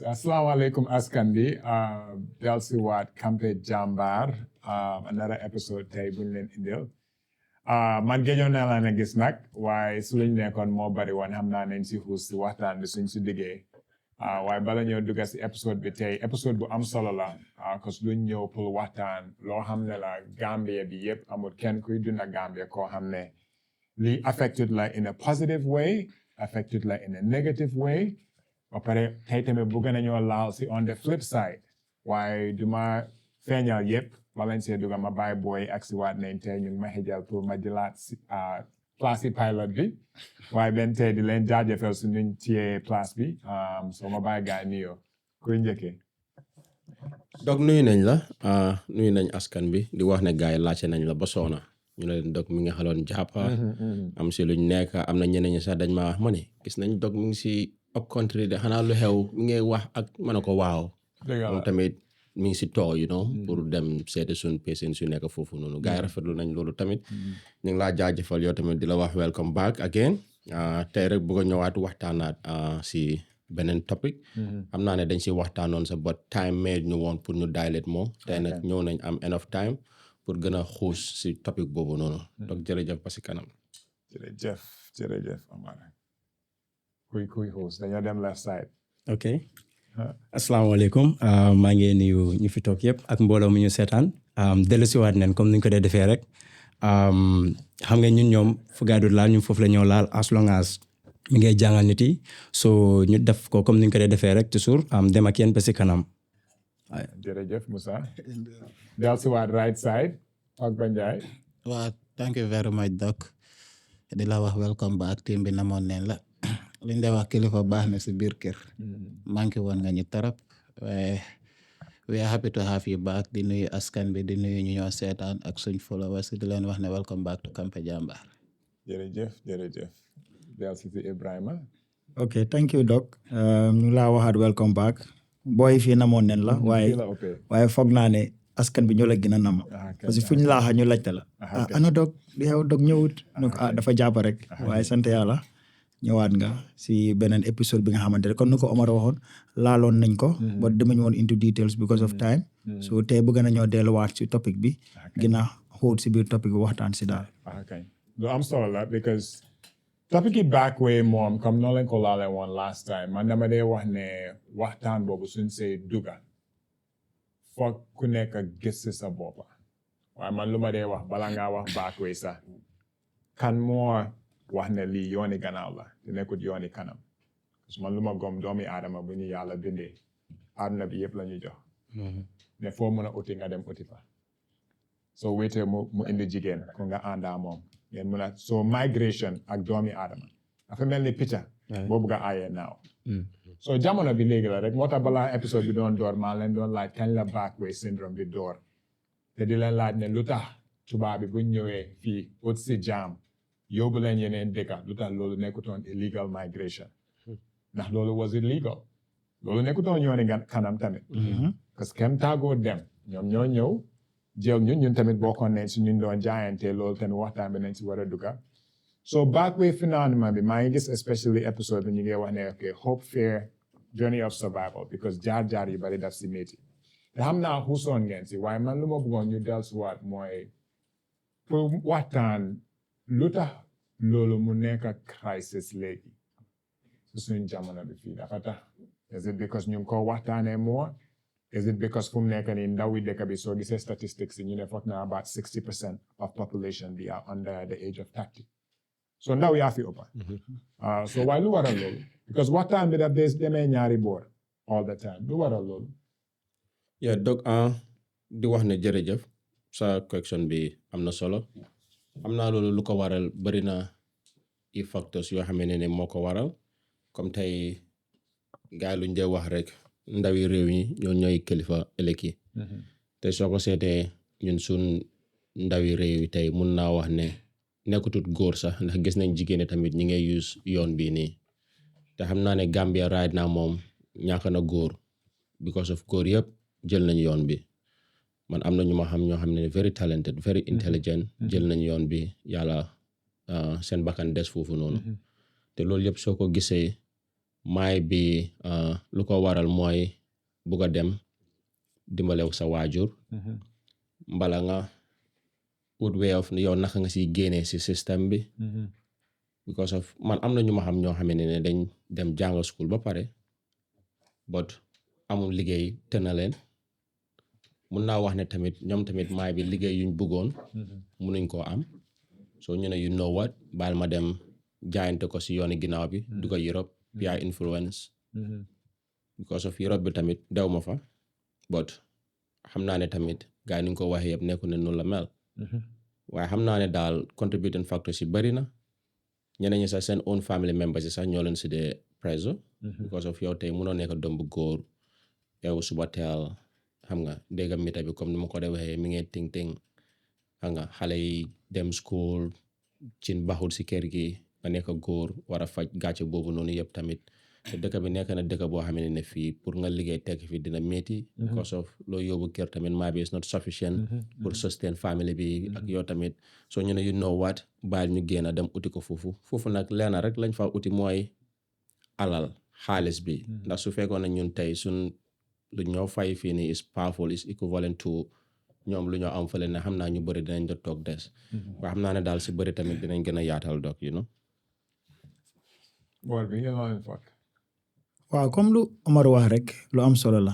Assalamualaikum askan bi delsi waat Kampe Jambar another episode tey buñ leen indil man géejoon naa la ne gis nag waaye su luñ nekkoon moo bari woon xam naa nañ si xuus si waxtaan bi suñ si diggee waaye bala ñëw dugga si episode bi tey episode bu am solo la cause luñ ñëw pour waxtaan loo xam ne la Gambia bi yëpp amul kenn kuy dunda Gambia koo xam ne lii affected la in a positive way affected la in a negative way ba pare tey tamit bëgg nañoo laal si on the flip side waaye duma feeñal yëpp balañ see dugga ma bàyyi booy ak si waat nañ tey ñu ngi ma xejal pour ma jëlaat si place yi pilot bi waaye benn tey di leen jaajëfal su nuñ tiyee place bi so ma bàyyi gaay nuyoo kuy njëkkee Dog nuyu nañ la nuyu nañ askan bi di wax ne gaay laajte nañ la ba soona ñu leen dog mi nga xaloon jàppa am si luñ nekk am na ñeneen ñi sax dañ ma wax ma ne gis nañ dog mi ngi si up country de xanaa lu xew mi ngay wax ak mën a ko waaw moom tamit mi ngi si tool pour dem seeti suñ patient su nekk foofu noonu gars yi rafetlu nañ loolu tamit ñu ngi laa jaajëfal yow tamit di la wax welcome back again tey rek bëgg a ñëwaat waxtaanaat si beneen topic xam naa ne dañ si waxtaanoon sa but time made ñu woon pour ñu dilate moo tey nag ñëw nañ am enough time pour gën a xuus si topic boobu noonu donc jërëjëf ba si kanam jërëjëf Omar kuy xuus dañoo dem left side ok asalaamaaleykum maa ngi nuyu ñu fi toog yëpp ak mbooloo mu ñu seetaan dellusiwaat nañ comme ni ñu ko dee defee rek xam nga ñun ñoom fu gaay du laal ñun foofu la ñoo laal as long as mi ngay jàngal nit yi so ñu def ko comme ni ñu ko dee defee rek toujours dem ak yéen ba si kanam. jërëjëf Moussa dellusiwaat right side ak Banjai. waaw thank you very much Doc di la wax welcome back team bi namoon neen la. liñ de wax kilifa baax na si biir kër manqué woon nga ñu tarap waaye we are happy to have you back di nuyu askan bi di nuyu ñu ñoo seetaan ak suñ followers di leen wax ne welcome back to Kampe Jambar jërëjëf del si Ibrahima ok thank you Doc ñu laa waxaat welcome back booy fii namoon nen la waaye foog naa ne askan bi ñoo la gën a nam parce que fu ñu laaxa ñu laajte la ana Doc di xew Doc ñëwut dafa jàpp rek waaye sant yàlla ñëwaat nga si beneen épisode bi nga xamante ne kon nu ko Omar waxoon laaloon nañ ko but demañ woon into details because of time so tey bëgg nañoo delluwaat si topic bi gën a xóot si biir topic bi waxtaan si daal lu am solo la because topic yi Backway moom comme noonu lañ ko laale woon last time man dama dee wax ne waxtaan boobu suñ see dugga foog ku nekk gis si sa boppa waaye man lu ma dee wax bala ngaa wax Backway sax kan moo wax ne lii yooni gannaaw la te nekkut yooni kanam parce que man lu ma gom doomi aadama bu ñu yàlla bindee àdduna bi yëpp la ñu jox ne foo mën a uti nga dem uti fa soo wéetee mu indi jigéen ko nga àndaa moom ngeen mën a soo migration ak doomi aadama dafa mel ni picca boobu nga aayee naaw soo jamono bi léegi la rek moo tax balaa épisode bi doon door maa leen doon laaj kañ la Backway syndrome bi door te di leen laaj ne lu tax tubaab bi buñ ñëwee fii ut si jaam yóbbu leen yeneen dëkka lu tax loolu nekkutoon illegal migration ndax loolu was illegal loolu nekkutoon yooni kanam tamit parce que kenn tàggoo dem ñoom ñoo ñëw jël ñun tamit bokkoon nañ si ñun doon jaayante loolu tamit waxtaan bi nañ si war a dugga so Backway phénomène bi maa ngi gis especially episode bi ñu ngi wax ne ok hope fear journey of survival because jaar yu bari daf si métti te xam naa xuusoon ngeen si waaye man lu ma bëggoon ñu dellusiwaat mooy pour waxtaan lu tax loolu mu nekk crisis léegi su suñ jamono bi fii dafa tax is it because ñu ngi ko waxtaanee more is it because fu mu nekk nii ndaw yi dëkk bi soo gisee statistics yi ñu ne foog na about 60% of population bi are under the age of 30 so ndaw yaa fi ëppa so waaye lu waral loolu because waxtaan bi daf des demee ñaari boor all the time lu waral loolu Doc di wax ne jërëjëf sa question bi am na solo am naa loolu lu ko waral bari na i facteurs yoo xam ne moo ko waral comme tey gaay luñ dee wax rek ndawi réew yi ñoo ñooy kilifa ëllëg yi te soo ko seetee ñun suñ ndawi réew yi tey mun naa wax ne nekkutut góor sax ndax gis nañ jigéen tamit ñi ngay use yoon bii nii te xam naa ne Gambia right now moom ñàkk na góor because of góor yëpp jël nañ yoon bi man am na ñu ma xam ñoo xam ne very talented very intelligent jël nañ yoon bi yàlla seen bakkan des foofu noonu te loolu yëpp soo ko gisee maay bi lu ko waral mooy bugg a dem dimbalew sa waajur mbala nga ut way of yow naka nga siy génnee si système bi because of man am na ñu ma xam ñoo xam ne dañ dem jàng school ba pare but amul liggéey te na leen mun naa wax ne tamit ñoom tamit maay bi liggéey yuñ bëggoon munuñ koo am so ñu ne you know what baal ma dem jaayante ko si yooni ginnaaw bi du ko Europe peer influence because of Europe bi tamit dew ma fa but xam naa ne tamit gars yi ni ñu ko waxee yëpp nekku ne noonu la mel waaye xam naa ne daal contributing factors yi bari na ñeneen ñi sax seen own family members yi sax ñoo leen si dee preso because of yow tey mënoo nekk doom bu góor yow suba teel xam nga dégg mita bi comme ni ma ko dee waxee mi ngi ting xam nga xale yi dem school cin baxul si kër gi nga nekk góor war a faj gàcce boobu noonu yëpp tamit te dëkk bi nekk na dëkk boo xam ne fii pour nga liggéey tekk fi dina métti because of loo yóbbu kër tamit maa bi is not sufficient pour sustain family bi ak yow tamit soo ñu ne you know what bàyyil ñu génn dem uti ko foofu nag leena rek lañ fa uti mooy alal xaalis bi ndax su fekkoon ne ñun tey suñ lu ñoo fay fii nii is powerful is equivalent to ñoom lu ñoo am fële ne xam naa ñu bëri dinañ da toog des waaye xam naa ne daal si bëri tamit dinañ gën a yaatal dog you know waaw comme lu Omar wax rek lu am solo la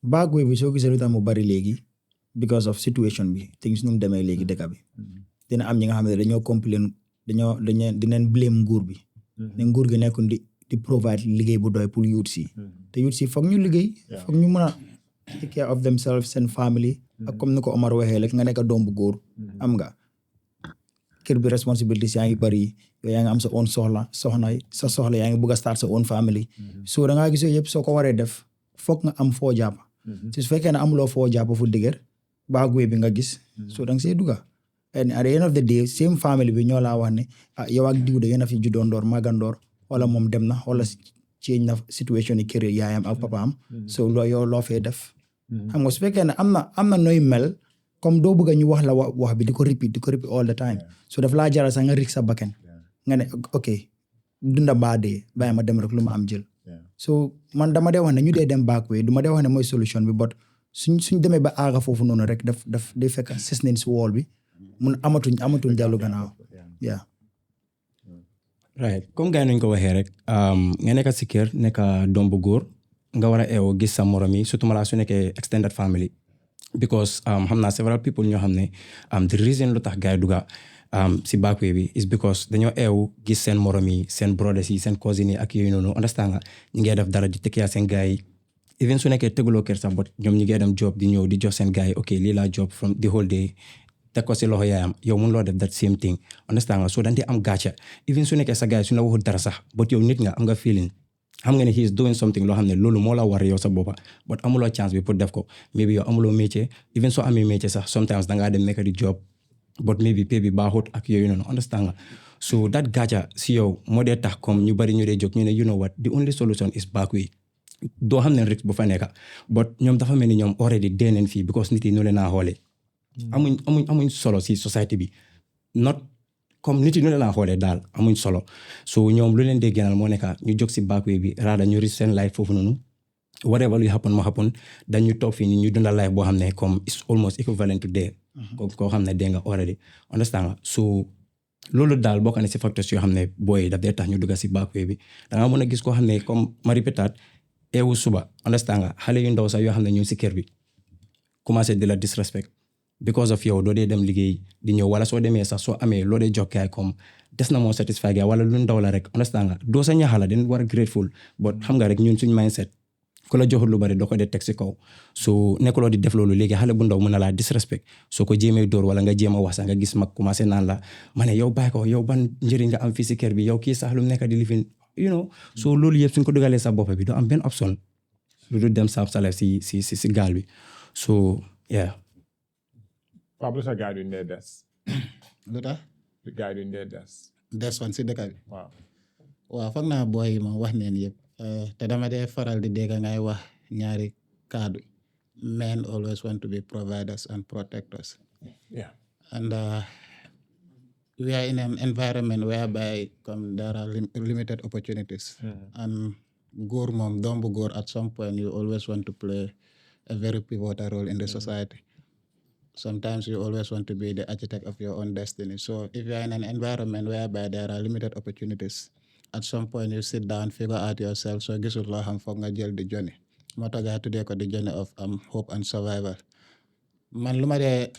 Backway bi soo gisee lu tax mu bari léegi because of situation bi things nu mu demee léegi dëkk bi dina am ñi nga xam ne dañoo complain dinañ blame nguur bi ne nguur gi nekkul di provide liggéey bu doy pour youth si te youth si foog ñu liggéey foog ñu mën a take care of themselves seen family ak comme ni ko Omar waxee rek nga nekk doom bu góor am nga kër bi responsibilities yaa ngi bari yow yaa ngi am sa own soxla yaa ngi bëgg a start sa own family so da ngaa gis yëpp soo ko waree def foog nga am foo jàpp su fekkee ne amuloo foo jàpp fu dëgër Backway bi nga gis so da nga see dugga and at the end of the day same family bi ñoo laa wax ne yow ak diw da ngeen a fi juddoondoor màggandoor wala moom dem na wala change na situation yi kër yaayam ak papaam so yow loo fee def xam nga su fekkee ne am na nooy mel comme doo bëgg ñu wax la wax bi di ko repeat all the time so daf laa jaral sax nga rik sa bakken nga ne ok dunda mbaa dee bàyyi ma dem rek lu ma am jël so man dama dee wax ne ñu dee dem Backway du ma dee wax ne mooy solution bi but suñ demee ba aaga foofu noonu rek daf day fekk ses nañ si wool bi mun amatuñ dellu gannaaw yeah right comme gars yi nañ ko waxee rek nga nekk si kër nekk doom bu góor nga war a eewoo gis sa morom yi surtout malaa su nekkee extended family because xam naa several people ñoo xam ne the reason lu tax gars yi dugga si Backway bi is because dañoo eewu gis seen morom yi seen brothers yi seen cousins yi ak yooyu noonu understand nga ñu ngi def dara di tekkiyaa seen gars yi even su nekkee teguloo kër sax but ñoom ñu ngi dem job di ñëw di jox seen gars yi ok lii laa job from the whole day teg ko si loxo yaayam yow mun loo def that same thing understand nga so dañ di am gàcce even su nekkee sa gars yi su la waxul dara sax but yow nit nga am nga feeling xam nga ne he is doing something loo xam ne loolu moo la war yow sa boppa but amuloo chance bi pour def ko maybe yow amuloo métier even soo amee métier sax sometimes dangaa dem nekk di job but maybe pay bi baaxut ak yooyu noonu understand nga so that gàcce si yow moo dee tax comme ñu bari ñu dee jóg ñu ne you know what the only solution is Backway doo xam ne risque bu fa nekka but ñoom dafa mel ni ñoom already dee neen fii because nit yi ñu leen naa xoolee amuñ solo si society bi not comme nit yi ñu leen naa xoolee daal amuñ solo so ñoom lu leen dee gënal moo nekka ñu jóg si Backway bi raada ñu risk seen life foofu noonu whatever luy happen moo happen dañu toog fii ñu dundal life boo xam ne comme it's almost equivalent to dee koo xam ne dee nga already understand nga so loolu daal bokk na si facteurs yoo xam ne booy daf dee tax ñu dugga si Backway bi da nga mën a gis koo xam ne comme ma répétaat eewu suba understand nga xale yu ndaw sax yoo xam ne ñu si kër bi commencé di la disrespect because of yow doo dee dem liggéey di ñëw wala soo demee sax soo amee loo dee jox gaay comme des na moo satisfy gaay wala lu ndaw la rek understand nga doo sa ñaxala den war a grateful but xam nga rek ñun suñ mindset ku la joxul lu bari doo ko dee teg si kaw so nekkuloo di def loolu léegi xale bu ndaw mën na laa disrespect soo ko jéemee dóor wala nga jéem a wax sax nga gis mag commencé naan la ma ne yow bàyyi ko yow ban njëriñ nga am fii si kër bi yow kii sax lu mu nekk di lifin you know so loolu yëpp suñ ko dugalee sa bopp bi doo am benn option lu dul dem saaf salaf si gaal bi so yeah Pablo sa gars duñ dee des lu tax gars duñ dee des fan si dëkk bi waaw foog naa booy yi moom wax neen yëpp te dama dee faral di dégg ngay wax ñaari kaddu men always want to be providers and protectors yeah and we are in an environment whereby there are limited opportunities. And góor moom doom bu góor at some point you always want to play a very pivotal role in the society. Sometimes you always want to be the architect of your own destiny. So if you are in an environment whereby there are limited opportunities, at some point you sit down, figure out yourself. So gisul loo xam foog nga jël the journey. Moo tax gaa tuddee ko the journey of hope and survival. Man lu ma dee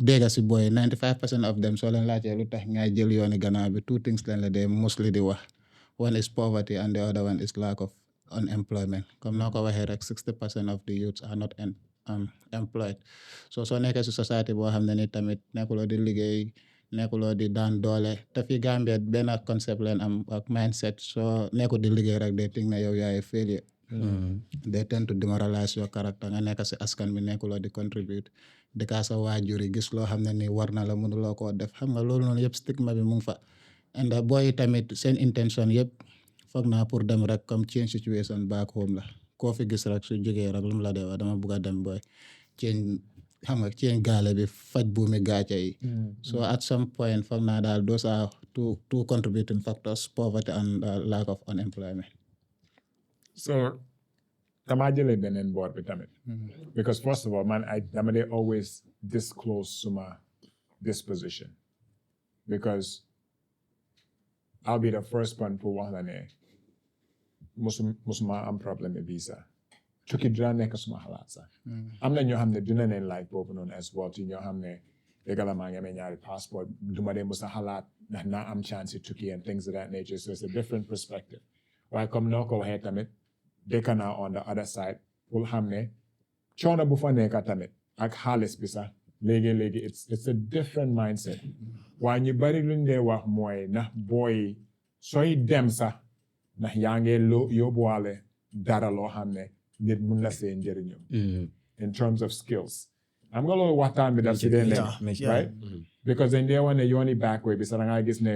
dégg si boy 95% of them soo leen laajtee lu tax ngay jël yooni gannaaw bi 2 things leen la dee mostly di wax. One is poverty and the other one is lack of unemployment. Comme noo ko waxee rek 60% of the youths are not employed. So soo nekkee si society boo xam ne ni tamit nekkuloo di liggéey nekkuloo di daan doole te fi Gambia benn concept leen am ak mindset soo nekkul di liggéey rek they think ne yow yaay failure. They tend to demoralize your character nga nekk si askan bi nekkuloo di contribute di kaa sa waajur yi gis loo xam ne ni war na la mënuloo koo def xam nga loolu noonu yëpp stigma bi mu ngi fa. And boy tamit seen intention yëpp foog naa pour dem rek comme change situation back home la koo fi gis rek su jógee rek lu mu la dee wax dama bugg a dem boy change xam nga change gaale bi faj buumi gaaca yi. So at some point foog naa daal those are two contributing factors, poverty and lack of unemployment. So dama jëlee beneen boor bi tamit. Because first of all man dama dee always disclose suma disposition because I'll be the first one pour wax la ne musuma am problème visa tukki dina nekk suma xalaat sax am na ñoo xam ne dina leen laaj boobu noonu as well ci ñoo xam ne dëgg la maa ngi amee ñaari passport duma dee musa xalaat ndax naa am chance tukki and things of that nature so it's a different perspective waaye comme noo ko waxee tamit dëkk naa on the other side pour xam ne coono bu fa nekk tamit ak xaalis bi sax léegi it's a different mindset waaye ñu bari luñ dee wax mooy ndax booy sooy dem sax ndax yaa ngi yóbbuwaale dara loo xam ne nit mun la see njëriñu in terms of skills am nga loolu waxtaan bi daf si dee nekk right because dañ dee wane yooni Backway bi sax da ngaa gis ne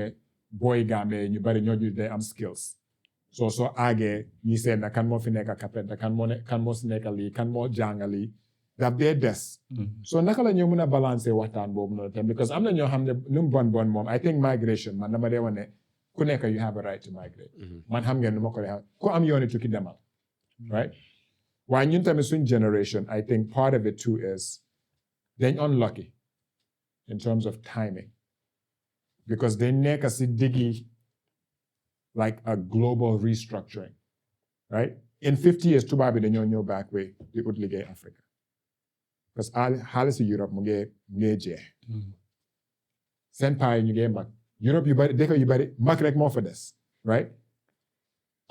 booy Gambie ñu bari ñoo day am skills soo aagee ñi seet na kan moo fi nekk carpenter kan moo si nekk lii kan moo jànga lii daf dee des so naka la ñu mën a balancer waxtaan boobu noonu tam because am na ñoo xam ne nu mu bon moom I think migration man dama dee wane ku nekk you have a right to migrate man xam ngeen nu ma ko dee ku am yooni tukki demal right waaye ñun tamit suñ generation I think part of it too is dañ unlucky in terms of timing because they nekk si diggi like a global restructuring right in 50 years tubaab bi dañoo ñëw Backway di ut liggéey Africa parce que xaalis si Europe mu ngi jeex seen paa yi ñu ngi mag Europe yu bari dëkk yu bari mag rek moo fa des right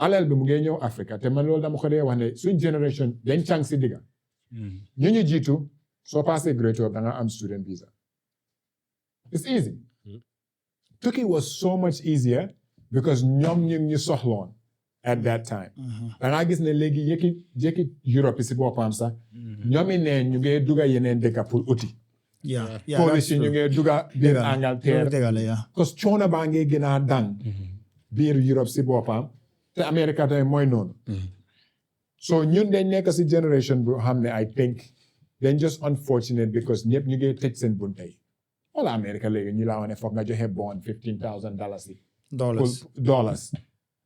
alal bi mu ngi ñëw Africa te man loolu dama ko dee wax ne suñ generation dañ càng si digga ñu jiitu soo passé grade 12 da nga am student visa it's easy Turkey was so much easier because ñoom ñu soxloon at that time da ngaa gis ne léegi yëkki Europe si boppam sax ñoomi ne ñu ngi duga yeneen dëkk pour uti police ñu ngi duga biir Angleterre parce que coono baa ngi gën a dang biir Europe si boppam te America tamit mooy noonu so ñun dañ nekk si generation bu xam ne I think dañ just unfortunate because ñëpp ñu ngi tëj seen bunte yi wala America léegi ñu laa wax ne foog nga joxe bond $15,000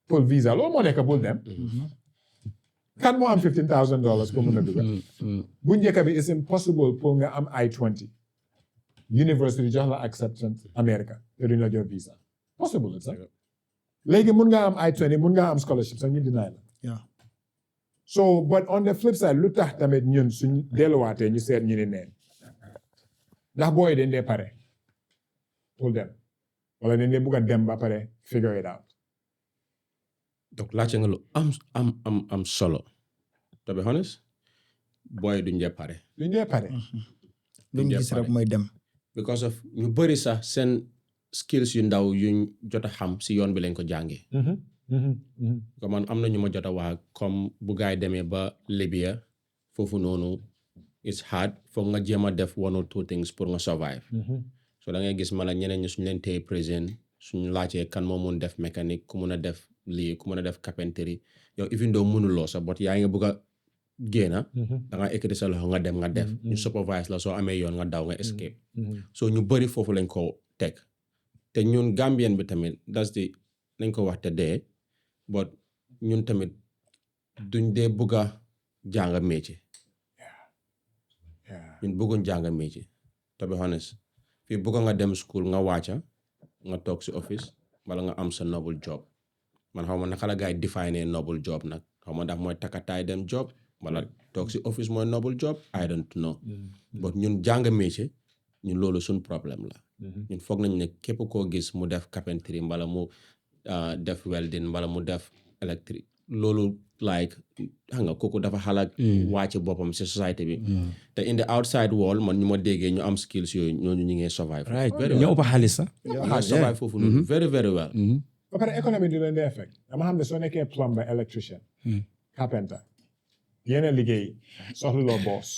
pour visa loolu moo nekk bul dem kan moo am $15,000 pour mun a dugg bu njëkk bi it's impossible pour nga am I-20 university jox la acceptance America te duñ la jox visa possible sax léegi mun nga am I-20 mun nga am scholarship sax ñu deny la so but on the flip side lu tax tamit ñun suñ delluwaatee ñu seet ñu ne neen ndax booy dañ dee pare pour dem wala dañ dee bugg a dem ba pare figure it out donc laajte nga lu am solo to be honest booy duñ dee pare luñ gis rek mooy dem because of ñu bëri sax seen skills yu ndaw yuñ jot a xam si yoon bi lañ ko jàngee comme man am na ñu ma jot a wax comme bu gaay demee ba Libya foofu noonu it's hard foog nga jéem a def one or two things pour nga survive so da ngay gis man ak ñeneen ñi suñu leen téye prison suñu laajee kan moo mun def mécanique ku mun a def lii ku mun a def carpentry yow even though mënuloo sa bot yaa ngi bëgg a génna da nga ekkati sa loxo nga dem nga def ñu supervise la soo amee yoon nga daw nga escape so ñu bëri foofu lañ ko teg te ñun Gambien bi tamit nañ ko wax te dee but ñun tamit duñ dee bëgg a jàng métier ñun bëgguñ jàng métier to be honest fii bëgg nga dem school nga wàcca nga toog si office wala nga am sa noble job man xaw ma naka la gaay define noble job nag xaw ma ndax mooy takkataay dem job wala toog si office mooy noble job I don't know but ñun jàng métier ñun loolu suñ problème la ñun foog nañ ne képp koo gis mu def carpentry mbala mu def welding mbala mu def électrique loolu like xam nga kooku dafa xalaat wàcc boppam si société bi te in the outside world man ñu ma déggee ñu am skills yooyu ñooñu ñu ngi survive right ñoo ëpp xaalis sax survive foofu noonu very very well ba pare économie du leen di effect dama xam ne soo nekkee plumber electrician carpenter yéen liggéey soxluloo boss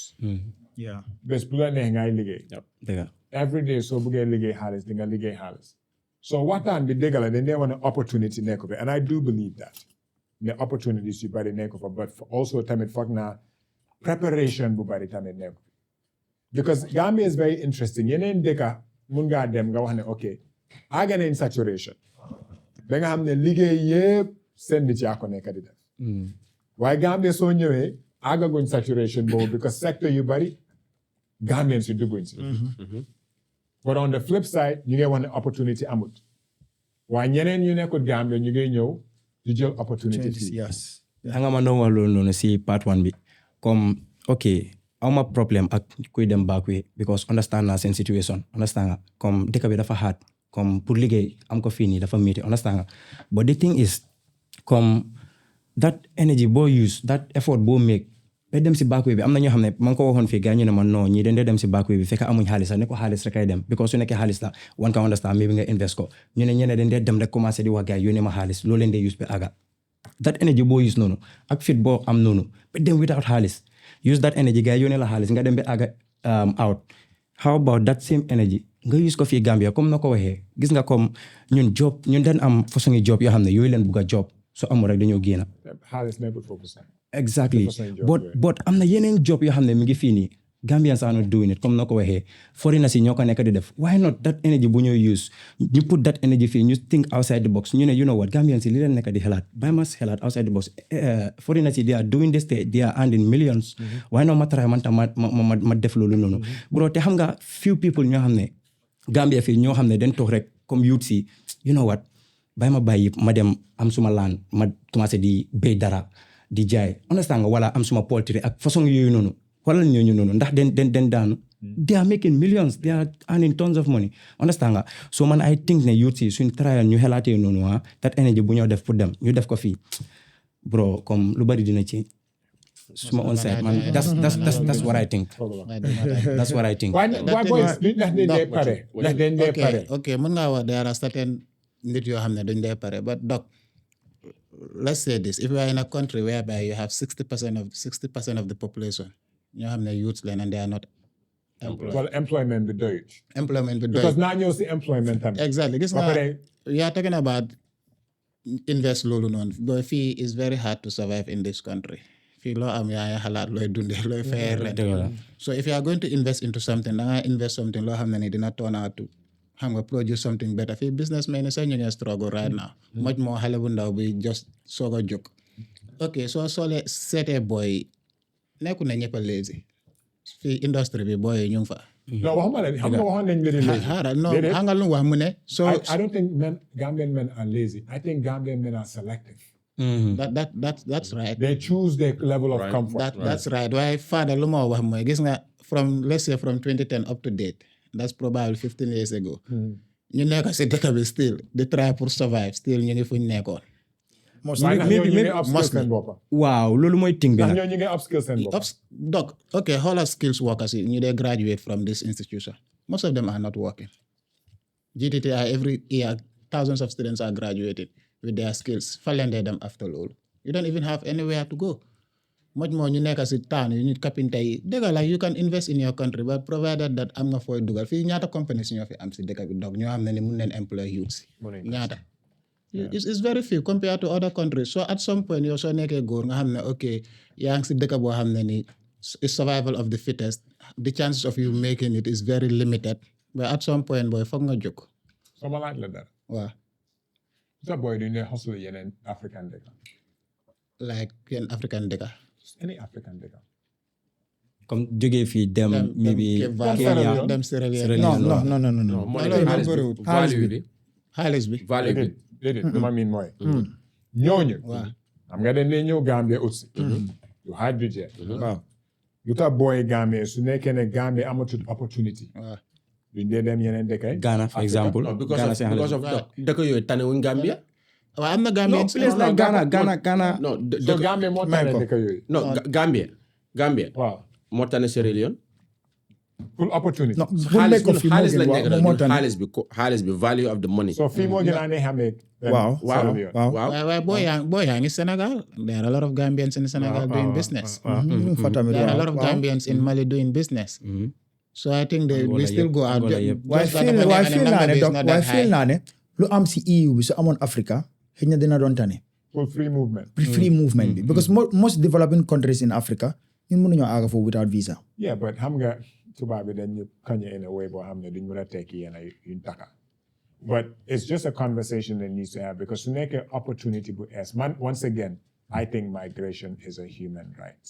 yeah bés bu la neex ngay liggéey dëgg every day soo bëggee liggéey xaalis di nga liggéey xaalis so waxtaan bi dégg la dañ dee wane opportunity nekk fi and I do believe that ne opportunities yu bari nekk fa but also tamit foog naa preparation bu bari tamit nekk fi because Gambia is very interesting yeneen dëkka mun ngaa dem nga wax ne ok àgg nañ saturation ba nga xam ne liggéey yëpp seen nit yaa ko nekk di def waaye Gambia soo ñëwee àggaguñ saturation boobu because secteur yu bari Gambians si dugguñ si but on the flip side ñu ngi wax ne opportunity amut waaye ñeneen ñu nekkul Gambia ñu ngi ñëw di jël opportunity yes xam nga ma doon wax loolu noonu si part 1 bi comme ok awma problème ak kuy dem Backway because understand naa seen situation understand nga comme dëkk bi dafa hard comme pour liggéey am ko fii nii dafa métti understand nga but the thing is comme that energy boo use that effort boo make ba dem si Backway bi am na ñoo xam ne ma ngi ko waxoon fii gars ñu ne ma non ñii dañ dee dem si Backway bi fekk amuñ xaalis sax ne ko xaalis rek ay dem because su nekkee xaalis la one can understand maybe nga invest ko ñu ne ñeneen dañ dee dem rek commencé di wax gars yónnee ma xaalis loolu leen dee use ba aga that energy boo use noonu ak fit boo am noonu ba dem without xaalis use that energy gars yónnee la xaalis nga dem ba aga out how about that same energy nga use ko fii Gambia comme na ko waxee gis nga comme ñun dañ am façon yi job yoo xam ne yooyu leen bugg a job so amul rek dañoo génn xaalis nekkul foofu sax exactly but am na yeneen job yoo xam ne mi ngi fii nii Gambians are not doing it comme na ko waxee foreigners yi ñoo ko nekk di def why not that energy bu ñoo use ñu put that energy fii ñu think outside the box ñu ne you know what Gambians yi li leen nekk di xelaat by mas xelaat outside the box foreigners yi they are doing this they are earning millions why not ma try man tam ma def loolu noonu bro te xam nga few people ñoo xam ne Gambia fii ñoo xam ne dañ toog rek comme youth si you know what bàyyi ma bàyyi ma dem am suma laan ma commencé di béy dara di jaay understand nga wala am suma poultry ak façon yooyu noonu xoolal ñooñu noonu ndax den daanu they are making millions they are earning tons of money understand nga so man I think ne youth si suñ trial ñu xelaatee noonu that energy bu ñoo def pour dem ñu def ko fii bro comme lu bari dina ci suma on side man that's what I think that's what I think waaye boy ndax dañ dee pare ndax dañ dee pare ok mën ngaa wax there are certain nit yoo xam ne duñ dee pare but doc let's say this if we are in a country whereby you have 60% of the population ñoo xam ne youths leen and they are not employed wala employment bi doyut because naa ñëw si employment tamit exactly gis nga you are talking about invest loolu noonu but fii is very hard to survive in this country fii loo am yaa ngi xalaat looy dundee looy fayee rent so if you are going to invest into something da nga invest something loo xam ne ni dina turn out to xam nga produce something better fii businessmen ni sax ñu ngi struggle right now much more xale bu ndaw bi just soog a jóg ok soo soolee seetee booy nekku ne ñëpp a lazy fii industrie bi booy ñu ngi fa non waxuma la xam nga waxoon nañ mbiri lazy xaaral non xam nga lu mu wax mu ne so I don't think Gambian men are lazy I think Gambian men are selective that's right they choose their level of comfort that's right waaye Fada lu ma wax mooy gis nga let's say from 2010 up to date that's probably 15 years ago ñu nekk si dëkk bi still di try pour survive still ñu ngi fuñ nekkoon waaw loolu mooy ting bi nag ñoo ñu ngi upskill seen bopp doc ok xoolal skills workers yi ñu dee graduate from this institution most of them are not working GTTI every year thousands of students are graduating with their skills fa leen dee dem after loolu you don't even have anywhere to go much more ñu nekk si taan yu ñu kapinta yi dëgg la you can invest in your country but provided that am nga fooy dugal fii ñaata companies ñoo fi am si dëkk bi donc ñoo xam ne ni mun leen employ youth si ñaata it's very few compared to other countries so at some point yow soo nekkee góor nga xam ne ok yaa ngi si dëkk boo xam ne ni survival of the fittest the chances of you making it is very limited but at some point booy foog nga jóg sama laaj la dara waaw sa boy du ne hustle yeneen African dëkk like kenn African dëkka any African dëkk comme jógee fii dem maybe Kenya. dem Sierra Sierra Leone Leone. non moo loolu nekk bëriwul. value bi xaalis bi value bi déedéet lu ma miin mooy ñooñu waaw xam nga dañ ne ñëw Gambia aussi yu hard budget waaw lu tax booy Gambia su nekkee ne Gambia amatul opportunity waaw duñ dee dem yeneen dëkk yi Ghana for example Ghana seen because of dëkk yooyu tane wuñ Gambia waaw am na Gambien place like Ghana non so Gambia moo tane dëkk yooyu non Gambia waaw moo tane Sierra Leone full opportunity non bu nekk ko fii moo xaalis lañ gën nekk waaw rek moo ñun tane xaalis bi value of the money so fii moo gën a ne xamee waaw waaw waaw waaye boo yaa ngi Sénégal there are a lot of Gambians in Senegal doing business ñu fa tamit there are a lot of waaw Gambians in Mali doing business so I think they still go out Angola yëpp. waaye feel naa ne donc waaye feel naa ne lu am si EU bi su amoon Africa xëy na dina doon tane full free movement free movement bi because most developing countries in Africa ñun mënuñoo aaga foofu without visa yeah but xam nga tubaab bi dañ ñu kañe in a way boo xam ne duñ mën a tekki yenn yuñ taka but it's just a conversation that needs to have because su nekkee opportunity bu es man once again I think migration is a human right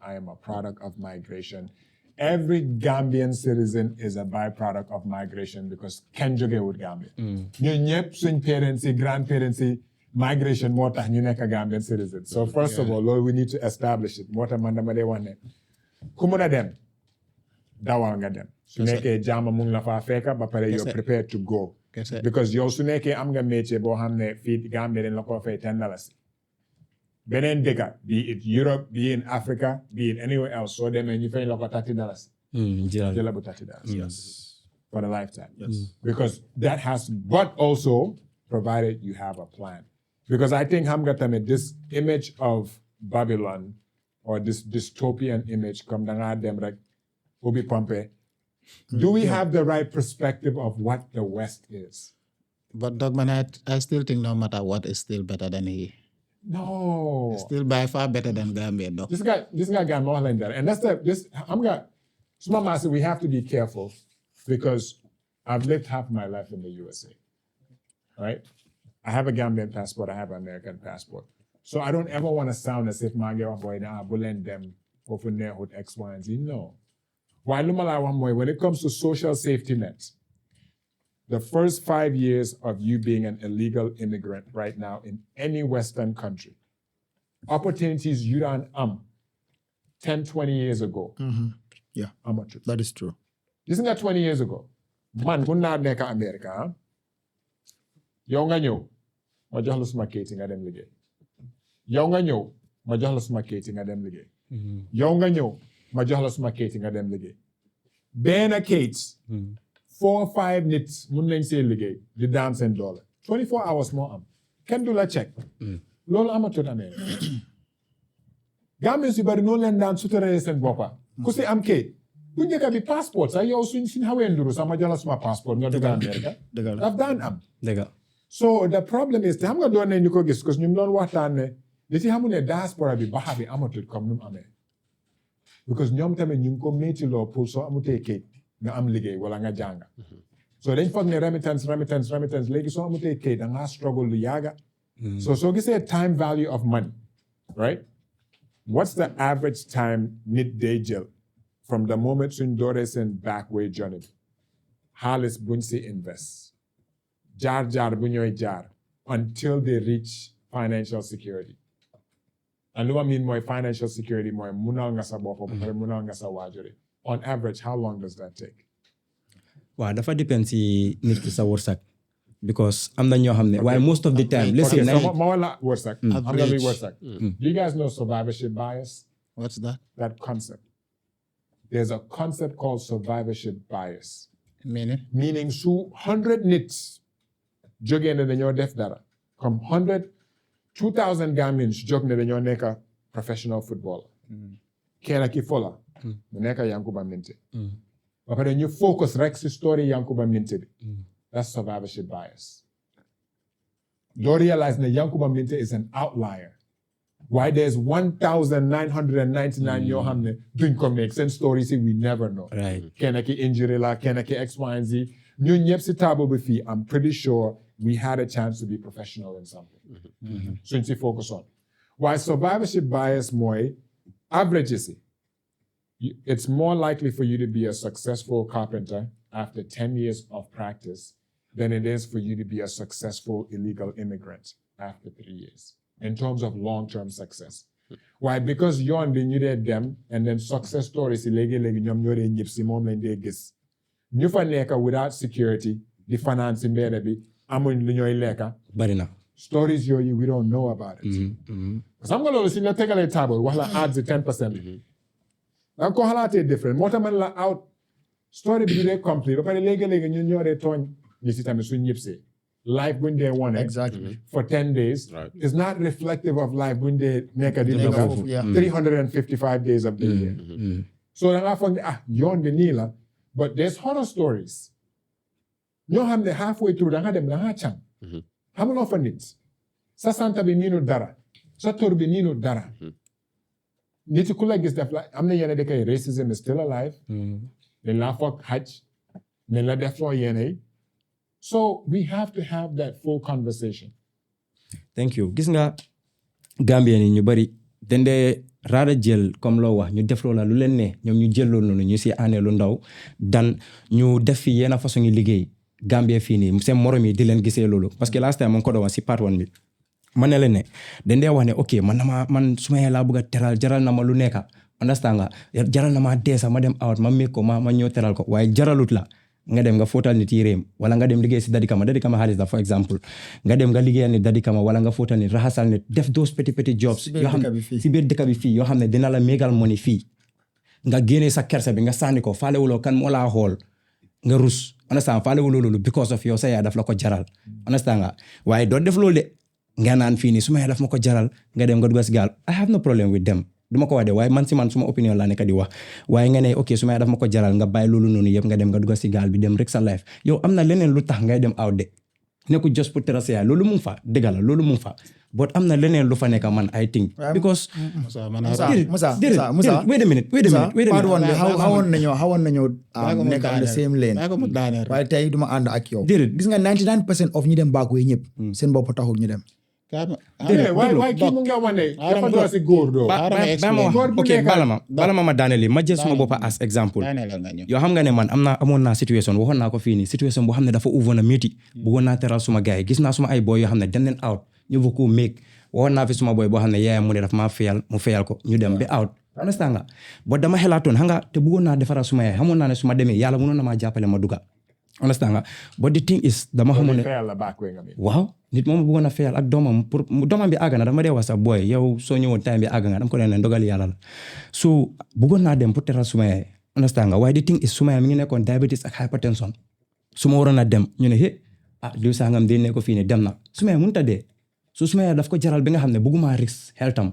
I am a product of migration every Gambian citizen is a byproduct of migration because kenn jógewut Gambia ñun ñëpp suñ parents yi grandparents yi migration moo tax ñu nekk Gambian citizen so first of all loolu we need to establish it moo tax man dama dee wax ne ku mun a dem dawal nga dem su nekkee jaama mu ngi la faa fekka ba pare you're prepared to go because yow su nekkee am nga métier boo xam ne fii Gambia dañ la koo fay $10 beneen dëkka be it Europe be in Africa be it anywhere else soo demee ñu fay la ko $30 jëla bu $30 yes for the lifetime because that has but also provided you have a plan because I think xam nga tamit this image of Babylon or this dystopian image comme da ngaa dem rek ubbi pompe do we have the right perspective of what the West is but dog man I still think no matter what is still better than he no still by far better than Gambia dog this guy got more than that and that's I'm gonna small master we have to be careful because I've lived half my life in the USA right I have a Gambian passport I have an American passport so I don't ever want to sound as if my girl boy now bullying them for near with X, Y, and Z. No. Why when it comes to social safety nets, the first 5 years of you being an illegal immigrant right now in any Western country, opportunities you don't 10, 20 years ago. yeah Amateur. that is true Isn't that 20 years ago? Man, kun na neka America, yow nga ñëw ma jox la suma kayit nga dem liggéey yow nga ñëw ma jox la suma kayit nga dem liggéey yow nga ñëw ma jox la suma kayit nga dem liggéey benn kayit 4 or 5 nit mun nañ see liggéey di daan seen doole 24 hours moo am kenn du la check loolu amatul Amérique Gambien si bari noonu leen daan suturee seen boppa ku si am kayit bu njëkk bi passeport sax yow suñ xawee nduru sax ma jox la suma passeport nga dugg Amérique dëgg la daf daan am dëgg so the problem is te xam nga doon ne ñu ko gis parce que ñu doon waxtaan ne li ci xamul ne diaspora bi baxa bi amatul comme nu mu amee because ñoom tamit ñu ngi ko méttiloo pour soo amutee kayit nga am liggéey wala nga jànga so dañ foog ne remittance léegi soo amutee kayit da ngaa struggle lu yaaga so soo gisee time value of money right what's the average time nit day jël from the moment suñ dooree seen Backway Journey xaalis buñ si invest jaar bu ñooy jaar until they reach financial security and lu ma mean mooy financial security mooy munal nga sa bopp ba pare munal nga sa waajur yi on average how long does that take waaw dafa depend si nit ki sa wërsëg because am na ñoo xam ne waaye most of the time listen okay so ma wala wërsëg am nga luy wërsëg do you guys know survivorship bias what's that that concept there's a concept called survivorship bias meaning su 100 nits jógee ne dañoo def dara comme 2000 Gambians jóg ne dañoo nekk professional footballer kenn ki fola mu nekk Yankuba Minteh ba pare ñu focus rek si story Yankuba Minteh bi that's survivorship bias doo realize ne Yankuba Minteh is an outlier why there's 1999 yoo xam ne duñ ko make seen story si we never know right kenn ki injury la kenn ki X, Y, and Z ñun ñëpp si table bi fii I'm pretty sure we had a chance to be professional in something suñ si focus on waaye survivorship bias mooy average si it's more likely for you to be a successful carpenter after 10 years of practice than it is for you to be a successful illegal immigrant after 3 years in terms of long-term success. Why? Because yoon bi ñu dee dem and then success stories yi léegi-léegi ñoom ñoo dee ñëpp si moom lañ dee gis ñu fa nekka without security di finance si mbedd bi amuñ lu ñooy lekka bari na stories yooyu we don't know about it. Parce que xam nga loolu si la tegalee table wax la add 10%. da nga ko xalaatee different moo tax man la out story bi du dee complete ba pare léegi-léegi ñun ñoo dee tooñ ñi si tamit suñ ñëpsee life buñ dee wone Exactly. for 10 days is not reflective of life buñ dee nekka di nekka foofu, yeah. 355 days of the year. So da ngaa foog ne yoon bi nii la but there's horror stories ñoo xam ne halfway through da nga dem da nga can xamuloo fa nit sa santa bi niinu dara sa tur bi niinu dara nit ku la gis def la am na yenn dëkk yi racism is still alive dañ laa foog xaj dañ la def loo yenn yi so we have to have that full conversation. thank you gis nga Gambien yi ñu bari dende raada jël comme loo wax ñu def loola lu leen ne ñoom ñu jël loolu noonu ñu si année lu ndaw dan ñu def fi yenn façon yi liggéey Gambie fii nii seen morom yi di leen gisee loolu parce que last time ma ngi ko doon wax si part 1 bi man ne leen ne dendee wax ne ok man su ma laa bëgg a teral jaral na ma lu nekka understand nga jaral na ma dee sax ma dem out ma méeg ko ma ñëw teral ko waaye jaralut la nga dem nga fóotal nit yi réem wala nga dem liggéey si dadikama xaalis la for example nga dem nga liggéeyal nit dadikama wala nga fóotal nit raxasal nit def those petit jobs yoo xam si biir dëkk bi fii yoo xam ne dina la méegal money fii nga génnee sa kersa bi nga sànni ko faalewuloo kan moo laa xool nga rus understand faalewuloo loolu because of yow sa yaay daf la ko jaral understand nga waaye doo def loolu de nga naan fii nii su ma yaay daf ma ko jaral nga dem nga dugg si gaal I have no problem with them duma ko wax de waaye man suma opinion laa nekk di wax waaye nga ne ok su ma daf ma ko jaral nga bàyyi loolu noonu yëpp nga dem nga dugg si gaal bi dem rek sa life yow am na leneen lu tax ngay dem out de nekku just pour terrasse yaay loolu mu ngi fa dëgg la loolu mu ngi fa but am na leneen lu fa nekk man I think because Musa wait a minute part 1 bi xawoon nañoo nekk on the same lane waaye tey duma ànd ak yow gis nga 99% of ñi dem Backway ñëpp seen bopp taxul ñu dem waaye kii mu nga wane dafa doon si góor doo bala ma daaneel ma jël suma boppa as exemple yoo xam nga ne man amoon naa situation waxoon naa ko fii nii situation boo xam ne dafa uvoon a métti bëggoon naa teral suma gars yi gis naa suma ay boy yoo xam ne dem leen out ñu bëgg ko make waxoon naa fi suma boy boo xam ne yaayam mu ne daf maa mu feyal ko ñu dem ba out understand nga ba dama xelaatoon xam nga te bëggoon naa defaral suma yaay xamoon naa ne suma demee yàlla mënoon na maa jàppale ma duga understand nga but the thing is dama xamoon ne waaw nit moom bëggoon a feyal ak doomam pour doomam bi àgg na dama dee wax sax booy yow soo ñëwoon time bi àgg nga dama ko leen ndogal yàlla la so bëggoon naa dem pour teral suma yaay understand nga waaye the thing is suma yaay mi ngi nekkoon diabetes ak hypertension su ma waroon a dem ñu ne diw sangam di ne ko fii ne dem na suma yaay mënut a dee so suma yaay daf ko jaral bi nga xam ne bëgguma risk healtham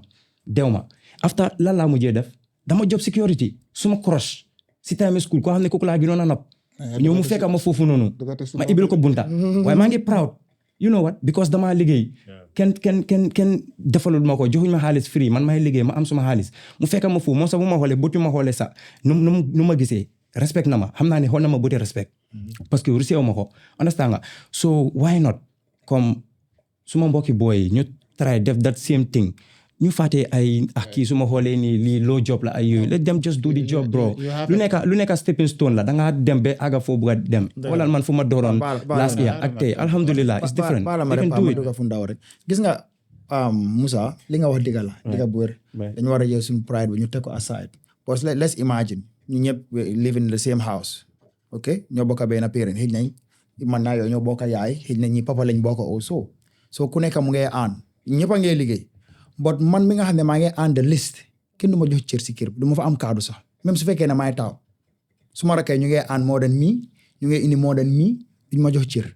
dew ma after lan laa mujjee def dama job security suma crush si time school koo xam ne kooku laa gënoon a nopp ñëw mu fekk ma foofu noonu ma ibil ko bunta waaye maa ngi proud you know what because damaa liggéey kenn defalul ma ko joxuñ ma xaalis free man may liggéey ma am suma xaalis mu fekk ma foofu moom sax bu ma xoolee bëtu ma xoolee sax nu ma gisee respect na ma xam naa ne xool na ma bëti respect parce que ruseewu ma ko understand nga so why not comme suma mbokki booy ñu try def that same thing ñu fàtte ay kii su ma xoolee nii lii low job la ay yooyu let them just do the job bro lu nekk stepping stone la da ngaa dem ba àgga foo bëgg a dem wala man fu ma dooroon last year ak tey alhamdulillah it's different fu ndaw rek gis nga Musa li nga wax dëgg la dëgg bu wér dañu war a jël suñu pride bi ñu teg ko aside parce que let's imagine ñu ñëpp live in the same house ok ñoo bokk benn parent xëy nañ man naa yow ñoo bokk yaay xëy nañ ñi papa lañ bokk also so ku nekk mu ngay aan ñëpp a ngay liggéey but man mi nga xam ne maa ngi on the list kenn du ma jox cër si kër du ma fa am kaddu sax même su fekkee ne maay taaw su ma rakkee ñu ngi on more than me ñu ngi indi more than me duñ ma jox cër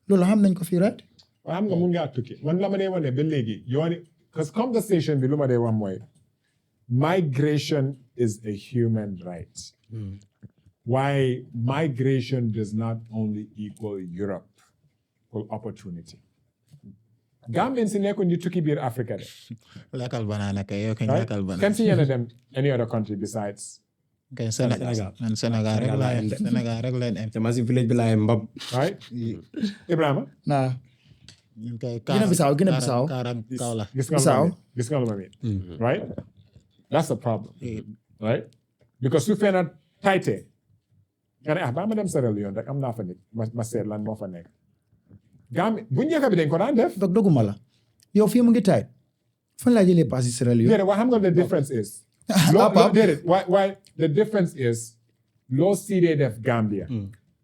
loolu xam nañ ko fii right waaw xam nga mun ngaa tukki man la ma dee wane ba léegi yooni parce que conversation bi lu ma dee wax mooy migration is a human right why migration does not only equal Europe for opportunity Gambian si nekkoon ñu tukki biir Africa de. Lakkal banana kay yow kañ lakkal banana. Can see you them any other country besides Okay, Sénégal man Sénégal rek laa yem Sénégal rek leen em. te ma si village bi laa yem mbab. right Ibrahima Nah. ñu koy Guinée-Bissau, Guinée-Bissau. Kaarang Kaolack. gis nga lu ma mean gis nga lu ma mean right that's the problem right because su fee na taytee nga ne ba ma dem Sierra Leone rek am naa fa nit ma seet lan moo fa nekk Gambie bu njëkk bi dañ ko daan def donc doguma la yow fii mu ngi taay fan laa jëlee pass yi Sierra Leone déedéet waaye xam nga the difference is déedéet why the difference is loo siidee def Gambia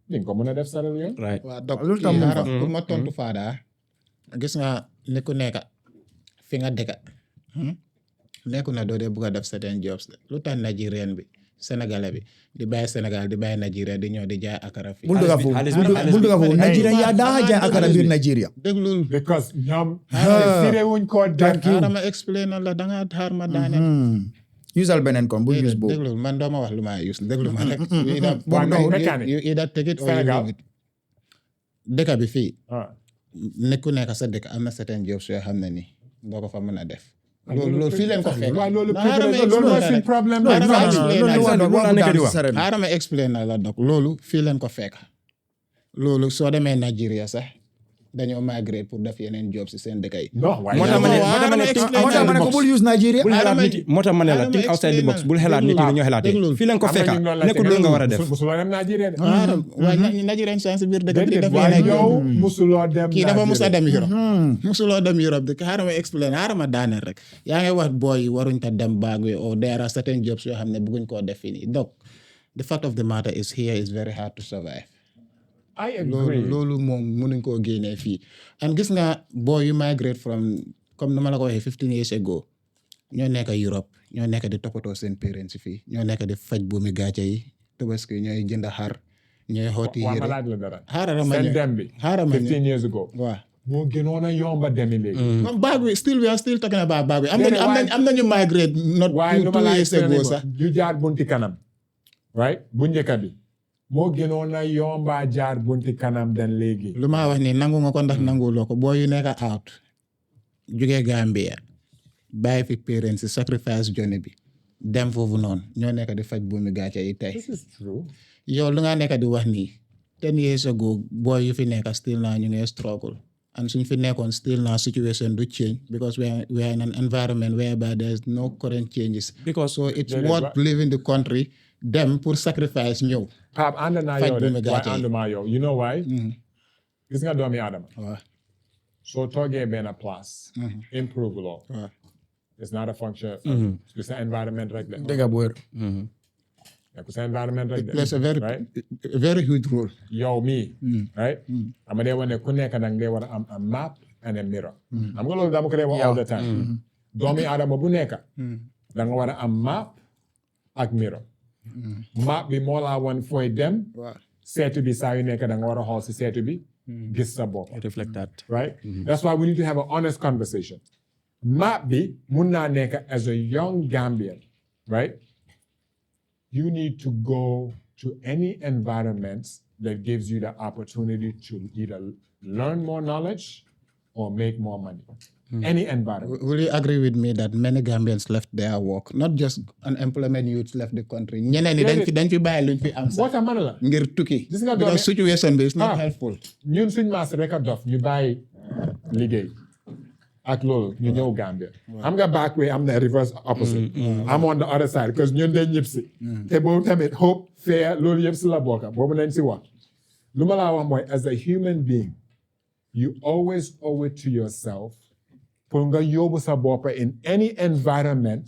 di nga ko mën a def Sierra Leone right. waaw donc loolu tam mu fa. pour ma tontu Fada gis nga ni ku nekk fi nga dëkk nekku na doo dee bugg a def certain jobs de lu tax Nigerian bi Sénégalais bi di bàyyi Sénégal di bàyyi Nigeria di ñëw di jaay akara fii. bul dugga foofu xaalis bul dugga foofu Nigeria yaa daa jaay akara biir Nigeria déglul because ñoom siidee wuñ koo def xaaral ma explain la da nga xaar ma daane usal beneen kon bul use boobu déglul man doo ma wax lu ma use déglu ma rek you either take it or you Sénégal. leave it dëkk bi fii ah nekku nekk sa dëkk am na certain jobs yoo xam ne nii doo ko fa mën a def loolu fii leen ko fekk waaw loolu xaaral ma loolu mooy explain suñ rek. problème Xaaral ma explain loolu rek. wax loolu nekk di wax. xaaral ma explain na la donc loolu fii leen ko fekk loolu soo demee Nigeria sax dañoo migrate pour def yeneen job si seen dëkk yi. non waaye moo tax ma ne moo tax ma ne think moo tax ma ne ko bul use Nigeria bul xelaat nit yi moo tax ma ne la think outside the box bul xelaat nit yi ñoo xelaatee fii leen ko fekka nekkul loolu nga war a def musuloo dem Nigeria de waaye Nigerian science biir dëkk bi di def waaye yeneen job. yow musuloo dem kii dafa musa Nigeria. dem Europe musuloo dem Europe de xaaral ma explain xaaral ma daaneel rek yaa ngi wax booy yi waruñ ta dem Backway or there are certain jobs yoo xam ne bëgguñ koo def fii nii donc the fact of the matter is here is very hard to survive. I agree loolu moom mënuñ koo génnee fii and gis nga booy yu migrate from comme nu ma la ko waxee 15 years ago ñoo nekk Europe ñoo nekk di toppatoo seen parents fii ñoo nekk di faj buumi gàcce yi Tabaski ñooy jënd xar ñooy xooti waa ma yére laaj la dara xaaral ma seen ñëw dem bi xaaral ma ñëw 15 years ago waaw moo gënoon a yomba demi léegi comme Backway still we are still talking about Backway am nañu migrate not waaye lu ma 2 laaj years ago sax ñu jaar bunti kanam right bu njëkk bi moo gënoon a yomba jaar bunti kanam den léegi lu ma wax nii nangu nga ko ndax nanguloo ko boo yu nekk out jógee Gambia bàyyi fi parents si sacrifice journey bi dem foofu noonu ñoo nekk di faj buumi gàcce yi tey this is true yow lu nga nekk di wax nii 10 years ago booy yu fi nekk still now ñu ngi struggle and suñ fi nekkoon still now situation du change because we are in an environment whereby there's no current changes because so it's Déedéet, worth leaving the country dem pour sacrifice ñëw Pape ànd naa Faj yow bu de mu waaye gàcce yi. ànduma yow you know why gis nga doomi Adama waaw soo toogee benn place improve loo waaw it's not a function of sa environment rek de dëgg bu wér ku sa environment rek de plays a right very huge role yow mii right ama dee wane ku nekk dang dee war a am a map and a mirror xam nga loolu dama ko dee wax all the time doomi Adama bu nekk da nga war a am map ak mirror map bi moo laa wan fooy dem waaw seetu bi saa yu nekk da nga war a xool si seetu bi gis sa bopp reflect that right that's why we need to have an honest conversation map bi mun naa nekk as a young Gambian right you need to go to any environment that gives you the opportunity to either learn more knowledge or make more money any environment will you agree with me that many Gambians left their work not just unemployment youths left the country ñeneen ñi dañ fi bàyyi luñ fi am moo sax tax man la ngir tukki Gis nga because doomi- situation bi is not Ah. helpful ñun suñ maas rek a dof ñu bàyyi liggéey ak loolu ñu ñëw Gambia xam nga Backway am na reverse opposite am on the other side because ñun dañ ñëpp si te boobu tamit hope fear loolu yëpp si la bokka boobu nañ si wax lu ma laa wax mooy as a human being you always owe it to yourself pour nga yóbbu sa boppa in any environment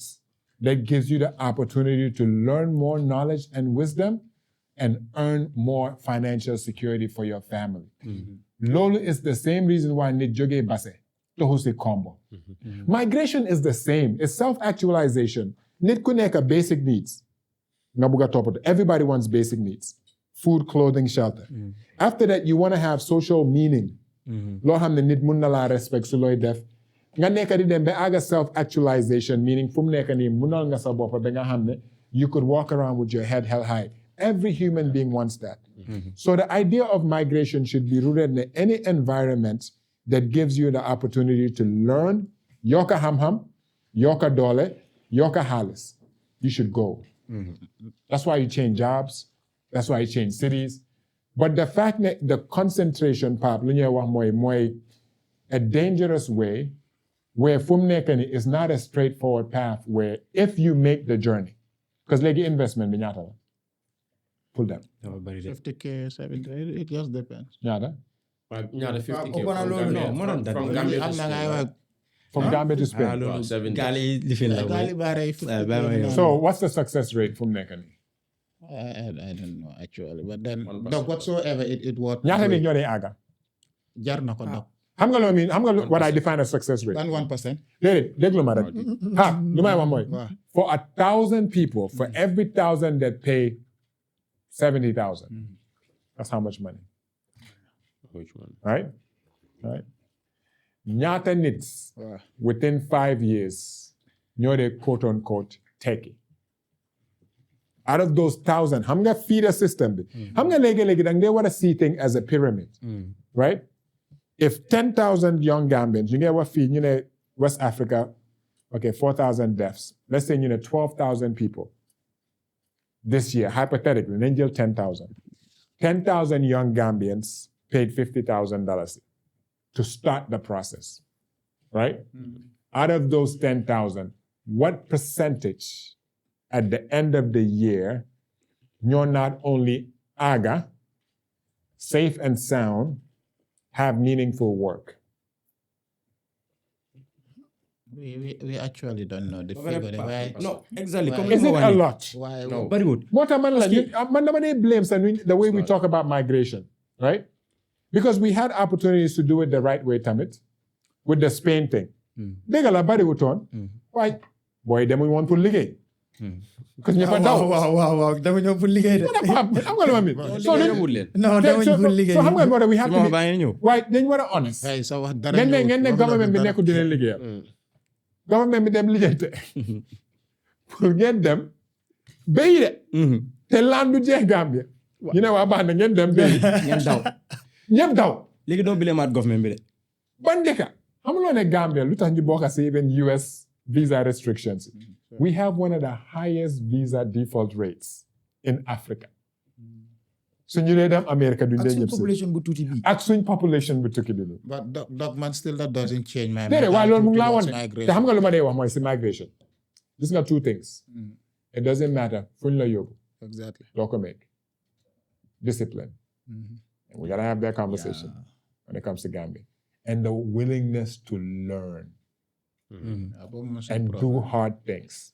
that gives you the opportunity to learn more knowledge and wisdom and earn more financial security for your family. Lolo is the same reason why nit jógee Basse toxu si Kombo. Migration is the same. It's self-actualization. Nit ku nekk basic needs. Nga bugg a toppatoo. Everybody wants basic needs. Food, clothing, shelter. After that, you want to have social meaning. Loo xam ne nit mun na laa respect su looy def. Nga nekk di dem ba àgga self-actualization meaning fu mu nekk nii munal nga sa bopp ba nga xam ne you could walk around with your head held high. Every human being wants that. So the idea of migration should be rooted in any environment that gives you the opportunity to learn, yokka ham-ham, yokka dole, yokka halis. You should go. That's why you change jobs. That's why you change cities. But the fact that the concentration part, a dangerous way where fumnekani is not a straightforward path where if you make the journey, because legi investment binyata pull them. 50K, 70, it just depends. Nyata? ñaata 50K from Gambia am na ngay wax From Gambia to Spain. Wow, 70. Gali lifin la gaali bare 50K. So what's the success rate fumnekani? I don't know actually, but then dog whatsoever it was Nyata ni ñoo dee aga. jar na ko dog. Xam nga loo mean? Xam nga what I define as success rate? Ban 1%. Déedéet déglu ma rek. Lu may wax mooy. Waaw. For 1,000 people, for every 1,000 that pay 70,000, that's how much money, Which one? right? Right. Ñaata nits Waaw. within 5 years, ñoo de quote unquote techie. Out of those 1,000, xam nga feeder system bi. Xam nga léegi-léegi dang they want to see things as a pyramid, right? If 10,000 young Gambians, you get what feed, you know, West Africa, okay, 4,000 deaths. Let's say, 12,000 people this year, hypothetically, then jail 10,000. 10,000 young Gambians paid $50,000 to start the process, right? Out of those 10,000, what percentage at the end of the year, you're not only aga, safe and sound, have meaningful work? We actually don't know the figure. Why? No, exactly. Comme Is it a lot? Why? No. Bariwut. What am I blame the way we talk about migration, right? Because we had opportunities to do it the right way, Tamit, with the Spain thing. Degala bari wuton. Why? Boy, then we want to liggéey. Because ñëpp a daw. waaw dama ñëw pour liggéey de. Xam nga lu ma mean? So non dama ñëw pour liggéey. so xam nga moo tax we have to be, baa ngi ñëw. waaye dañ war a honest. Hey, so wax dara ngeen ne ñëw- government bi dara- nekkul di leen liggéeyal. Government bi dem liggéeyte. Pour ngeen dem béy de. te laan du jeex Gambia. ñu ne waa baax na ngeen dem béy. ngeen daw. ñëpp daw. léegi doo bilemaat government bi de. Ban dëkka xamuloo ne Gambia lu tax ñu bokk si even US visa restrictions. We have one of the highest visa default rates in Africa. So ñu dee dem America duñ ak dee suñ ñëpp si. population bu tuuti bi. Ak suñ population bu tukki bi nii. But dog man still that doesn't change my Déedéet waaye loolu mu ngi laa towards woon ne te migration. xam nga lu ma dee wax mooy si migration. Gis nga two things. It doesn't matter fuñ la yóbbu Exactly. doo ko make. Discipline. And we gotta have that conversation when it comes to Gambia. And the willingness to learn and do hard things,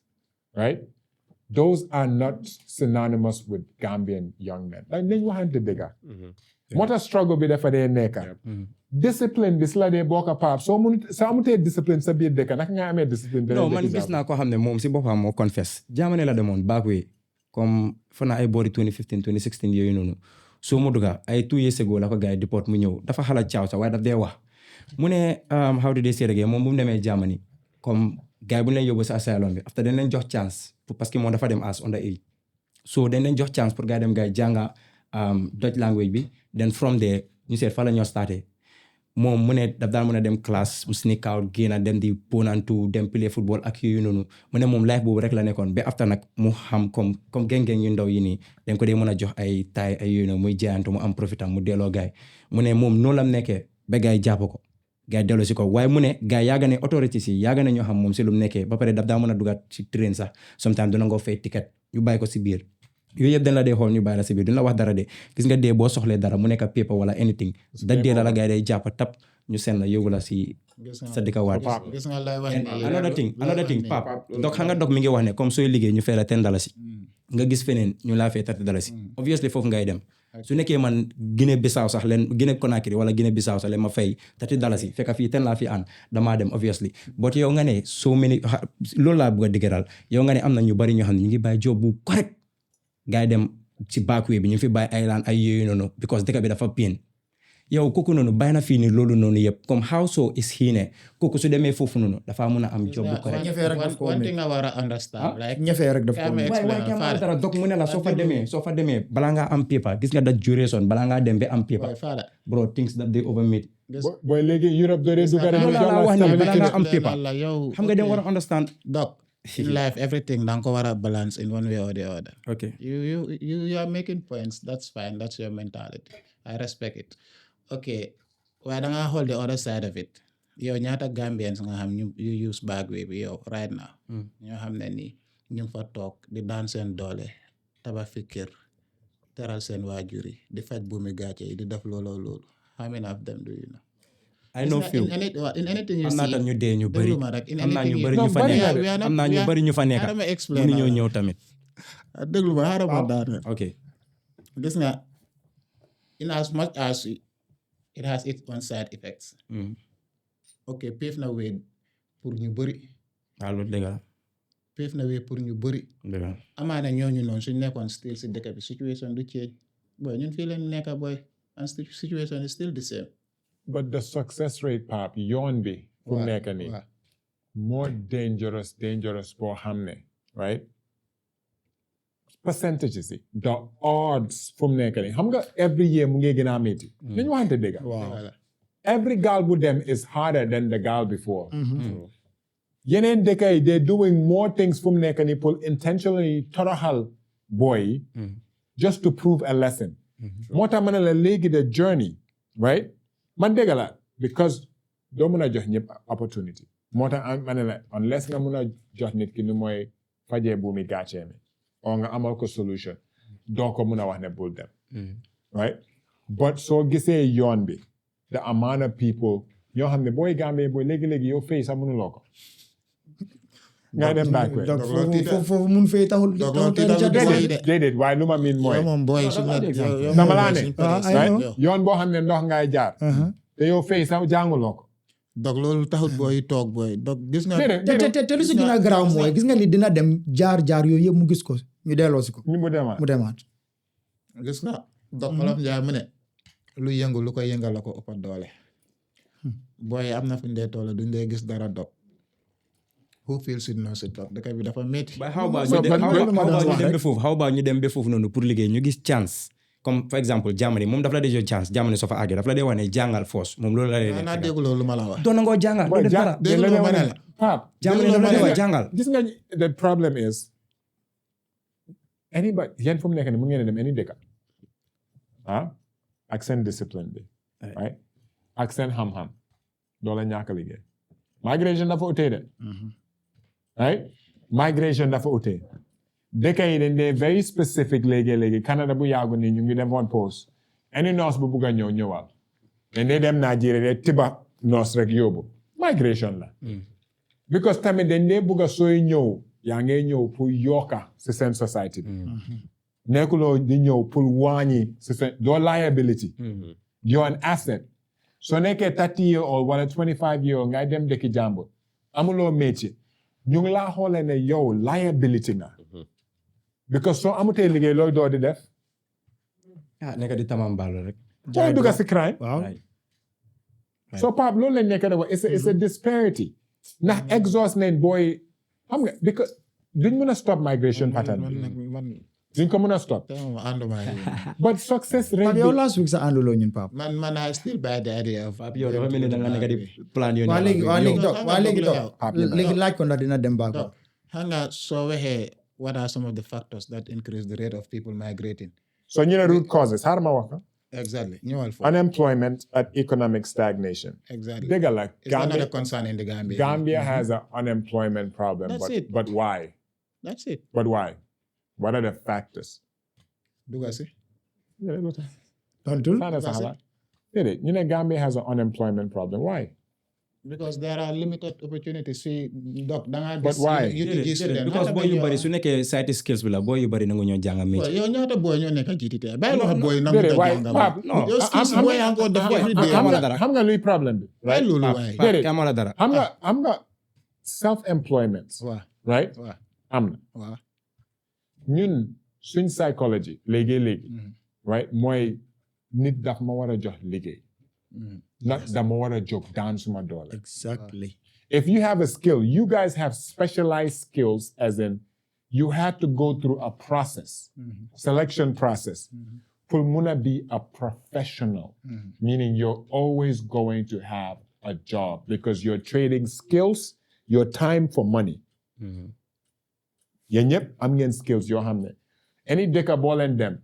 right? Those are not synonymous with Gambian young men. Like nañ waxante dëgga. Moo tax struggle bi dafa dee nekka. Discipline bi si la dee bokk paap soo amutee discipline sa biir dëkk naka nga amee discipline beneen non man dëkk gis naa koo xam ne moom si boppam moo confess jaamane la demoon Backway comme fa naa ay boori 2015 2016 yooyu noonu soo mu dugga ay 2 years ago la ko gars yi deport mu ñëw dafa xala caaw sax waaye daf dee wax mu ne how did they say again moom bu mu demee Germany comme gars yi bu ñu leen yóbbu si asylum bi after dañ leen jox chance parce que moom dafa dem as under age so dañ leen jox chance pour gars yi dem gars yi jànga Dutch language bi then from there ñu seet fa la ñoo starté moom mu ne daf daan mën a dem classe mu sneak out génn dem di ponantu dem play football ak yooyu noonu mu ne moom life boobu rek la nekkoon ba after nag mu xam comme geng-geng yu ndaw yi nii dañ ko dee mën a jox ay taay ay yooyu noonu muy jaayantu mu am profitam mu delloo gaay mu ne moom noonu lam nekkee ba gaay jàpp ko gaay delloo si ko waaye mu ne gaay yaaga ne autorité si yaaga ne ñoo xam moom si lu mu nekkee ba pare daf daa mën a dugaat si train sax sometimes dina ngoo fay ticket ñu bàyyi ko si biir yooyu yëpp dañ la dee xool ñu bàyyi la si biir duñ la wax dara de gis nga dee boo soxlee dara mu nekk paper wala anything da dee la gaay day jàpp tap ñu seen la yóbbu la si sa dëkka waat Gis nga lay wax and ni- another thing pap donc xam nga dog mi ngi wax ne comme sooy liggéey ñu fay la $10 nga gis feneen ñu laa fay $30 obviously foofu ngay dem su nekkee man Guinée Bissau sax leen Guinée Conakry wala Guinée Bissau sax leen ma fay $30 fekk fii 10 laa fi an damaa dem obviously but yow nga ne so many loolu laa bëgg a diggaral yow nga ne am na ñu bari ñoo xam ne ñu ngi bàyyi job bu correct gars yi dem ci Backway bi ñu fi bàyyi ay laan ay yooyu noonu because dëkk bi dafa pin yow kooku noonu bàyyi na fii ni loolu noonu yëpp comme how so is he ne kooku su demee foofu noonu dafa mën a am job bu correct ñefee rek daf ko one ne. thing nga war a understand like ñefee rek daf ko Kame ne. explain waaye Fada. kama dara dog mu ne la soo fa demee balaa ngaa am paper gis nga da duration balaa ngaa dem ba am paper Boy, Fada. bro things that they overmade booy léegi Europe doo dee dugga loolu laa wax nii balaa ngaa am Explain paper la yow xam nga dem war a understand Doc in life everything danga ko war a balance in one way or the other. Okay. You are making points. That's fine. That's your mentality. I respect it. Okay. Waaye da nga hold the other side of it. Yow ñaata Gambians nga xam you use Backway bi yow right now. ñoo xam ne nii ñu ngi fa toog di daan seen doole tabax fi kër teral seen waajur yi di faj buumi gàcce yi di def loolu. How many of them do you know? I know few. In anything you am naa see. tam ñu dee ñu bëri déglu ma rek, in am naa ñu anything bëri you- ñu fa No, nekk bari am naa ñu bëri ñu fa nekk Xaaral ma explain mënuñoo la. ñëw tamit. Déglu ma xaaral ma daaneel. Okay. Gis nga in as much as it has its own side effects. Ok pave na way pour ñu bëri. waaw loolu dëgg la Pave na way pour ñu bëri. dëgg la. Amaana ñooñu noonu suñ nekkoon still si dëkk bi situation du change. Boy ñun fii leen nekk boy and situation is still the same. But the success rate, Pap, yoon bi fu mu nekk nii waaw. more dangerous boo xam ne, right? Percentages yi the odds fu mu nekk nii xam nga every year mu ngi gën a métti. nañu waxante dëgg. Voilà. Every gal bu dem is harder than the gal before. yeneen dëkk yi they're doing more things fu mu nekk nii pour intentionally toroxal boy yi just to prove a lesson. moo tax ma ne la léegi the journey, right? man dëgg la because doo mun a jox ñëpp opportunity. moo tax ma ne la unless nga mun a jox nit ki nu mooy fajee buumi gàccee mi o nga amal ko solution doo ko mun a wax ne bul dem. right? But soo gisee yoon bi the amount of people ñoo xam ne booy Gambie booy léegi-léegi yow fay sax mënuloo ko. ngay dem Backway. donc foofu mun fay taxul déedéet waaye lu ma miin mooy. yow moom boy su ma dama laa ne. I know. yoon boo xam ne ndox ngay jaar. te yow fay sax jànguloo ko. donc loolu taxut booy toog boy donc gis nga. te lu si gën a garaaw mooy gis nga ni dina dem jaar yooyu yëpp mu gis ko ñu delloo si ko ni mu demaat. mu demaat. gis nga donc Olof Njaay mu ne lu yëngu lu koy yëngal la ko ëpp doole. booy am na fu ñu dee toll duñ dee gis dara dog. who feels it knows it dog dëkk bi dafa métti. But how about ñu dem ba foofu how about ñu dem ba foofu noonu pour liggéey ñu gis chance comme par exemple Germany moom dafa la dee jox chance Germany soo fa àggee dafa la dee wax ne jàngal force moom loolu la dee naa dégg loolu ma la wax. doon na ngoo jàngal doo def dara dégg nga ma ne la. Pap, Germany loolu la dee wax jàngal gis nga the problem is anybody yéen fu mu nekk nii mu ngeen dem any dëkk ak seen discipline bi right ak seen xam-xam doo la ñàkk a liggéey migration dafa utee de right migration dafa utee dëkk yi dañ dee very specific léegi Canada bu yàggu nii ñu ngi defoon pause any nurse bu bugg a ñëwal dañ dee dem Nigeria de tiba nurse rek yóbbu migration la because tamit dañ dee bugg a sooy ñëw yaa ngay ñëw pour yokka si seen society bi nekkuloo di ñëw pour wàññi si seen doo liability you're an asset soo nekkee 30 year old wala 25 year old ngay dem dëkki jàmbur amuloo métier ñu ngi laa xoolee ne yow liability nga because soo amutee liggéey looy doo di def nekk di tamambaalo rek foo dugga si crime waaw so Pape loolu lañ nekk de wax it's a disparity ndax exhaust nañ booy xam nga because duñ mën a stop migration pattern bi duñ ko mën a stop but success rate Pape yow last week sa ànduloo ñun Pape. man I still buy the idea of. Pape yow dafa mel ni da nga nekk di plan yoon waa léegi dog léegi laaj ko ndax dina dem baak donc xam nga soo waxee what are some of the factors that increase the rate of people migrating. so ñu ne root causes xaaral ma wax ko exactly ñëwal foofu. unemployment and economic stagnation exactly dëgg la it's another concern in the Gambia. Gambia has an unemployment problem That's it. but why that's it. what are the factors duga si. tontul Sana sa xalaat déedéet ñu ne Gambia has an unemployment problem why because there are limited opportunities fii doc da ngaa But why? because booy yu bari su nekkee site skills bi la booy yu bari nangu ñoo jàng métier yow ñaata booy ñoo nekk GTT bàyyi wax booy nangu déedéet ta waaye jàng Pape non yow skills booy yaa ngi ko def every day. xam nga luy problème bi bàyyi loolu waaye. déedéet Pape la dara xam nga self employment waaw right waaw am na waaw. ñun suñ psychology léegi right mooy nit daf ma war a jox liggéey nag dama war a jóg daan suma doole exactly if you have a skill you guys have specialized skills as in you had to go through a process selection process for muna be a professional meaning you're always going to have a job because you're trading skills your time for money yéen ñëpp am ngeen skills yoo xam ne any dëkk boo leen dem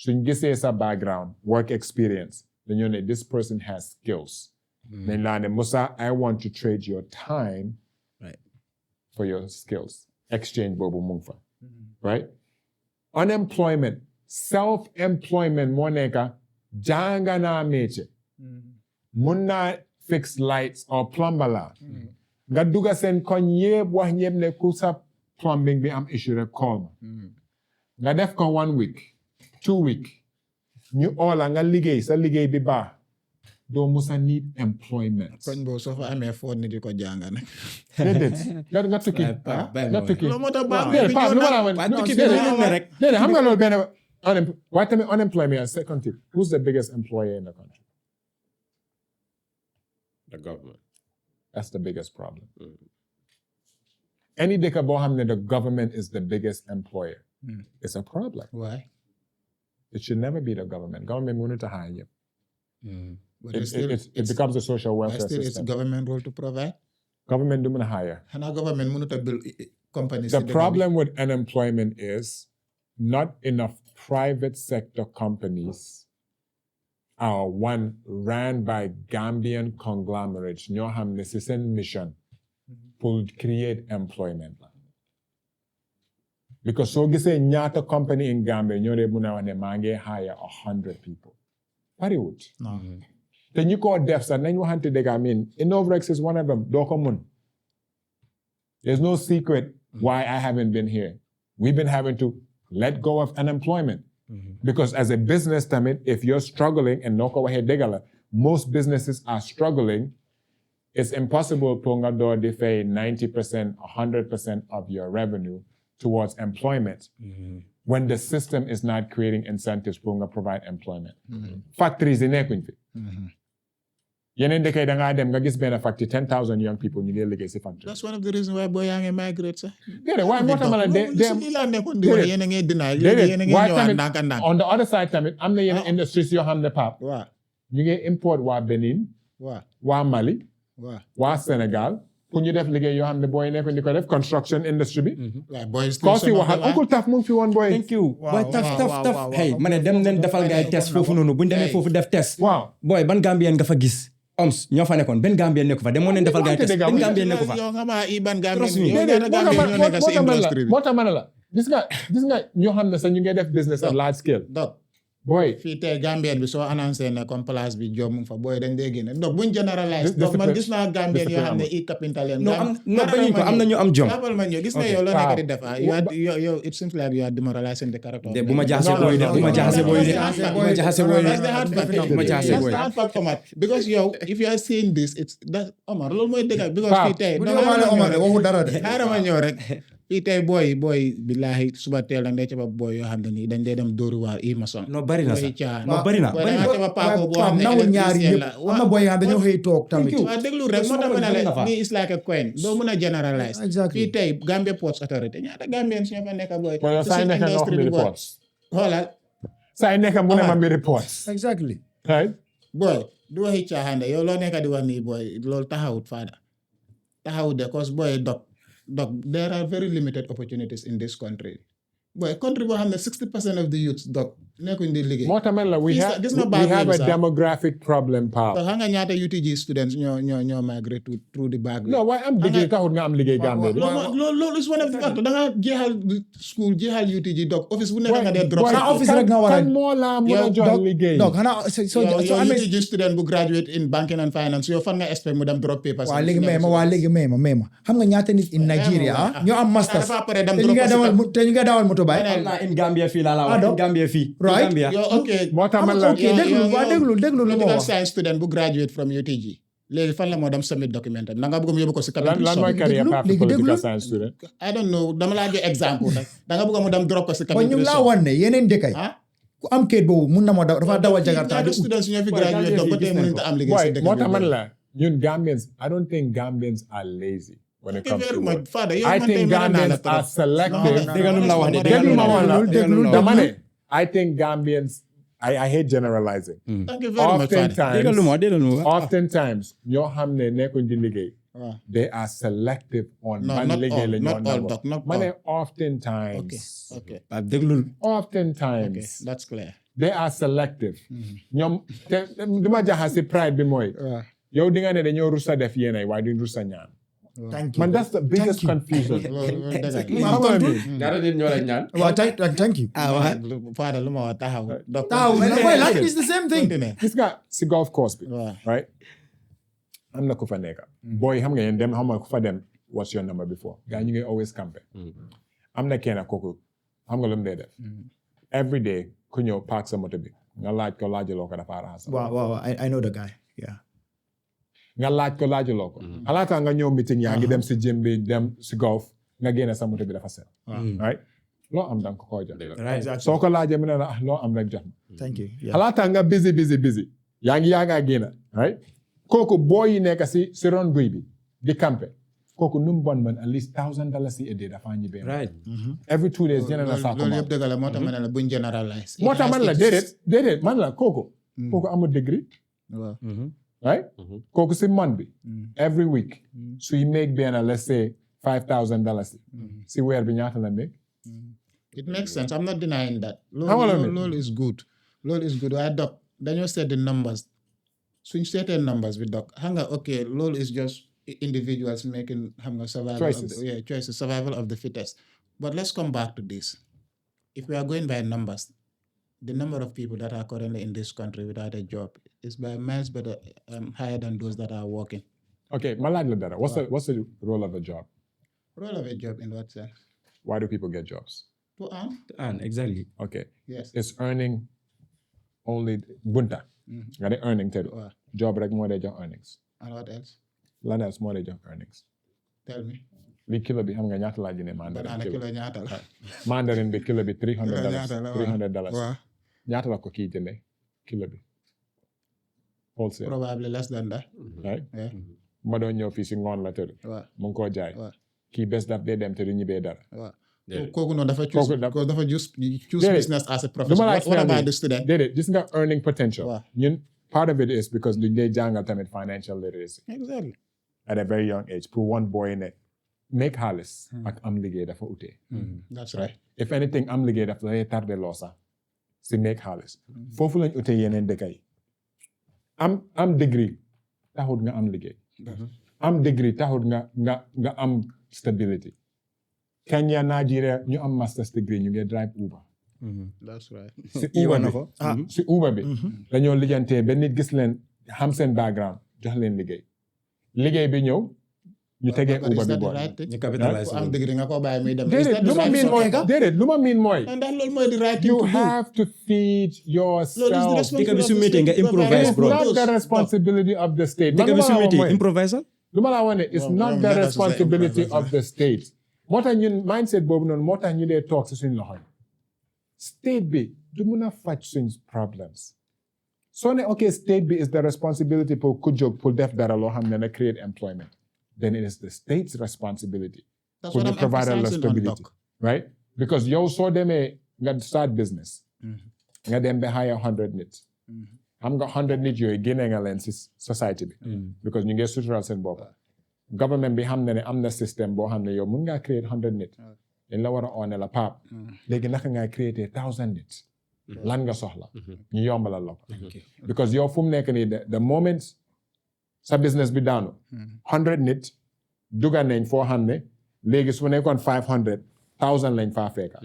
suñ gisee sa background work experience dañoo ne this person has skills nañ laa ne Musa I want to trade your time for your skills exchange boobu mu ngi fa right unemployment self-employment moo nekka jànga naa métier mun naa fix lights or plumber la nga dugga seen koñ yëpp wax ñëpp ne ku sa plumbing bi am issue rek call ma nga def ko 1 week 2 week ñu oola nga liggéey sa liggéey bi baax doo musa need employment koñ boobu soo fa amee foo nit di ko jàng nag déedéet nga tukki nga tukki loolu moo tax baax déedéet Pape lu ma la wax déedéet xam nga loolu benn waaye tamit unemployment and second tip who's the biggest employer in the country the government. That's the biggest problem. Any dëkk boo xam ne the government is the biggest employer. It's a problem. Why? It should never be the government. Government mënut a hire ñëpp. But It becomes a social welfare still it's system. government role to provide. Government du mën a hire. Xanaa government mënut a build companies. The problem with unemployment is not enough private sector companies are ran by Gambian conglomerates ñoo xam ne ci seen mission pour create employment. Because soo gisee ñaata company in Gambia ñoo dee mun a wax ne maa ngi hire 100 people. Pariwut. te ñu ko def sax nañ waxante dëgg I mean Innovrex is one of them doo ko mun. There's no secret why I haven't been here. We've been having to let go of unemployment. Because as a business tamit, if you're struggling, and noko wahe degala, most businesses are struggling, it's impossible for nga do defay 90%, 100% of your revenue towards employment when the system is not creating incentives for nga provide employment. Factories in fi. Yeneen dëkk yi da ngaa dem nga gis benn factory 10,000 young people ñu ngi liggéey si factory. That's one of the reasons why boy yaa ngi migrate sax. Déedéet waaye moo tax ma la lii laa nekkoon di wax yéen a ngi deny yéen a ngi ñëwaat ndànk-ndànk. On the other side tamit am na yeneen industries yoo xam ne Pape. waaw ñu ngi import waa Benin. waaw waa Mali. waaw waa Sénégal pour ñu def liggéey yoo xam ne booy nekkoon di ko def construction industry bi. waaw boy koo si waxal Uncle Taf mu ngi fi woon booy. thank you boy taf hey ma ne dem leen defal gaay test foofu noonu bu ñu demee foofu def test waaw boy ban Gambien nga fa gis oms ñoo fa nekkoon benn Gambien nekku fa demoon leen defal gaay test benn Gambien nekku fa yow nga ma iban Gambien Trust me. yow ñaata Gambien ñoo nekk si industrie bi moo tax ma ne la gis nga ñoo xam ne sax ñu ngi def business at large scale. donc booy fii tey Gambien bi soo annoncé ne comme place bi job mu fa booy dañ dee génne donc buñ généralise donc man gis naa Gambien yoo xam ne i capital leen non bañuñ ko am na ñu am jom xaaral ma ñëw gis nga yow loo nekk di def yow it seems like you are demoralizing the character de bu ma jaxase booy de bu ma jaxase booy de bu ma jaxase booy de That's the hard fact. bu ma jaxase That's booy the hard fact, Omar. Because yow if you are saying this it's that Omar loolu mooy dëgg because fii tey bu ñu waxee Omar de waxu dara de. xaaral ma ñëw rek fii tey booy billahi suba teel da ngay ca ba booy yoo xam ne nii dañ dee dem dóori waar i maçon non bari na sax non bari na booy da nga ca ba paako boo xam ne nawul ñaari électricien yëpp la am na boy yoo xam dañoo xëy toog tamit. waaw déglu rek moo tax ma ne la nii is like a coin doo mën a generalize Exactly. fii tey Gambia Ports Authority ñaata Gambien su ñu fa nekk booy booy saa yi nekk nga wax mi reports. xoolal saa yi nekk mu ne ma mi reports. exactly. right. boy du waxi caaxaan de yow loo nekk di wax nii boy loolu taxawut faada taxawut de cause boy dog there are very limited opportunities in this country boy country boo xam ne 60% of the youths dog nekkuñ di liggéey moo tax ma ne la we gis nga have a Backway demographic problem Pape. so xam nga ñaata UTG students ñoo migrate through the Backway non waaye am liggéey taxul nga am liggéey Gambie bi. loolu is one of the factors da nga jeexal school jeexal UTG dog office bu nekk nga dee drop sa office rek nga war a kan moo la mën a jox liggéey. donc xanaa soo yow amee UTG student bu graduate in banking and finance yow fan nga expect mu dem drop papers waa léegi may ma xam nga ñaata nit in Nigeria ñoo am masters te ñu ngi dawal moto bay am naa in Gambia fii laa la wax in Gambia fii Right. Gambia yow ok moo tax ma la ok déglu lu ma political wax. science student bu graduate from UTG léegi fan la moo dem submit document am na nga bëgg mu yóbbu ko si cabinet lan mooy career path léegi political déglu. science student. I don't know dama laa jox exemple rek da nga bëgg mu dem drop ko si ba cabinet ñu ngi laa wan ne yeneen dëkk yi ah ku am kayit boobu mun na ma dafa dawal jakarta di ñaata ut. students ñoo fi graduate donc ba tey mënuñ am liggéey Boy, si dëkk moo tax bi man la ñun Gambians I don't think Gambians are lazy when it comes to very work. much Father yow I man tey think mën naa la Gambians are trop selective. dégg nga lu mu la wax de déglu ma wax la déglu dama ne I think Gambians I hate generalizing. thank you very much Father dégg nga lu ma wax Oftentimes ñoo xam ne nekkuñ di liggéey waaw they are selective on no ban not liggéey all la ñoo not all nangu. doc not ma all ne oftentimes okay Pape déglul oftentimes okay that's clear they are selective ñoom te li ma jaaxal si pride bi mooy waaw yow di nga ne dañoo rusa def yéenay waaye duñ rusa ñaan thank you man that's the biggest confusion loolu dëgg la. Waaw, xam nga tontu. ni ñaata nit ñoo lay ñaan. waaw thank you Fada lu ma wax taxaw doc taw boy like it's the same thing continue gis nga si golf course bi waaw right am na ku fa nekk booy xam nga yéen dem xam nga ku fa dem what's your number before gaa ñu ngi always campé am na kenn kooku xam nga lu mu dee def every day ku ñëw park sa moto bi nga laaj ko laajaloo ko dafa raxas waaw I know the guy yeah nga laaj ko laajaloo ko alaata nga ñëw meeting yaa ngi dem si gym bi dem si golf nga génne sa moto bi dafa set right loo am danga ko koo jox exactly soo ko laajee mu ne la loo am rek jox ma thank you yeah alaata nga busy yaa ngaa génn right kooku boo yi nekk si ron guy bi di campé kooku nu mu bon at least $1,000 a day dafa ñibbee right every 2 days jënd na saako loolu yëpp dëgg la moo tax ma ne la buñ generalize moo tax man la déedéet man la kooku amul degree waaw right kooku si month bi every week suy make benn let's say $5,000 si weer bi ñaata la make it makes sense I'm not denying that How will I make? loolu is good waaye doc dañoo seet the numbers suñ seetee numbers bi doc xam nga ok loolu is just individuals making xam nga survival Choices. choices survival of the fittest but let's come back to this if we are going by numbers the number of people that are currently in this country without a job is by miles better higher than those that are working okay ma laaj la dara what's the role of a job role of a job in what sense why do people get jobs to earn and exactly okay yes is earning only bunta nga de earning te du waaw job rek moo dee jox earnings and what else lan else moo dee jox earnings tell me li kilo bi xam nga ñaata laa jëndee mandarin banana kilo ñaata la mandarin bi kilo bi Kilo ñaata la, waaw. $300 waaw ñaata la ko kii jëndee kilo bi wholesale probably less than that right yeah ma doon ñëw fii si ngoon la tëdd waaw mu ngi koo jaay waaw kii bés daf dee dem te du ñibbee dara waaw Déedéet. kooku noonu dafa Kooku choose Déedéet. business as a du profession ma la what about explain the student déedéet gis nga earning potential Waaw. ñun part of it is because luñ lay jàngal tamit financial literacy exactly at a very young age pour one boy ne make xaalis ak am liggéey dafa utee that's right right if anything am liggéey dafa lay tardé loo sax si make xaalis foofu lañ utee yeneen dëkk yi am degree taxut nga am liggéey am degree taxut nga am stability Kenya Nigeria ñu am master's degree ñu ngi drive Uber that's right si Uber bi ah si Uber bi dañoo lijjantee ba nit gis leen xam seen background jox leen liggéey bi ñëw ñu tegee But Uber is bi that the boole right thing? ñu capitalize ku am degree nga ko bàyyi muy dem is déedéet that the lu ma right miin sort? mooy déedéet lu ma miin mooy ndax loolu mooy the right thing you to do have to feed yourself Dëkk bi su méttee nga improvise, it's bro. not the responsibility of the state dëkk bi su métti man improvisal lu ma la wax ne it's Well, not well, the that is responsibility improvisation. of the state moo tax ñun mindset boobu noonu moo tax ñu dee toog si suñ loxo yi state bi du mun a faj suñ problems soo ne ok state bi is the responsibility pour ku jóg pour def dara loo xam ne na create employment then it is the state's responsibility That's pour what ñu I'm provide la emphasizing on, stability Doc. right because yow soo demee nga start business nga dem ba hire 100 nit xam nga 100 nit yooyu génne nga leen si society bi because ñu ngi sutural seen bopp government bi xam ne am na système boo xam ne yow mun ngaa create 100 nit dañ la war a oone la paap léegi naka ngay create 1000 nit lan nga soxla ñu yombalal la ko because yow fu mu nekk nii the moment sa business bi daanu 100 nit duga nañ foo xam ne léegi su nekkoon 500 1000 lañ faa fekka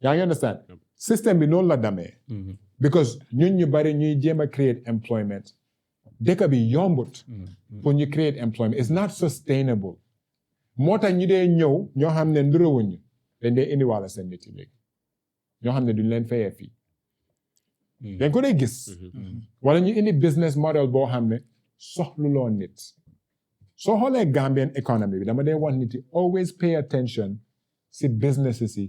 yaa ngi understand système bi noonu la damee because ñun ñu bari ñuy jéem a create employment dëkk bi yombut pour ñu create employment it's not sustainable moo tax ñu dee ñëw ñoo xam ne ndurawuñu dañ dee indiwaale seen nit yi léegi ñoo xam ne duñ leen fayee fii dañ ko dee gis wala ñu indi business model boo xam ne soxluloo nit soo xoolee Gambian economy bi dama dee wax nit yi always pay attention si businesses yi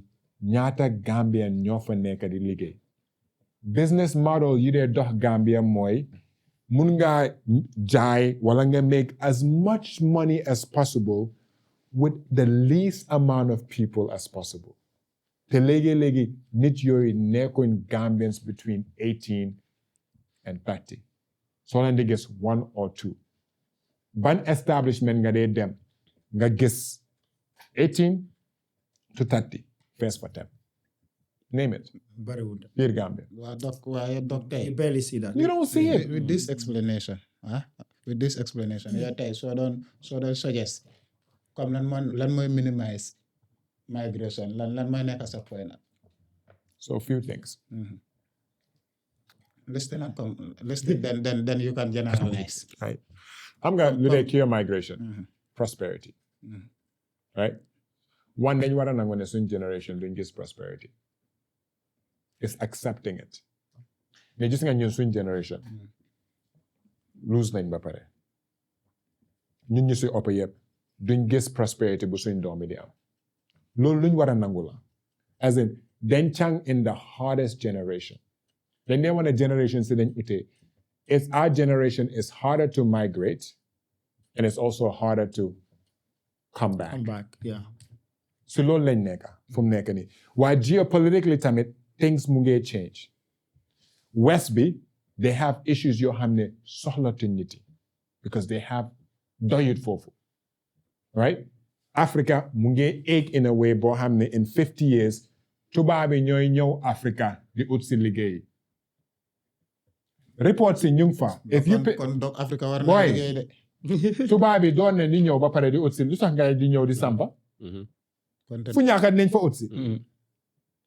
ñaata Gambian ñoo fa nekk di liggéey business model yu dee dox Gambia mooy mun ngaa jaay wala nga make as much money as possible with the least amount of people as possible te léegi nit yooyu nekkuñ Gambians between 18 and 30 soo leen di gis 1 or 2 ban establishment nga dee dem nga gis 18 to 30 first for 10 name it bariwul. biir Gambia waa doc tey You barely see that. you don't see it with this explanation with this explanation yow tey soo doon suggest comme lan mooy minimize migration lan mooy nekk sa point nag. so few things Listen, then you can generalize. right xam nga lu dee cure migration prosperity right one dañ war a nangu ne suñ generation duñ gis prosperity is accepting it mais gis nga ñun suñ generation lose nañ ba pare ñun ñu si ëpp yëpp duñ gis prosperity bu suñ doomi di am loolu luñ war a nangu la as in dañ càng in the hardest generation dañ dee wane generation si dañ utee it's our generation is harder to migrate and it's also harder to come back Come back, yeah. si loolu lañ nekka fu mu nekk nii waaye geopolitically tamit things mu ngee change west bi they have issues yoo xam ne soxlatuñ nit yi because they have doyut foofu right Africa mu ngee egg in a way boo xam ne in 50 years tubaab yi ñooy ñëw Africa di ut si liggéey report si ñu ngi fa if you kon doc Africa war na Boy. liggéey de. tubaab yi doon ne ni ñëw ba pare di ut si lu tax ngay di ñëw di sampa kon te fu ñaaka nañ fa ut si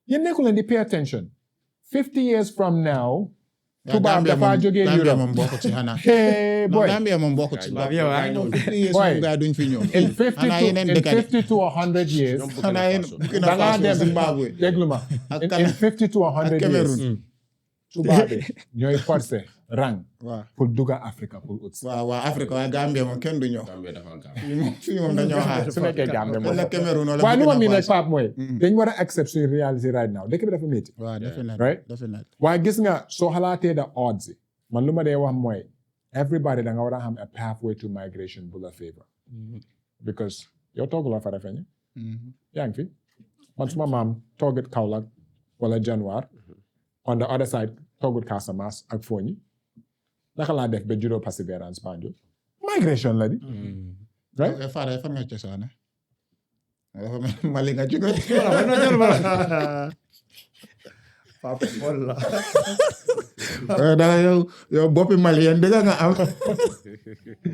yéen nekku leen di pay attention 50 years from now tubaab dafa jógee Gambia Europe moom bokku ci xanaa. hey non boy Gambia moom bokku ci. Gambia waaye non 50 years Boy. moom gaa duñ fi ñëw. in 50 xanaa to yeneen in dëkk yi. 50 to 100 years xanaa yéen Burkina dangaa Faso dem Zimbabwe déglu ma ak in Ghana 50 to 100 years Cameroon. tubaab yi ñooy forcé rang waaw pour dugga Africa pour ut si waaw Afrique waaye Gambia moom kenn du ñëw. Gambia dafa gaaw. fii moom dañoo xaar. su nekkee Gambia moom wala Cameroon wala waaye lu ma miin Burkina nag Faso. Pape mooy dañ war a accept suñu reality right now dëkk bi dafa métti waaw right definitely. waaye gis nga soo xalaatee the odds yi man lu ma dee wax mooy everybody da nga war a xam a pathway to migration bu la favor because yow tooguloo Farafenni yaa ngi fi man suma maam toogut Kaolack wala Januar on the other side toogut Casamance ak Foni naka laa def ba juddoo Perseverance Banjul migration la di right Fada fan nga cosaane. dafa mel ni Mali nga jóge. Papa Paul la. danga yow boppi Malien dëgg nga am.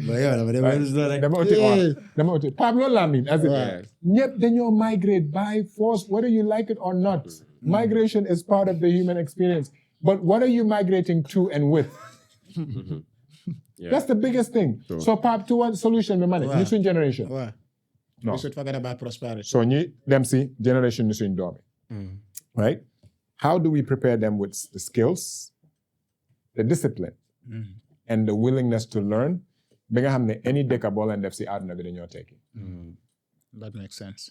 ba yow dama dem Wednesday rek. dama uti Pape loolu laa miin as in Right. ñëpp dañoo migrate by force whether you like it or not migration is part of the human experience but what are you migrating to and with that's the biggest thing so Pape to what solution bi ma ne ñu suñ generation waaw. No. we should forget about prosperity. so ñi dem si generation ñu suñ doomi right how do we prepare them with the skills the discipline and the willingness to learn ba nga xam ne any dëkk boo leen def si àdduna bi dañoo tekki that makes sense.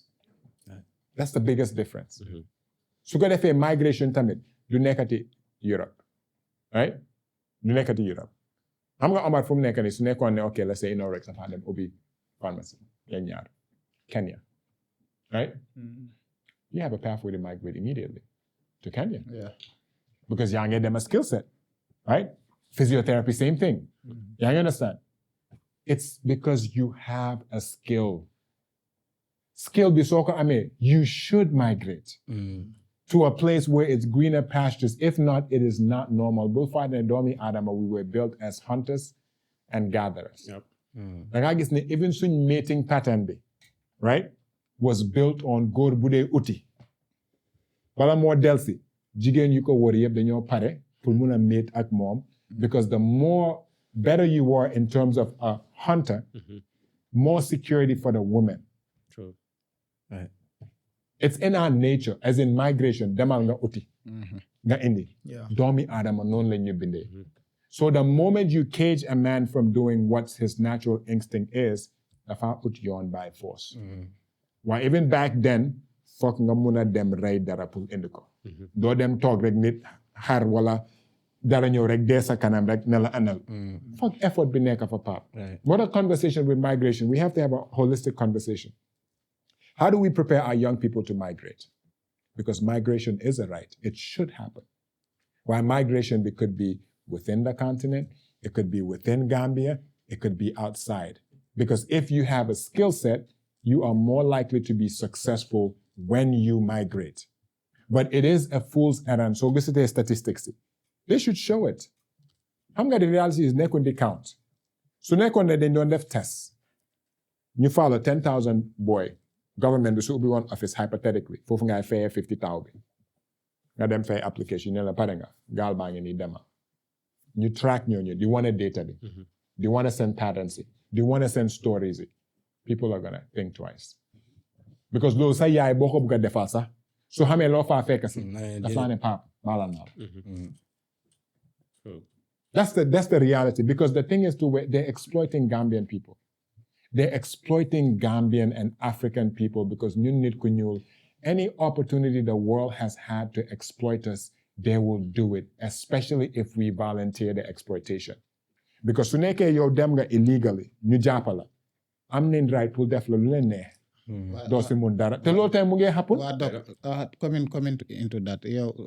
that's the biggest difference su ko defee migration tamit du nekkati Europe right du nekkati Europe xam nga Omar fu mu nekk nii su nekkoon ne ok la say Inorex dafa dem ubbi pharmacy yéen ñaar Kenya right you have a pathway to migrate immediately to Kenya yeah. because yaa ngi dem a skill set right physiotherapy same thing yaa ngi understand it's because you have a skill bi soo ko amee you should migrate to a place where it's greener pastures. If not, it is not normal. Both Father and Domi Adama, we were built as hunters and gatherers. Yep. Like I guess even soon mating pattern be, right, was built on góor bu dee uti. Wala moo delsi jigéen yu ko wër yëpp dañoo pare pour mun a mate ak moom because the more better you were in terms of a hunter, more security for the woman. True. It's in our nature, as in migration, demal nga uti, nga indi. Yeah. Doomi Adama noonu la ñu bindee. So the moment you cage a man from doing what his natural instinct is, dafa ut yoon by force. Waaye even back then, foog nga mun a dem rey dara pour indi ko. Doo dem toog rek nit xar wala dara ñëw rek dee sa kanam rek ne la anal. Foog effort bi nekk fa Pape. What a conversation with migration. We have to have a holistic conversation. How do we prepare our young people to migrate? Because migration is a right. It should happen. While migration could be within the continent, it could be within Gambia, it could be outside. Because if you have a skill set, you are more likely to be successful when you migrate. But it is a fool's errand. So this is the statistics. They should show it. How many the reality is nekon they count. So nekon they don't have tests. You follow 10,000 boy. Government will be one office hypothetically. For I fair 50,000. Now them fair application. You know paranga. Gal bang ni dema. You track you. Do you want a data? Do you want to send patterns? Do you want to send stories? People are gonna think twice. Because those say ya boko buka defasa. So how many law for fake kasi? That's not a pap. That's the reality. Because the thing is they're exploiting Gambian people. They're exploiting Gambian and African people because any opportunity the world has had to exploit us, they will do it, especially if we volunteer the exploitation. Because suneke yo demga illegally, ñu japala. Am nañ right pour def la lu leen neex. Doo si mun dara. Te loolu tey mu ngi happen. Comment into that.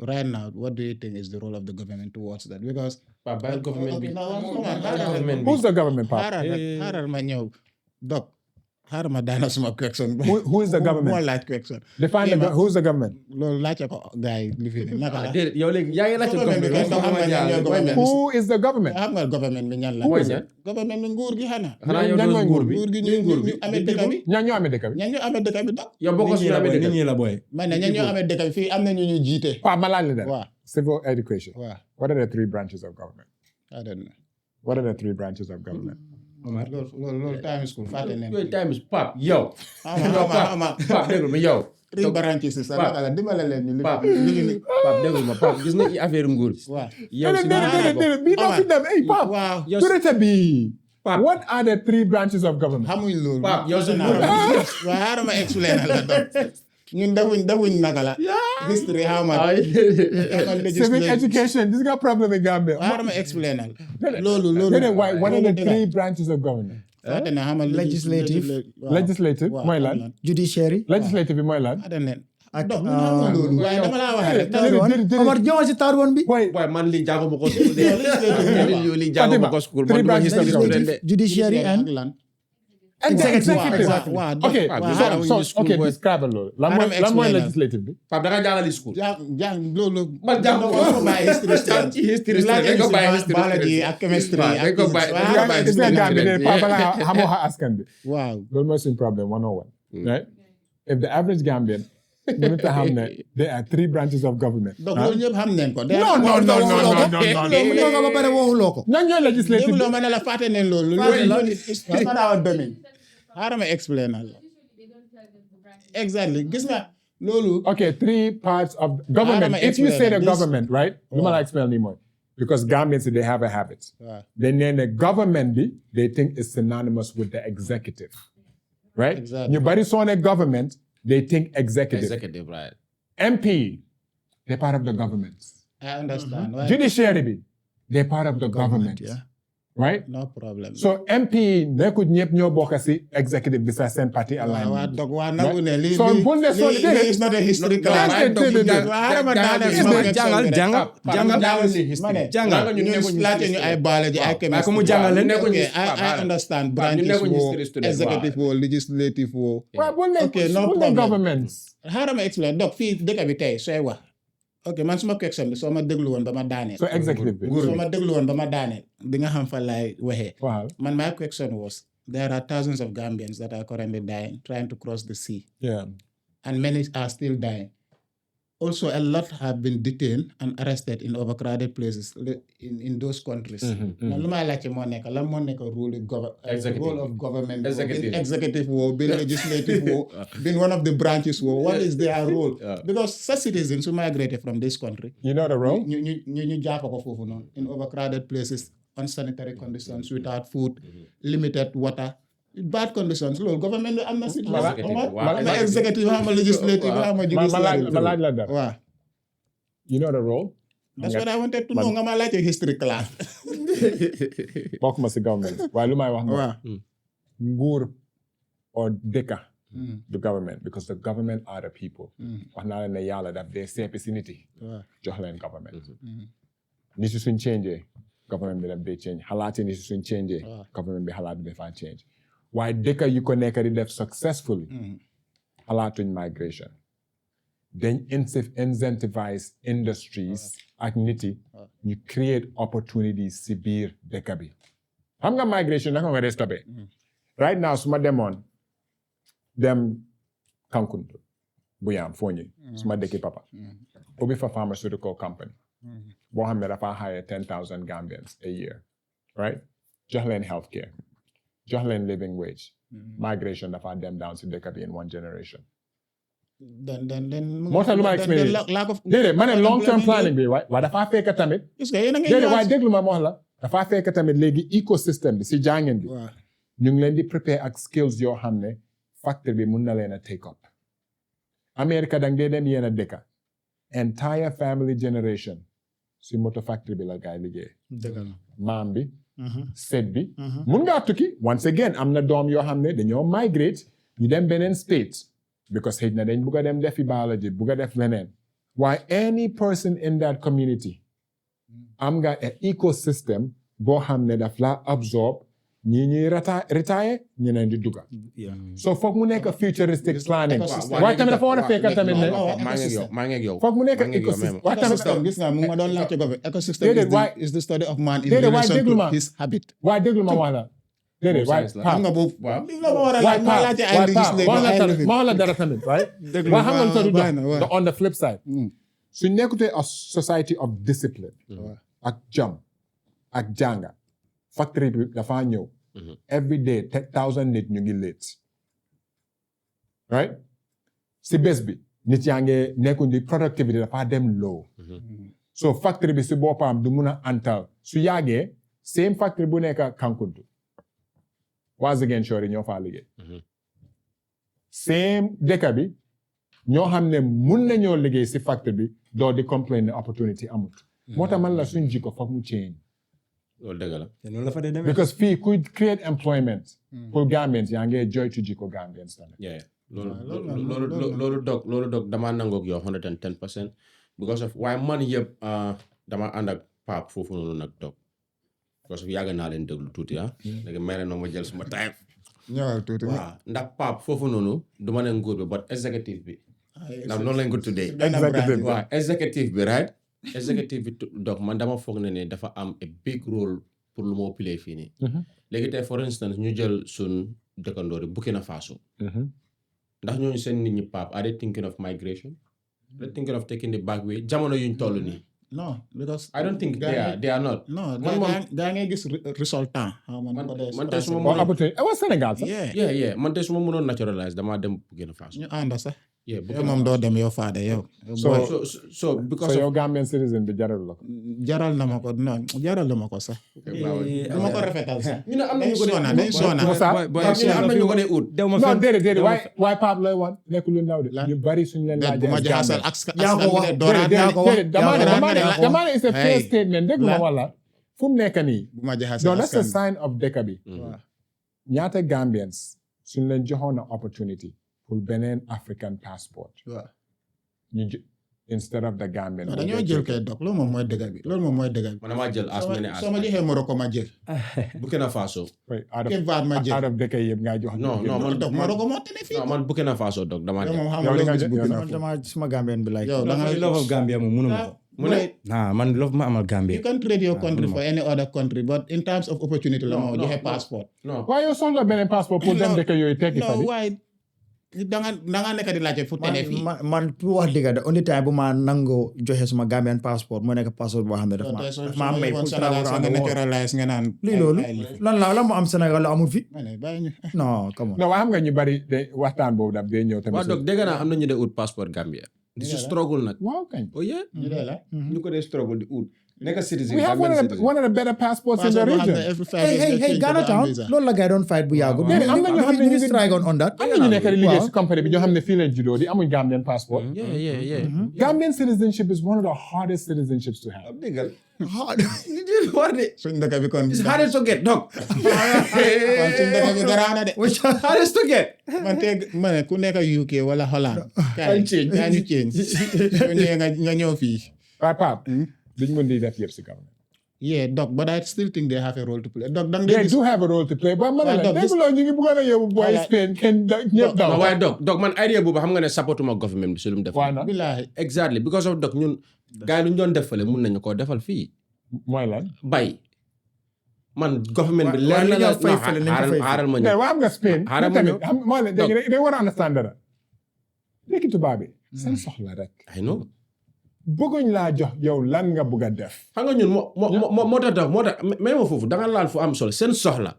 Right now, what do you think is the role of the government towards that? Because Who's the government part? Haral ma ñëw. Doc, xaaral ma daana suma question. Who is the government? Moo laaj question. Define who's the government? Loolu laajte ko gars yi li fi ne naka la. yow léegi yaa ngi laajte government. Who is the government? Xam nga government bi ñan la. Government bi nguur gi xanaa. xanaa yow doon nguur bi. nguur gi ñu amee dëkk bi. ñan ñoo amee dëkk bi? ñan ñoo amee dëkk bi Doc. yow bokk si amee nit ñi la boy. Man ne ñan ñoo amee dëkk bi fii am na ñu ñu jiite. Waaw ma laaj la dara. Waaw. Civil education. Waaw. What are the 3 branches of government? I don't know. What are the 3 branches of government? loolu time school fàtte nañ. yooyu time is pap yow. ama pap déglu ma yow. 3 branches sa naka la dimbale leen ñu pap déglu ma pap gis nga affaire nguur. waaw. yow si bii doo fi dem ay pap. waaw. turete bi. Pap. What are the 3 branches of government? xamuñ loolu. Pap yow si waaw xaaral ma explain la doon. ñun dafuñ naka la. history xaw ma. Civic education. This is a problem in Gambia. xaaral ma explain la. loolu. What are the 3 branches of government? Legislative. Legislative mooy lan. Judiciary. Legislative bi mooy lan. ak waaye dama laa wax rek. third one. Omar ñëwal si third one bi. Boy, man lii jànguma ko school de. lii jànguma ko school man duma history student de. Judiciary and executive. waaw Okay, okay, describe loolu. Lan mooy legislative bi? Pap da nga jàngali school. jàng loolu. man jàng ko bàyyi history student. ci history student dañ ko bàyyi history biology ak chemistry dañ ko bàyyi Gis nga Gambia ne pa bala xamoo xa askan bi. waaw. Loolu mooy suñu problème 101. Right? If the average Gambian mënut a xam ne there are 3 branches of government. donc loolu ñëpp xam nañ ko. non ba pare waxuloo ko. ñan ñooy legislative dégguloo ma ne la fàtte nañ loolu. xaaral ma explain la. exactly gis nga loolu. Okay, 3 parts of government. If you say the government, right? Lu ma la explain nii mooy. Because Gambians, they have a habit. They name the government, they think it's synonymous with the executive. Right? Exactly. You body saw the government, they think executive. executive right. MP, they're part of the government. I understand. Right? Judiciary, they're part of the government. Yeah. Right? No problem. So MP, they could ñëpp ñoo bokk ci executive bi sa seen party alignment. So lii is not a history class. jàngal ñu laajte ñu ay biology ay chemistry. I understand branches woo executive woo legislative woo. Okay, no problem. Governments. Xaaral ma explain donc fii dëkk bi tey sooy wax. Ok man suma question bi soo ma déglu woon ba ma daaneel. So executive bi. soo ma déglu woon ba ma daaneel di nga xam fa laay waxee. Wow. Man my question was there are thousands of Gambians that are currently dying trying to cross the sea. Yeah. And many are still dying. Also, a lot have been detained and arrested in overcrowded places in those countries. Now, lu may laajte moo nekk lan moo nekk role of government, executive woo, being legislative woo, being one of the branches woo. What is their role? Because such citizens who migrated from this country, You know the role? ñu jàpp ko foofu noonu in overcrowded places, unsanitary conditions, without food, limited water. Bad conditions loolu government bi am na si. am na executive am na legislative am na judiciary. ma laaj la dara. waaw. You know the role? That's what I wanted to know nga ma laajte history class. Bokk ma si government. Waaye lu may wax mooy. waaw. Nguur or dëkka the government because the government are the people. Wax naa leen ne yàlla daf dee seepi si nit yi. jox leen government. Nit si suñ change government bi daf dee change xalaati nit si suñ change government bi xalaat bi dafaa change. waaye dëkk yu ko nekk di def successfully xalaatuñ migration dañ incentivize industries ak nit yi ñu create opportunities si biir dëkk bi xam nga migration naka nga dee stoppé right now su ma demoon dem Kankuntu bu yaam fooñi su ma dëkki papa ubbi fa pharmaceutical company boo xam ne dafa hire 10,000 Gambians a year right jox leen healthcare jox leen living wage migration dafa dem down si dëkk bi in one generation then moo tax lu ma explain déedéet ma ne long term planning bi waaye dafa fekk tamit déedéet waaye déglu ma wax la dafa fekk tamit léegi ecosystem bi si jàngin bi ñu ngi leen di prepare ak skills yoo xam ne factory bi mun na leen a take up America dang dee dem yéen a dëkka entire family generation si moto factory bi la gaay liggéey maam bi set bi mun ngaa tukki once again am na doom yoo xam ne dañoo migrate ñu dem beneen state because xëy na dañ bugg a dem defi biology bugg a def leneen waaye any person in that community am nga a ecosystem boo xam ne daf la absorb ñii ñuy retire ñeneen di dugga so foog mu nekk futuristic planning waaye tamit dafa war a fekk tamit ne maa ngi ak yow foog mu nekk ecosystem waaye tamit gis nga mu ma doon laajte ko ecosystem is the study of man in relation to his habit waaye déglu ma wax la déedéet waaye xam nga boobu ma laajte ay ma wax la dara tamit waaye waaye xam nga lu tax du dox on the flip side su nekkutee a society of discipline ak jam ak jànga factory bi dafa ñëw every day 10,000 nit ñu ngi late right si bés bi nit yaa ngi nekkuñ di productivity dafa dem low so factory bi si boppam du mun a antal su yàggee same factory bu nekk Kankuntu waa Ziguinchor yi ñoo faa liggéey same dëkk bi ñoo xam ne mun nañoo liggéey si factory bi doo di complain ne opportunity amut moo tax man la suñ jikko foog mu change loolu dëgg la te noonu la fa dee demee because fii kuy create employment pour Gambians yaa ngi joytu jikko Gambians tamit loolu dog damaa nangoog yow 110% because of waaye man yëpp dama ànd ak Pape foofu noonu nag dog parce que yàgg naa leen déglu tuuti léegi mere na ma jël suma time ñëwal tuuti waaw ndax Pape foofu noonu du ma ne nguur bi but executive bi ndax noonu lañ ko tuddee waaw executive bi right executive bi dog man dama foog ne dafa am a big role pour lu moo play fii nii léegi tey for instance ñu jël sun dëkkandoori Burkina Faso ndax ñooñu seen nit ñi Pape are they thinking of migration they thinking of taking the back way jamono yuñ toll nii no because I don't think they are not no gaa ngay gis resultant man tey su ma mënoon opportunity waa Sénégal sax yeah man tey su ma mënoon naturalize damaa dem Burkina Faso ñu ànd sax yow moom doo dem yow faade yow so because so yow Gambian citizen bi jaral la ko jaral na ma ko non jaral na ma ko sax du ma ko rafetal sax ñu ne am na ñu ko day soona am na ñu ko dee ut non déedéet waaye Pape looy wan nekk lu ndaw de ñu bari suñu leen laajee bu ma jaxasal ak dama ne it's a fair statement dégg ma wala fu mu nekk nii bu ma jaxasal donc that's a sign of dëkk bi ñaata Gambians suñu leen joxoon na opportunity pour beneen African passport ñu instead of the Gambian dañoo jël kay dog loolu moom mooy dëgg bi man damaa jël as mene as soo ma joxee Morocco ma jël Burkina Faso Cape Verde ma jël out of dëkk yëpp nga jox non man dog Morocco moo tane fii man Burkina Faso dog damaa yow dem moom xam nga loo gis Burkina man dama suma Gambian bi like yow da nga love of Gambia moom mënuma ko mu ne man love ma amal Gambia you can trade your country for any other country but in terms of opportunity la moo joxe passport non waaye yow soxla beneen passeport pour dem dëkk yooyu tekki fa non di waaye danga nekk di laajte fu tane fii man pour wax dëgg de only time bu ma nangoo joxe suma Gambian passport moo nekk passeport boo xam ne dafa ma may pour travel nga naturalize nga naan lii loolu lan la moo am Sénégal la amul fi ma ne bàyyi ñu non come on non waaye xam nga ñu bari de waxtaan boobu daf day ñëw tamit waaw dog dégg naa am na ñu dee ut passeport Gambia di si struggle nag waaw kañ oh yeah ñu dee la ñu ko dee struggle di ut nekk citizen we have one of the better passports in the region hey Ghana Town loolu la gars yi doon fight bu yàggu déedéet am na ñoo xam ne ñu ngi strike on that am na ñu nekk di liggéey si compagnie bi ñoo xam ne fii lañ juddoo di amuñ Gambian passport yeah Gambian citizenship is one of the hardest citizenships to have déggal war de suñ dëkk bi kon it's hardest to get dog suñ dëkk bi garaaw na de hardest to get man te ma ne ku nekk UK wala Holland kaay yaa ñu change soo ñëwee nga ñëw fii waaye Pape duñ mën di def yëpp si kaw Yeah, Doc, but I still think they have a role to play. Doc, They do have a role to play, but man, dégguloo ñu ngi bëggoon a yóbbu boy Spain kenn ñëpp daw. waaye Doc man idea boobu xam nga ne supportuma government bi si lu mu def. Billahi. Exactly because of Doc ñun gars yi lu ñu doon def fële mun nañu koo defal fii. mooy lan. bay man government bi leer na la xaaral ma ñëw. waa xam nga Spain. xaaral ma ñëw moo leen dégg dañ war a understand dara. léegi tubaab bi seen soxla rek. I know. bëgguñ laa jox yow lan nga bëgg a def. xam nga ñun moo tax may ma foofu danga laal fu am solo seen soxla.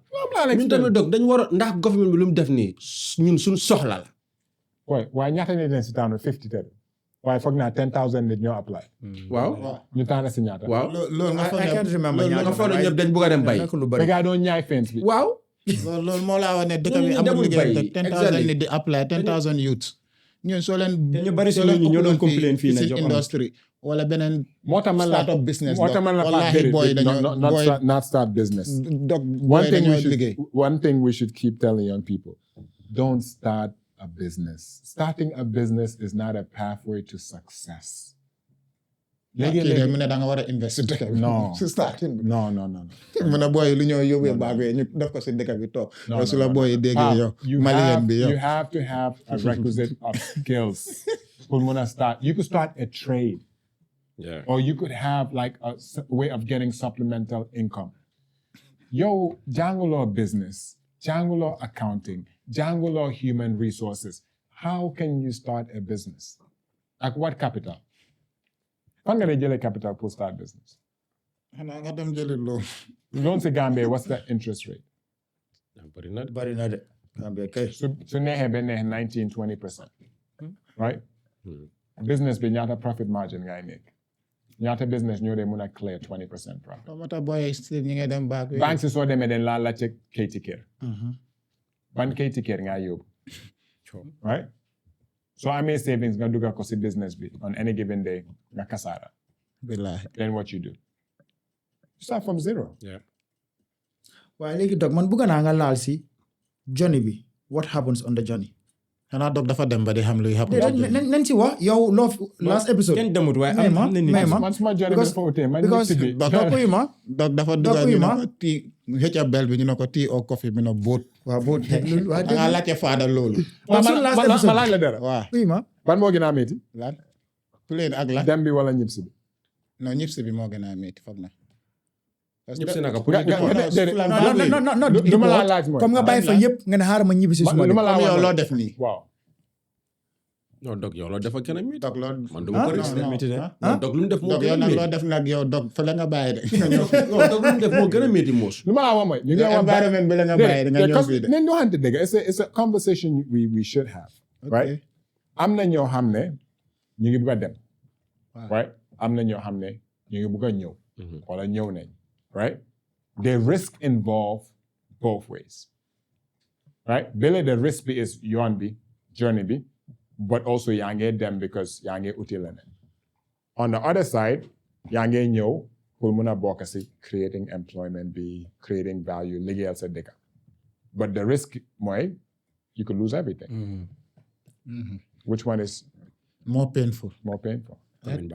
ñun tamit Doc dañ war a ndax government bi lu mu def nii ñun suñ soxla la. waaye ñaata nit leen si taanu 50 tey waaye foog naa 10,000 nit ñoo apply. waaw ñu tànn si ñaata. waaw loolu nga foog ne ñëpp dañ bëgg a dem bay. te gaa doon ñaay fence bi. waaw. loolu moo laa wax ne dëkk bi amul liggéey te 10,000 nit di apply 10,000 youths. ñun soo leen ñu bari si ñooñu ñoo doon complain fii si industry wala beneen moo tax man la start up business moo tax man la wallahi boy dañoo not start business. Doc boy dañoo liggéey. One thing we should keep telling young people, don't start a business. Starting a business is not a pathway to success. léegi mu ne da nga war a invest si dëkk bi. non starting bi. non. mu ne boy lu ñoo yóbbee Backway ñu def ko si dëkk bi toog. su la boy déggee yow. malien bi yow. You have to have a requisite of skills. pour mën a start. You could start a trade. Yeah. Or you could have like a way of getting supplemental income. Yo, jànguloo business, jànguloo accounting, jànguloo human resources. How can you start a business? Like what capital? Fan nga jëlee capital pour start business? xanaa nga dem jëli loan. Loan si Gambia, what's the interest rate? bari na de Gambia kay. su neexee ba neex 19-20%. Right? Business bi ñaata profit margin ngay nekk. ñaata business ñoo dee mun a clear 20% profit. moo tax boy still ñi ngay dem Backway. banque si soo demee dañ laa laajte kayiti kër. ban kayiti kër ngaa yóbbu. right? soo amee savings nga dugal ko si business bi on any given day nga kasaara. Billahi. Then what you do? You start from zero. Yeah. waaye léegi Doc man bëgg naa nga laal si journey bi what happens on the journey. xanaa Doc dafa dem ba di xam luy happen. nañ ci wax yow last episode. kenn demut waaye am na nit man suma journey bi dafa utee man nit si bi. Doc uyu ma. Doc dafa dugal ñu ne ko tii xëcca bel bi ñu ne ko tea or coffee mi ne boot. waaw boot nga laajte faada loolu. ma laaj la dara. waaw uyu ma. ban moo gën a métti. lan plane ak lan. dem bi wala ñibsi bi. non ñibsi bi moo gën a métti foog na. ñëpp si naka non du ma laa laaj mooy comme nga bàyyi fa yëpp nga ne xaaral ma ñibbi si suma lu ma laa yow loo def nii. waaw. non Doc yow loo def ak keneen mi. Doc loo man du ma ko risque. non Doc lu mu def moo Doc gën yow a nag métti. loo def nag yow Doc fa la nga bàyyi de. non Doc lu mu def moo gën a métti moos. lu ma laa wax mooy. ñu ngi wax environnement bi la nga bàyyi de nga ñëw fii de. nañ ñoo xamante dëgg it's a conversation we should have. right? am na ñoo xam ne ñu ngi bëgg a dem. right? am na ñoo xam ne ñu ngi bëgg a ñëw. wala ñëw nañ. right? The risk involved both ways. Right? Really, the risk is yoon bi, journey bi, but also yaa ngi dem because yaa ngi uti leneen. On the other side, yaa ngi ñëw pour mun a bokk si creating employment bi, creating value, liggéeyal sa dëkk. But the risk mooy you could lose everything. Which one is more painful. more painful?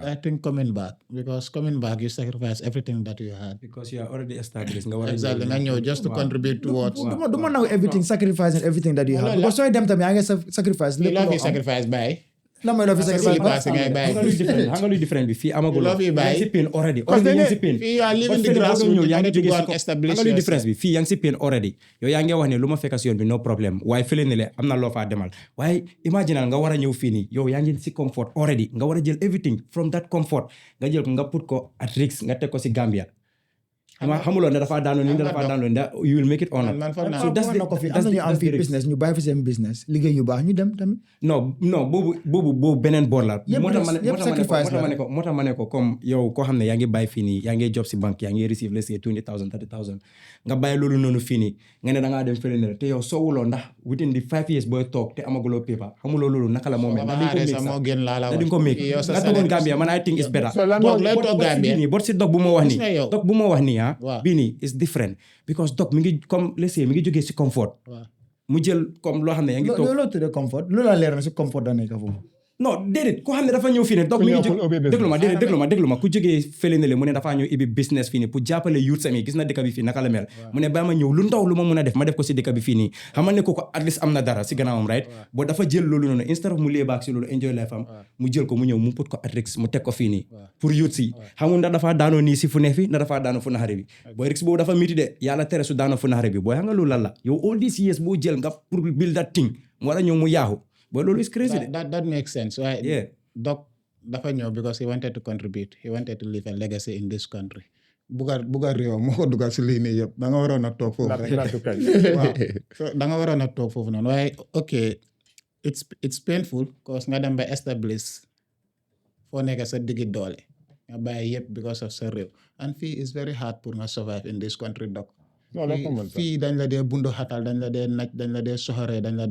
I think coming back because coming back you sacrifice everything that you had. because you are already established nga war a Exactly nga ñëw just to contribute towards. du ma naw everything sacrifice and everything that you have. because sooy dem tamit yaa ngi sacrifice. li loo fi sacrifice bàyyi. la mooy loo fi sacrifice paase ngay bàyyi. xam nga luy different bi fii amagul loo fi bàyyi. yaa ngi si pain already yaa ngi si pain. fii you are living the grassroots yaa ngi to go jógee and si establish xam nga luy difference bi fii yaa ngi si pain already yow yaa ngi wax ne lu ma fekk si yoon bi no problème waaye fële ne le am na loo faa demal waaye imaginal nga war a ñëw fii nii yow yaa ngi si comfort already nga war a jël everything from that comfort nga jël ko nga put ko at risk nga teg ko si Gambia xamuloo ne dafa daanu nii dafa daanu nii you will make it on. man foog naa so that's the am na ñu am fii business ñu bàyyi fi seen business liggéey yu baax ñu dem tamit. non boobu beneen boor la. moo tax ma ne ko comme yow koo xam ne yaa ngi bàyyi fii nii yaa ngi job si banque yaa ngi receive let's say 20,000 30,000 nga bàyyi loolu noonu fii nii nga ne da ngaa dem fële ne la te yow soowuloo ndax within the 5 years booy toog te amaguloo paper xamuloo loolu naka la moo mel. moo gën laa la wax di nga ko make nga toogoon Gambia man I think it's better. bot si dog bu ma wax nii bii nii is different because dog mi ngi comme let's say mi ngi jógee si comfort mu jël comme loo xam ne yaa ngi toog loolu tuddee comfort loolu la leer na si comfort da nekk foofu non déedéet koo xam ne dafa ñëw fii ne donc mi ngi déglu ma ku jógee fële ne le mu ne dafaa ñëw ibbi business fii nii pour jàppale youth sami gis na dëkk bi fii naka la mel mu ne ba ma ñëw lu ndaw lu ma mun a def ma def ko si dëkk bi fii nii xamal ne kooku at least am na dara si gannaawam right boo dafa jël loolu noonu instead of mu lay baak si loolu enjoy life am mu jël ko mu ñëw mu put ko at risk mu teg ko fii nii pour youth si xamul ndax dafaa daanoo nii si fu ne fi ndax dafaa daanoo fu naxare bi booy risk boobu dafa miti de yàlla tere su daanoo fu naxare bi booy xam nga loolu lan la yow all these years boo jël nga pour build that thing mu war a ñëw mu yaaxu booy loolu is crazy de that makes sense waaye Doc dafa ñëw because he wanted to contribute he wanted to leave a legacy in this country buga réew moo ko dugal si lii nii yëpp da nga waroon a toog foofu rek waaw da nga waroon a toog foofu noonu waaye ok it's painful cause nga dem ba establish foo nekk sa diggi doole nga bàyyi yëpp because of sa réew and fii is very hard pour nga survive in this country Doc fii dañ la dee bundu xatal dañ la dee naj dañ la dee soxoree dañ la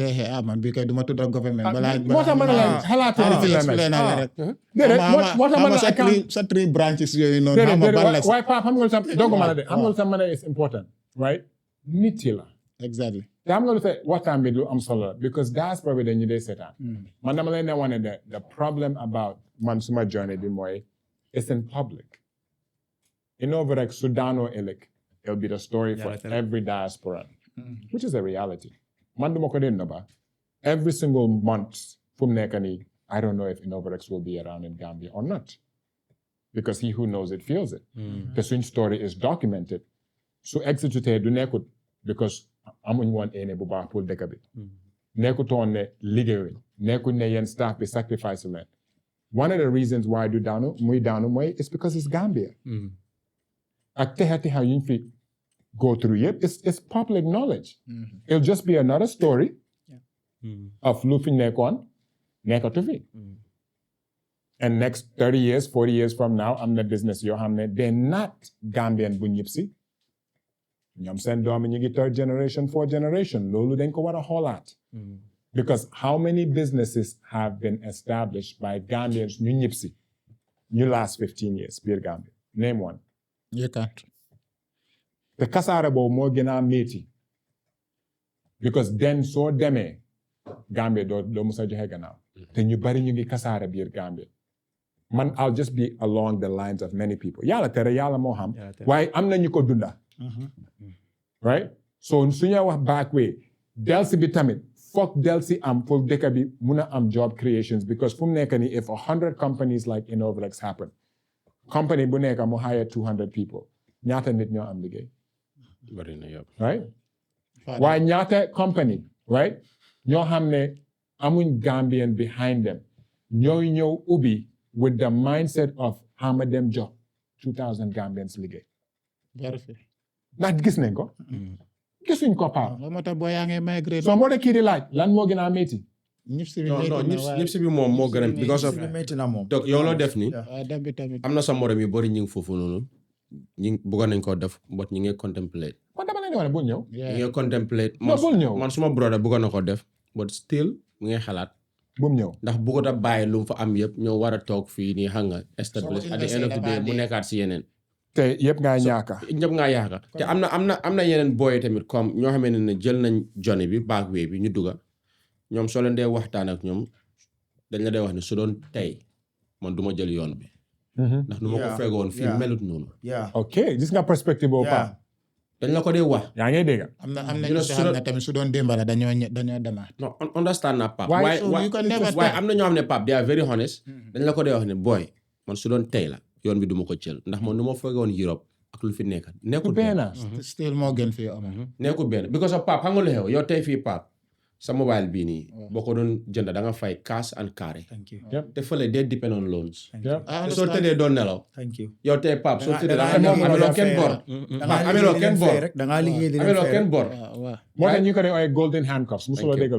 dee xee man bii kay du ma tudd government moo tax ma ne la xalaatee sa three branches yooyu noonu waaye Pape xam nga lu sax donc ma la de xam nga lu sax ma ne is important right nit yi la exactly te xam nga lu sax waxtaan bi lu am solo la because diaspora bi dañu dee seetaan man dama leen ne wane de the problem about man suma journey bi mooy it's in public over rek su daanoo ëllëg it'll be the story for every diasporan, which is a reality. Man duma ko den ba. Every single month from nekani, I don't know if Innovarex will be around in Gambia or not. Because he who knows it feels it. The swing story is documented. So execute du nekut because amuñ won ene bu baax pour dëkk bi. Nekutoon ne liggéey nekut ne yen staff bi sacrifice leen. One of the reasons why du daanu moy is because it's Gambia. Ak texa yuñ fi go through yep, it's public knowledge. It'll just be another story of lu fi nekkoon nekkatu fi. And next 30 years, 40 years from now, I'm the business yoo xam ne they're not Gambian bu ñib si. ñoom seen doomi ñu ngi third generation, fourth generation. Loolu dañ ko war a xoolaat. Because how many businesses have been established by Gambians ñu ñib si ñu last 15 years biir Gambia? Name one. You can't. The kasaare boobu moo gën a métti because then soo demee Gambia doo musa joxe gannaaw te ñu bari ñu ngi kasaare biir Gambia man I'll just be along the lines of many people yàlla tere yàlla moo xam waaye am na ñu ko dunda right so suñu wax Backway delsi bi tamit foog delsi am pour dëkk bi mun a am job creations because fu mu nekk nii if 100 companies like Innovarex happen company bu nekk mu hire 200 people ñaata nit ñoo am liggéey bari na yëpp right waaye ñaata company right ñoo xam ne amuñ Gambian behind them ñooy ñëw ubbi with the mindset of xama dem jox 2000 Gambians liggéey ndax gis nañ ko gisuñ ko Pape moo tax boo yaa ngi migrate soo moo de kii di laaj lan moo gën a métti ñëpp si bi moom moo gën a because of donc yow loo def ni am na sa morom yu bari ñu ngi foofu noonu ñi bëggoon nañ koo def but ñi ngi contemplate kon dama leen wax ne bul ñëw ñi ngi contemplate bul ñëw man suma brother bëggoon na ko def but still mu ngi xalaat bum ñëw ndax bëggut a bàyyi lu mu fa am yëpp ñoo war a toog fii nii xam nga establish at the end of the day mu nekkaat si yeneen te yëpp ngaa ñaaka ñëpp ngaa yaaka te am na yeneen booy tamit comme ñoo xamee ne jël nañ Johnny bi Backway bi ñu dugga ñoom soo leen dee waxtaan ak ñoom dañ la dee wax ne su doon tey man du ma jël yoon bi ndax nu ma ko fegoon fii melut noonu ok gis nga perspective boobu Pape dañ la ko dee wax yaa ngi dégg am na ñu xam ne tamit su doon démbala dañoo demaat non understand naa Pape waaye am na ñoo xam ne Pape they are very honest dañ la ko dee wax ne booy man su doon tey la yoon bi du ma ko jël ndax man nu ma fegoon Europe ak lu fi nekk nekkul benn still moo gën fii nekkul benn because of Pape xam nga lu xew yow tey fii Pape sa mobile bii nii boo ko doon jënd da nga fay cash and carry te fële day depend on loans te soo tëddee doon nelaw yow tey Pape soo tëddee ameloo kenn bor ameloo kenn bor moo tax ñu ko dee ay golden handcuffs musuloo dégg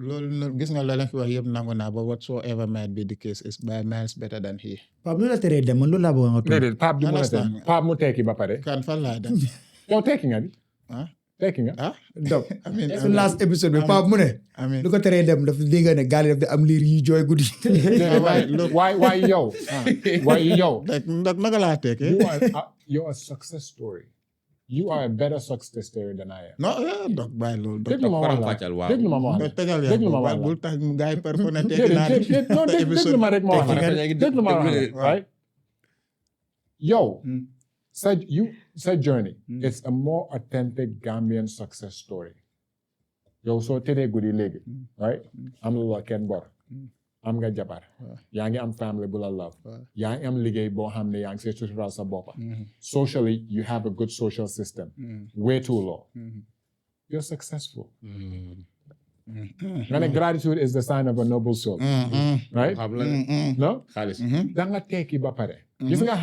loolu gis nga la leen fi wax yëpp nangu naa ba whatsoever might be the case is by miles better than he Pape lu la teree dem man loolu laa bëgg nga déedéet Pape du mën a dem Pape mu tekki ba pare kan fan laa dem yow tekki nga di tekki nga donc su last episode bi Pape mu ne lu ko teree dem daf dégg ne gaal yi daf am liir yi jooy guddi waaye yow naka laa tekkee you're a success story you are a better success story than I am. non doc bàyyi loolu doc déglu ma wax la faram-fàcceel waaw. déglu ma wax la tëjal yaa déglu ma wax la bul tax gars yi par ne tekki naa déedéet non déglu ma rek ma wax la Tekki nga- déglu ma wax la déglu- right yow sa journey it's a more authentic Gambian success story yow soo tëddee guddi léegi right am la kenn bor am nga jabar yaa ngi am family bu la love yaa ngi am liggéey boo xam ne yaa ngi see sutural sa boppa socially you have a good social system wéetuloo you're successful nga ne gratitude is the sign of a noble soul right xam la no xaalis. da nga tekki ba pare gis nga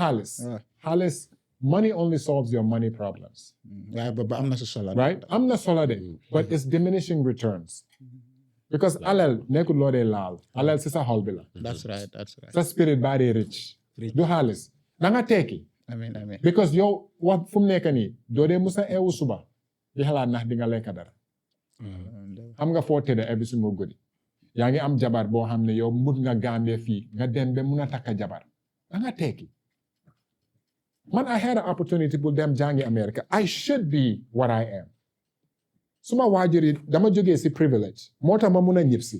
xaalis money only solves your money problems waaye ba am na si solo right am na solo de but it's diminishing returns because alal nekkul loo dee laal alal si sa xol bi la that's right sa spirit baa dee rich du xaalis da nga tekki amiin because yow wax fu mu nekk nii doo dee musa eewu suba di xalaat ndax di nga lekk dara xam nga foo tëdd every single guddi yaa ngi am jabar boo xam ne yow mut nga Gambia fii nga dem ba mun a takka jabar da nga tekki man I had an opportunity pour dem jàngi America I should be what I am suma waajur yi dama jógee si privilege moo tax ma mun a ñib si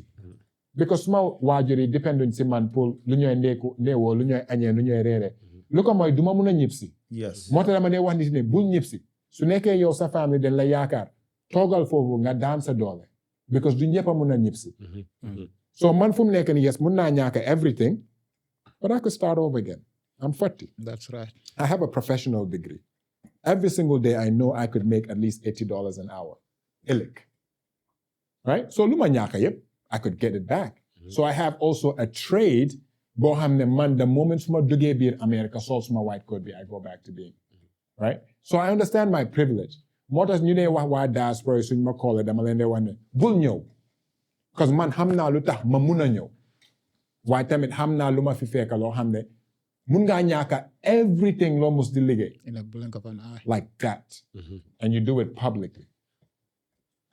because suma waajur yi dépenduñ si man pour lu ñooy ndeewoo lu ñooy añee lu ñooy reere lu ko mooy du ma mun a ñib si yes moo tax dama dee wax nit ne bul ñib si su nekkee yow sa famille dañ la yaakaar toogal foofu nga daan sa doole because du ñëpp a mun a ñib si so man fu mu nekk nii yes mun naa ñaaka everything but I could start over again I'm 40 that's right I have a professional degree every single day I know I could make at least $80 an hour ëllëg right so lu ma ñaaka yëpp I could get it back so I have also a trade boo xam ne man the moment su ma duggee biir America sol suma white coat bi I go back to being right so I understand my privilege moo tax ñu ne wax waa diaspora yi suñ ma koolee dama leen de wax ne bul ñëw parce que man xam naa lu tax ma mun a ñëw waaye tamit xam naa lu ma fi fekk loo xam ne mun ngaa ñaaka everything loo mus di liggéey ina bu leen ko fan like that and you do it publicly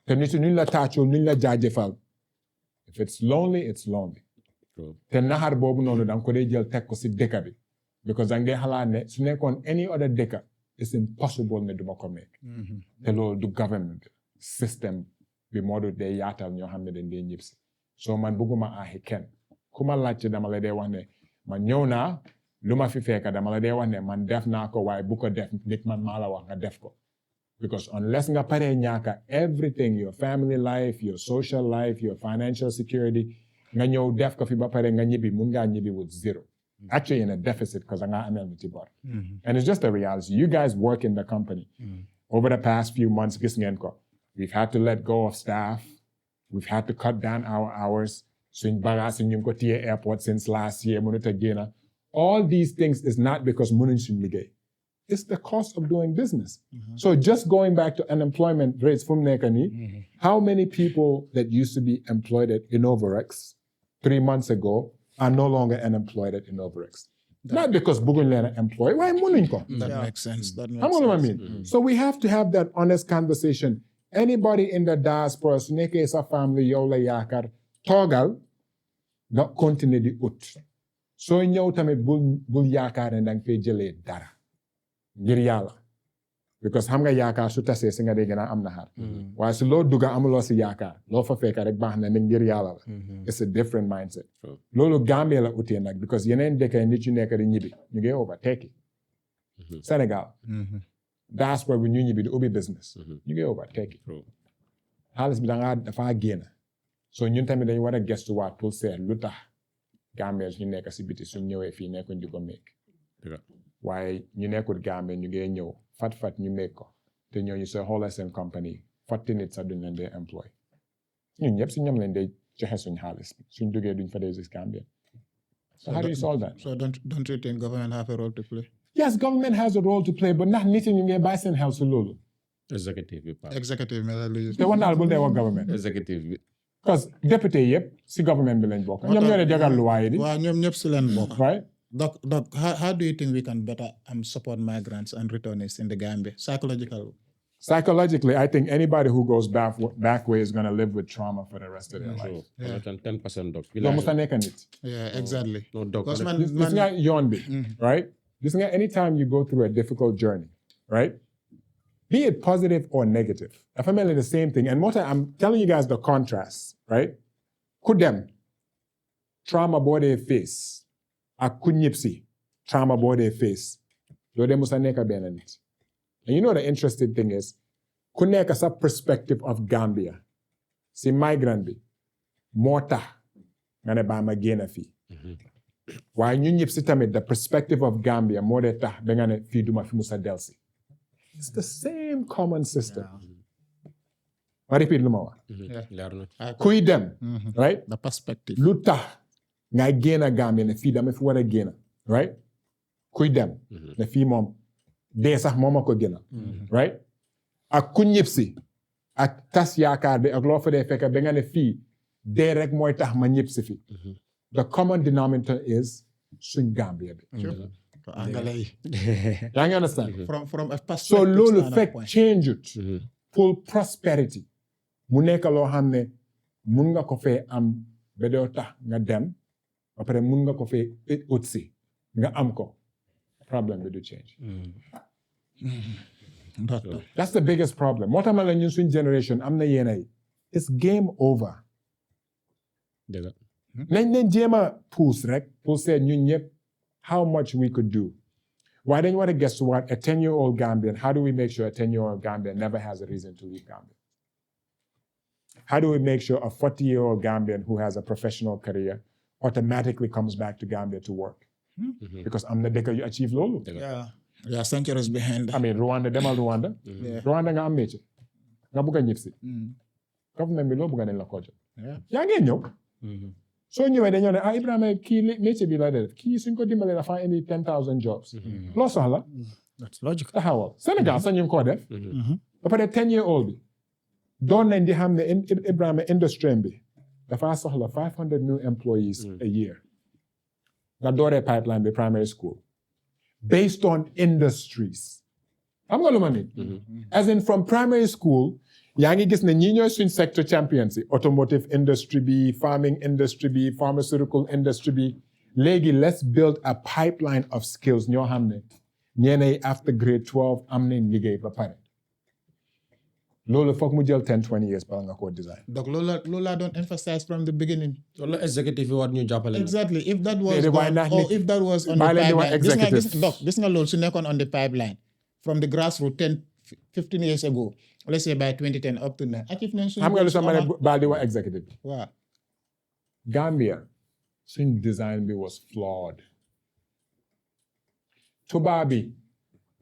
te nit ñu la taacoo ñu la jaajëfal if it's lonely it's lonely te naxar boobu noonu da nga ko dee jël teg ko si dëkk bi because da nga dee xalaat ne su nekkoon any other dëkk it's impossible ne duma ko make te loolu du government system bi moo du dee yaatal ñoo xam ne dañ dee ñib si so man bugguma aaxi kenn ku ma laajte dama la dee wax ne man ñëw naa lu ma fi fekk dama la dee wax ne man def naa ko waaye bu ko def nit man maa la wax nga def ko because unless nga paree ñaaka everything your family life your social life your financial security nga ñëw def ko fi ba pare nga ñibbi mun ngaa ñibbi with zero actually in a deficit because nga amel nit ci bor and it's just a reality you guys work in the company over the past few months gis ngeen ko we've had to let go of staff we've had to cut down our hours suñ bagage ñu ngi ko téye airport since last year mënut a génn all these things is not because mënuñ suñ liggéey it's the cost of doing business so just going back to unemployment rates fu mu nekk nii how many people that used to be employed at Innovarex 3 months ago are no longer unemployed at Innovarex not because bëgguñ leen a employ waaye mënuñ ko that makes sense xam nga lu ma mean so we have to have that honest conversation anybody in the diaspora su nekkee sa family yow la yaakaar toogal nga continuer di ut soo ñëw tamit bul yaakaar ne danga fay jëlee dara ngir yàlla because xam nga yaakaar su tasee si nga dee gën a am na xar waaye su loo dugga amuloo si yaakaar loo fa fekk rek baax na ne ngir yàlla la it's a different mindset loolu Gambia la utee nag because yeneen dëkk nit yu nekk di ñibbi ñu ngi over tekki Sénégal diaspora bi ñu ñibbi di ubbi business ñu ngi over tekki xaalis bi dafaa génn so ñun tamit dañu war a gestuwaat pour seet lu tax Gambia ñu nekk si biti suñ ñëwee fii nekkuñ di ko meek waaye ñu nekkul Gambia ñu ngi ñëw fat ñu meek ko te ñooñu soo xoolee seen compagnie 40 nit sax duñ leen dee employ ñun ñëpp si ñoom leen dee joxe suñ xaalis suñ duggee duñ fa dee gis Gambia so how do you solve that so don't you think government have a role to play yes government has a role to play but ndax nit ñu ngi bàyyi seen xel si loolu executive bi Pape. executive mi la lu te wax naa la bul dee wax government executive bi. parce que député yëpp si government bi lañ bokk ñoom ñoo dee jagal luwaa yi di waaw ñoom ñëpp si leen bokk right Doc, how do you think we can better support migrants and returnees in the Gambia psychologically I think anybody who goes backway is going to live with trauma for the rest of their life so 10% dog. loolu mos a nekk nit yeah exactly no dog. because gis nga yoon bi right gis nga anytime you go through a difficult journey right be it positive or negative. Dafa mel ni the same thing. And what I'm telling you guys the contrast, right? Ku dem trauma boo dee face ak ku ñib si trauma boo dee face doo dee musa nekk benn nit. And you know the interesting thing is ku nekk sa perspective of Gambia si migrant bi moo tax nga ne baa ma génn fii waaye ñu ñib si tamit the perspective of Gambia moo dee tax ba nga ne fii duma fi musa delsi. It's the same common system. Ma repeat lu ma wax. Kuy dem, right? The perspective. Lu tax ngay génn Gambia ne fii dama fi war a génn, right? Kuy dem ne fii moom dee sax moom a ko génn, right? Ak ku ñib si ak tas yaakaar bi ak loo fa dee fekk ba nga ne fii dee rek mooy tax ma ñib si fi. The common denominator is suñ Gambia bi. Yaa ngi understand? From a perspective So loolu fekk standpoint. change it pour prosperity mu nekk loo xam ne mun nga ko fee am ba doo tax nga dem ba pare mun nga ko fee ut si nga am ko problème bi du change. That's the biggest problem. Moo tax ma la ñun suñ generation am na yéena yi it's game over. nañ jéem a puus rek pour seet ñun ñëpp how much we could do. Why don't you want to guess what a 10-year-old Gambian, how do we make sure a 10-year-old Gambian never has a reason to leave Gambia? How do we make sure a 40-year-old Gambian who has a professional career automatically comes back to Gambia to work? Because I'm the decker you achieve lolo. Yeah, centuries behind. I mean, Rwanda, demal Rwanda. Rwanda nga am métier. Nga buga ñibsi. Government bi loo buga nañ la ko jox. Yaa ngeen ñëw. Soo ñëwee dañoo ne Ibrahima kii métier bi la def kii suñ ko dimbalee dafa indi 10,000 jobs. Loo soxla. That's logical. Taxawal Sénégal sax ñu ngi koo def. Ba pare 10-year-old bi doon nañ di xam ne Ibrahima industry bi dafa soxla 500 new employees a year. Nga dooree pipeline bi primary school. Based on industries. Xam nga lu ma mean? As in from primary school, yaa ngi gis ne ñi ñooy suñ sector champions yi automotive industry bi, farming industry bi, pharmaceutical industry bi. Léegi let's build a pipeline of skills ñoo xam ne ñeenay after grade 12 am nañ liggéey ba pare. Loolu foog mu jël 10-20 years bala nga koo design. Donc loolu laa doon emphasize from the beginning. wala executive yi war ñu jàppale. Exactly. If that was Déedéet, waaye done, ndax or nit- if that was on the bàyyi leen di wax pipeline. executive. Gis nga loolu su nekkoon on the pipeline from the grassroots 10-15 years ago. Let's say by 2010 up to now. Achievement Xam nga lu sama ne baal di wax executive. Waaw. Gambia suñ design bi was flawed. Tubaab bi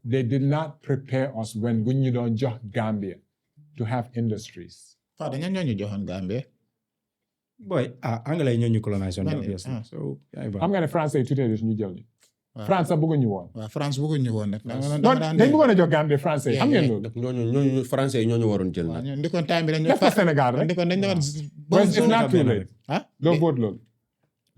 they did not prepare us when bu ñu doon jox Gambia to have industries. Fada ñan ñoo ñu joxoon Gambia. Boy, anglais ñoo ñu colonise on Man, obviously. ah. So, yeah, Xam nga ne français yi tuddee ñu jël ñu. France sax bëgguñu woon. Waaw France bëgguñu woon nag. Non dañ bëggoon a jox Gambia français yi xam ngeen loolu. ñooñu français yi ñooñu waroon jël waaw nag. ñun ndikoon time bi dañu Def ko Sénégal rek. ndikoon dañu doon But it's not too late. ah Doo vote loolu.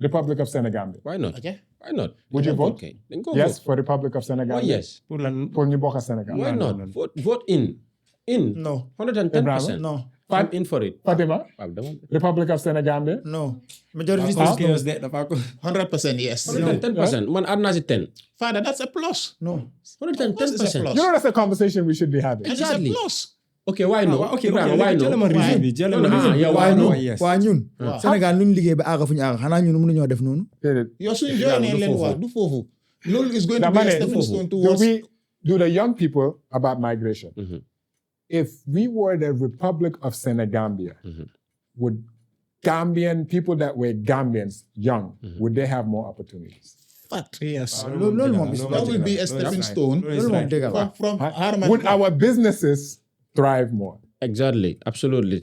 Republic of Senegal bi. Why not? ok Why not? Would you vote? Okay. Dañ ko Yes vote. for Republic of Senegal. Oh, yes. pour lan Pour ñu bokk Sénégal. Why No, not? no, no. Vote in. No, 110%. no, I'm in for it. Fatima, Waaw, dama- Republic of Senegal bi. no. Majority Parce says que no. yow de dafa ko 100% yes. 110%. Man, add naa si 10. Father, that's a plus. No. 110%. plus. You know that's a conversation we should be having. That's Exactly. a plus. Okay, why no? okay, Ibrahima, why jël ma no? reason bi jël ma No, no, reason bi. yeah, why Why no? no? Yes. waa ñun. Waaw. Sénégal lu ñu liggéey ba àgga fu ñu àgga xanaa ñun mënuñoo def noonu. Yow suñu joinee leen waa du foofu. Loolu is going to be Dama a ne, stepping stone do towards we do the young people about migration? If we were the Republic of Senegambia, would Gambian people that were Gambians young, would they have more opportunities? fact. Yes. loolu moom is That will be a stepping stone loolu moom dëgg la. from Would our businesses thrive more? Exactly. Absolutely.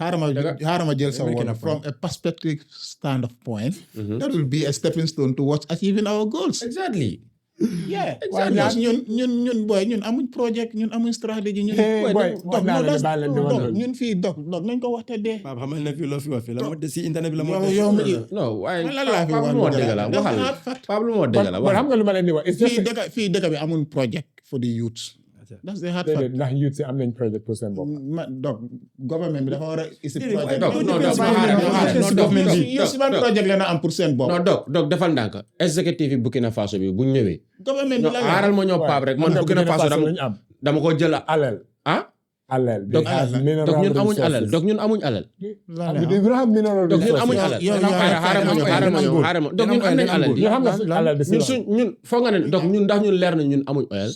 Harama jël sa word from a perspective standpoint. That will be a stepping stone towards achieving our goals. Exactly. Yeah. Exactly. Because ñun boy ñun amuñ project ñun amuñ stratégie ñun. Hey, boy, Dog, naa no, leen that's- baal leen di wax dog, loolu. ñun fii dog nañ ko waxte dee. Papa xamal na fi loo fi wax fi la moo des si internet bi la moo yow des. yow mi No, waaye lan laa fi Pablo wax moo dëgg dëgg la la. waxal. That's not fact. Pablo moo dëgg la But xam waxal. nga lu ma leen di wax, it's just fii dëkk bi amuñ project for the youths. That's the hard fact. ndax youth si am nañ project pour seen bopp. Dog government bi dafa war a isi Déedéet, project. Dog, no, dog, yow si ban project la na am pour seen bopp. non dog defal ndànk executive yi Burkina Faso bi bu ñu ñëwee. Government bi la aaral ma ñëw Pape rek man Burkina Faso dama lañu am. dama ko jël alal. ah Alal. donc ñun amuñ alal donc ñun amuñ alal donc ñun amuñ alal xaaral ma donc ñun am nañ alal ñun foog nga ne donc ñun ndax ñun leer na ñun amuñ oil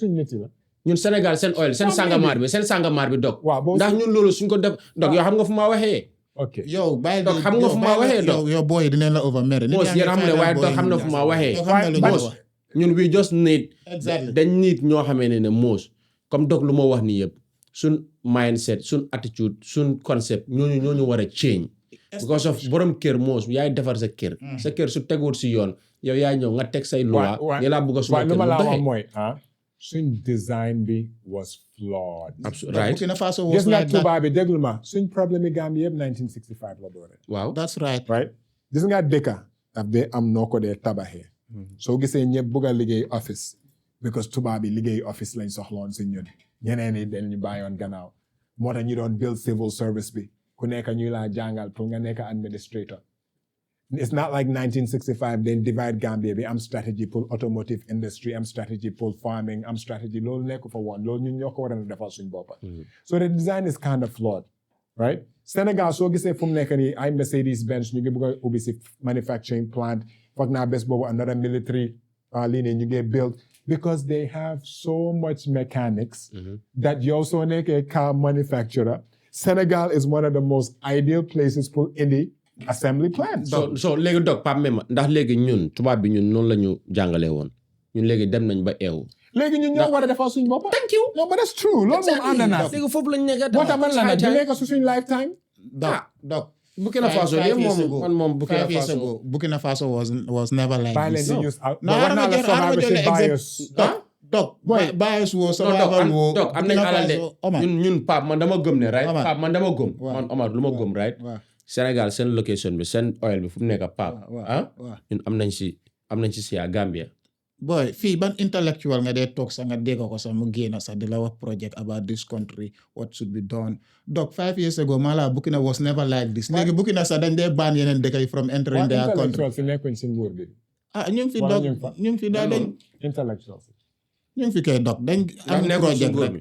ñun Sénégal seen oil seen sangamaar bi dog ndax ñun loolu suñ ko def donc yow xam nga fu ma waxee ok yow bàyyi donc xam nga fu ma waxee donc yow booy dinañ la overmere moos yéen xam ne waaye donc xam na fu ma waxee moos ñun we just need dañ need ñoo xamee ne moos comme donc lu ma wax nii yëpp suñ mindset suñ attitude suñ concept ñooñu war a change because of borom kër moos yaay defar sa kër su teguwul si yoon yow yaay ñëw nga teg say loi ni laa bëgg a suma kër lu ma laa wax mooy suñ design bi was flawed. Right. Gis nga tubaab bi déglu ma suñ problème yi Gambie yëpp 1965 la doore. Waaw. That's right. Right. Gis nga dëkka daf dee am noo ko dee tabaxee. Soo gisee ñëpp bëgg a liggéey office because tubaab bi liggéey office lañ soxloon si ñun ñeneen yi dañ ñu bàyyoon gannaaw moo tax ñu doon build civil service bi ku nekk ñuy laa jàngal pour nga nekk administrator. It's not like 1965 then divide Gambia bi am strategy pour automotive industry am strategy pour farming am strategy loolu nekk fa woon loolu ñun ñoo ko war a defal suñ boppa so the design is kind of flawed right Sénégal soo gisee fu mu nekk nii ay Mercedes Benz ñu ngi bëgg a ubbi si manufacturing plant foog naa bés boobu another military lii ne ñu ngi build because they have so much mechanics that yow soo nekkee car manufacturer Senegal is one of the most ideal places pour indi assembly plant. so léegi dog Pape Mema ndax léegi ñun tubaab bi ñun noonu la ñu jàngalee woon ñun léegi dem nañ ba eewu. léegi ñun ñoo war a defal suñu bopp. thank you. no but that's true. loolu moom ànd naa. léegi foofu lañ nekk. moo tax man la nag du nekk su suñu lifetime. Dog. Burkina Faso de moom Burkina Faso. Burkina Faso was never like this. No, bias woo survival woo. dog am nañ alal de ñun Pape man dama gëm ne right. Pape man dama gëm. man Omar lu ma gëm right. Sénégal seen location bi seen oil bi fu mu nekk Pape ñun am nañ si yaa Gambia. boy fii ban intellectual nga dee toog sax nga dégg ko sax mu génn sax di la wax project about this country what should be done. Dog 5 years ago Mala Burkina was never like this. léegi Burkina sax dañ dee ban yeneen dëkk yi from entering their country. ñu ngi fi dog ñu ngi fi daal dañ intellectuals ñu ngi fi kay dog dañ am project rek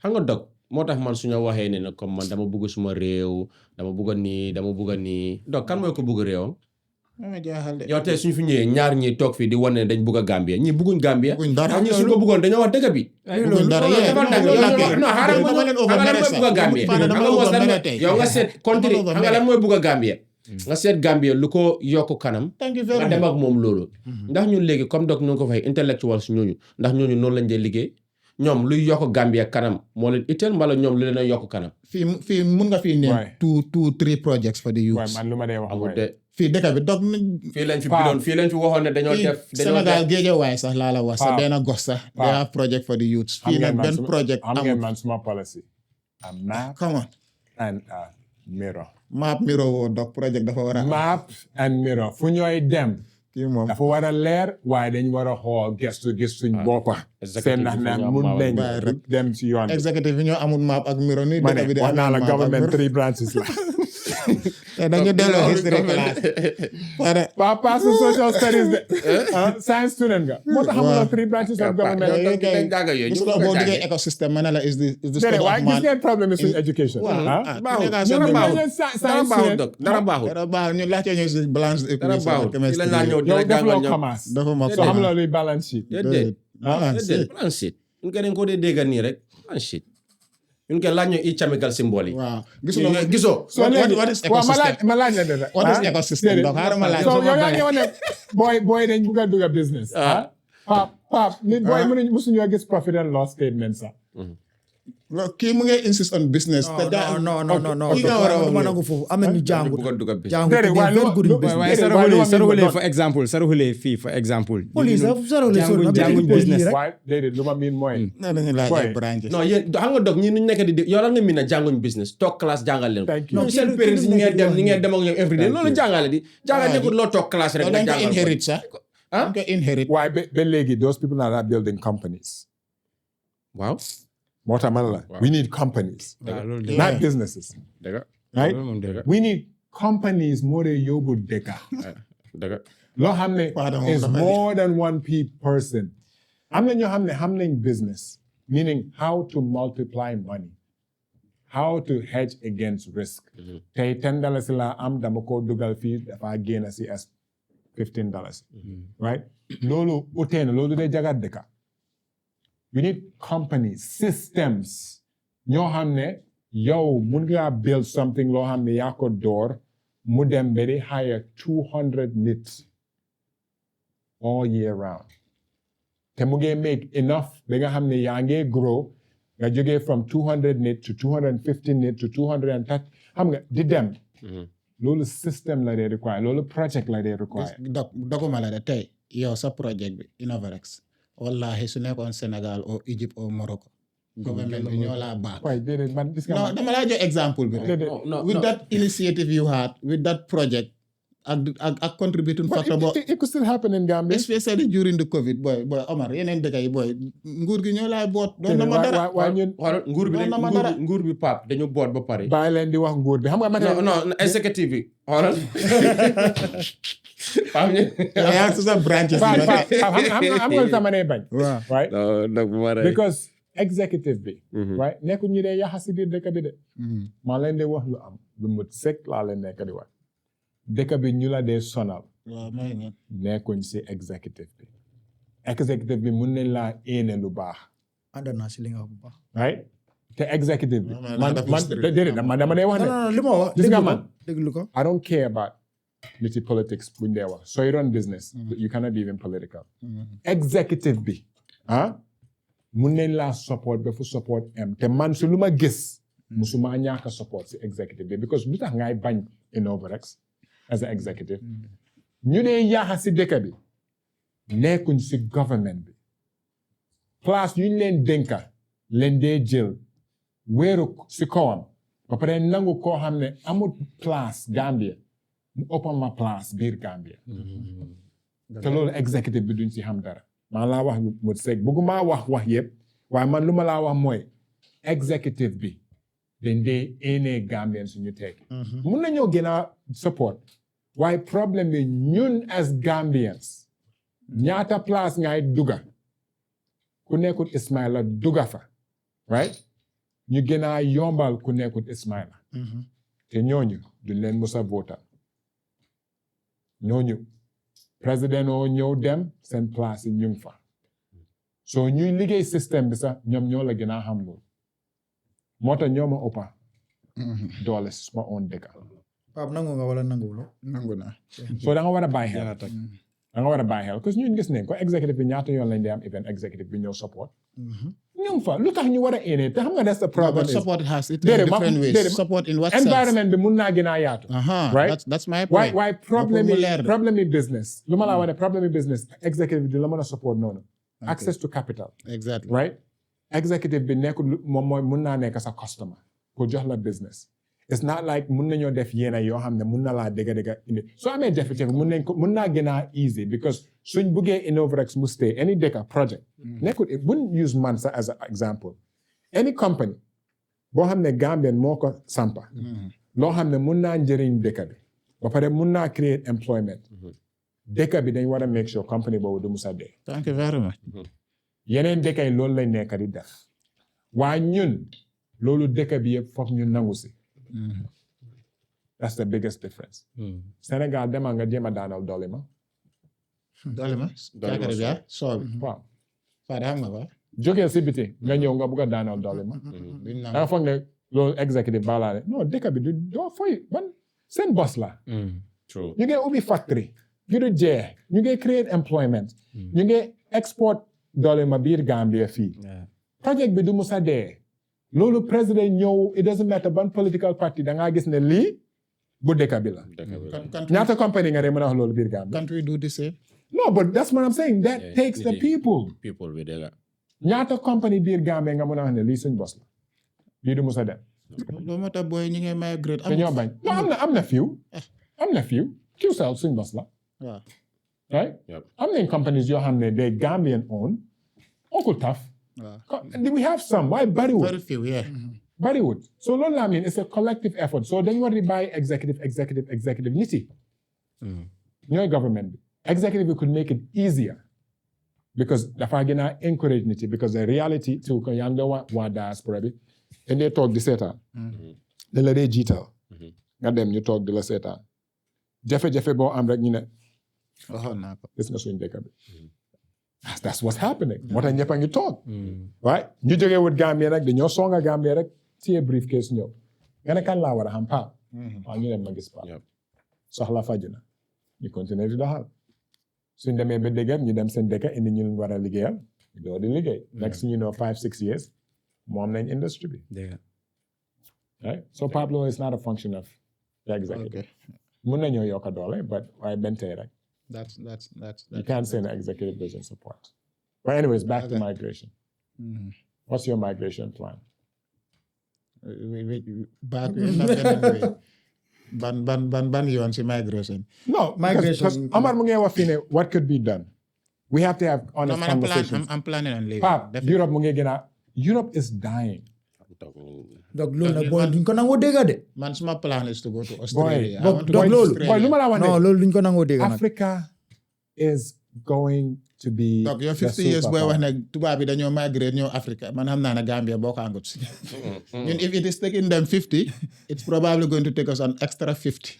xam nga dog moo tax man suñu waxee ne comme man dama bëgg suma réew dama bëgg a nii dog kan mooy ko bëgg réewam. yow tey suñu fi ñëwee ñaar ñi toog fii di wane ne dañ bëgg a Gambia ñi bëgguñ Gambia. ñi suñ ko bëggoon dañoo wax dëgg bi. bëgguñ dara yow nga seet country xam nga lan mooy bëgg a Gambia. nga seet Gambia lu ko yokk kanam. nga dem ak moom loolu. ndax ñun léegi comme donc ñu ngi ko fay intellectuals ñooñu ndax ñooñu noonu lañ dee liggéey ñoom luy yokk Gambia kanam moo leen itteel mbala ñoom lu leen a yokk kanam. fii mun nga fii ne 2-3 projects for the youth. man lu ma dee wax fii dëkk bi dog fii lañ fi waxoon ne dañoo def Sénégal Géejawaay sax laa la wax sax benn gox sax they have project for the youth fii nag benn project am ngeen man suma policy a map come on and a mirror map mirror woo dog project dafa war a map and mirror fu ñooy dem kii moom dafa war a leer waaye dañ war a xool gis suñ boppa seen ndax ne mun nañ dem si yoon executive yi ñoo amul map ak mirror ni dëkk bi de wax naa la government 3 branches la dañu delloo history class papa social studies de science student nga moo tax xamuloo 3 branches of government boo diggee ecosystem ma ne la is the study of man gis ngeen problème yi suñ education dara baaxul ñu laajte ñu si balance dafa ma so xamuloo luy balance sheet balance sheet ñun ko dañ ko dee déggal nii rek balance sheet ñun ko laaj ñu i chemical symbole yi. waaw gisoo. what is ecosystem ma laaj la de la. what is ecosystem donc xaaral ma laaj. so yow yaa ngi wane booy dañ bugg a dugg business. pap nit booy mësuñoo gis profit and loss statement sax. kii mu ngi insist on business. non kii nga war a wax nangu foofu am na ñu jàngut. waaye saraxulee for example. jànguñ business. waaye déedéet lu ma miin mooy. non yéen xam nga dog ñi ñu nekk di yow la nga miin a jànguñ business toog classe jàngal leen ko. ñoom seen parents ñi ngeen dem ak ñoom everyday loolu jàngale di jàngal nekkul loo toog classe rek nga jàngal ko. inherit sax. inherit. waaye ba léegi those people are not building companies. waaw. moo tax man la we need companies not businesses right we need companies moo dee yóbbu dëkka loo xam ne is more than one person am na ñoo xam ne xam nañ business meaning how to multiply money, how to hedge against risk. Tey $10 la am dama ko dugal fii dafa génn si as $15, right? Loolu utee na loolu day jagat dëkka. We need companies, systems ñoo xam ne yow mun ngaa build something loo xam ne yaa ko door mu dem ba di hire 200 nit all year round. Te mu ngi make enough ba nga xam ne yaa ngi grow nga jógee from 200 nit to 250 nit to 230 xam nga di dem. Loolu système la dee require loolu project la dee require. doguma la de tey yow sa project bi Innovarex wallahi su nekkoon Sénégal ou Egypte ou Morocco government bi ñoo laa baax. waaye déedéet man gis nga non dama laa jox exemple bi rek. With that initiative you had with that project ak contributing factor boo. It could still happen in Gambia. especially during the COVID boy Omar yeneen dëkk yi boy nguur gi ñoo laa boot. doon na ma dara waaye ñun nguur bi Pape dañu boot ba pare. bàyyi leen di wax nguur bi xam nga. non executive bi xoolal. yaa ngi sa branches. xam nga sama ne bañ. waaw right nag bu ma rey. because executive bi. right nekkul ñu dee yaxa si biir dëkk bi de. maa leen di wax lu am lu mut sek laa leen nekk di wax. dëkk bi ñu la dee sonal. waaw may ngeen. nekkuñ si executive bi. executive bi mun nañ laa éene lu baax. ànd naa si li nga wax bu baax. right te executive bi. man déedéet dama dee wax ne. non li ma wax gis nga man déglu ko. I don't care about niti politics buñ dee wax sooy run business. you cannot be even political. executive bi mun nañ laa support ba fu support am te man su lu ma gis. musuma ñaaka support si executive bi because lu tax ngay bañ Innovarex as an executive. ñu dee yaaxa si dëkk bi nekkuñ si government bi. place yu ñu leen dénka leen dee jël wéeru si kawam ba pare nangu koo xam ne amul place Gambia mu ëppal ma place biir Gambia. te loolu executive bi duñ si xam dara. maa laa wax mu seeg bëgguma wax yëpp waaye man lu ma laa wax mooy executive bi dañ dee éenee Gambien suñu teg. mun nañoo gën a support waaye problème bi ñun as Gambians ñaata place ngay duga ku nekkul Ismaila duga fa right ñu gën a yombal ku nekkul Ismaila te ñooñu duñ leen musa votal ñooñu président oo ñëw dem seen place yi ñu ngi fa soo ñuy liggéey système bi sax ñoom ñoo la gën a xam loolu moo tax ñoo ma ëppa doole suma own dëkk. Pape nangu nga wala nanguwuloo. nangu naa. so da nga war a bàyyi xel. da nga war a bàyyi xel parce que ñun gis nañ ko executive bi ñaata yoon lañ di am event executive bi ñëw support. ñu ngi fa lu tax ñu war a éene te xam nga that's the problem. but support has it in different ways. support in what sense. environment bi mun naa gën a yaatu. right that's my point. waaye problème yi business. lu ma la wax ne problème yi business executive bi la mën a support noonu. access to capital. exactly right executive bi nekkul moom mooy mun naa nekk sa customer pour jox la business. it's not like mun nañoo def yéena yoo xam ne mun na laa dégg indi soo amee jafe-jafe mun naa gën a easy because suñ buggee Innovarex mu stay any dëkk project nekkul buñ use man sa as an example any company boo xam ne Gambien moo ko sampa loo xam ne mun naa njëriñ dëkk bi ba pare mun naa create employment dëkk bi dañ war a make sure company boobu du musa dee. thank you very much. yeneen dëkk yi loolu lañ nekk di def waaye ñun loolu dëkk bi yëpp foog ñu nangu si. That's the biggest difference. Sénégal demal nga jéem a daanal Dolima. Dolima. soo bi. waaw. Fada xam nga ba. jógee si biti nga ñëw nga bugg a daanal Dolima. da nga foog ne loolu executive baalaale non dëkk bi du doo foy man seen boss la. True. ñu ngi ubbi factory. yu du jeex ñu ngi create employment. ñu ngi export Dolima biir Gambia fii. project bi du musa dee. loolu président ñëw it doesn't matter ban political party da ngaa gis ne lii bu dëkk bi la. ñaata company nga mën a wax loolu biir Gambia. can't we do the same. no but that's what I'm saying that takes the people. people bi dëgg. ñaata company biir Gambia nga mën a wax ne lii suñ bos la lii du musa dem. loolu moo tax booy ñi ngay migrate. te ñoo bañ am na few QCell suñ bos la. waaw. right am nañ companies yoo xam ne they Gambian own Uncle Tough. We have some. Why bariwul? Very few, yeah. Bariwul. So loolu laa mean it's a collective effort. So dañu war di bàyyi executive nit yi. ñooy government bi. Executive bi could make it easier. because dafa gën a encourage nit yi because the reality too ko yaa ngi doon waa diaspora bi dañ dee toog di seetaan dañ la dee jiital nga dem ñu toog di la seetaan jafe-jafe boo am rek ñu ne waxoon naa ko. gis nga suñ dëkk bi that's what's happening moo tax ñëpp a ngi toog waaye ñu jógee wut Gambie rek dañoo songa Gambie rek téye briefcase ñëw nga ne kan laa war a xam Pape waaw ñu dem ma gis Pape soxla faju na ñu continuer di doxal suñ demee ba dëgër ñu dem seen dëkk indi ñu leen war a liggéeyal doo di liggéey next you know 5-6 years moom nañ industry bi right so Pape loolu is not a function of the executive mun nañoo yokk doole but waaye benn tey rek That's you can't say the executive doesn't support but anyways back to migration what's your migration plan back ban yoon si migration. no Migration- because Omar mu ngi wax fii ne what could be done we have to have honest No, conversations I'm planning on leaving. Pape Europe mu ngi gën a Europe is dying donc loolu nag booy duñ ko nangoo dégg de. Man suma plan is to go to Australia. I Boy, want to donc go to loolu- Australia. boy lu ma la wax ne non loolu duñ ko nangoo dégg nag. Africa is going to be donc yow the 50 years booy superpower. wax ne tubaab bi dañoo migrate ñëw Africa man xam naa ne Gambia boo ko àngut si. ñun if it is taking them 50 it's probably going to take us an extra 50.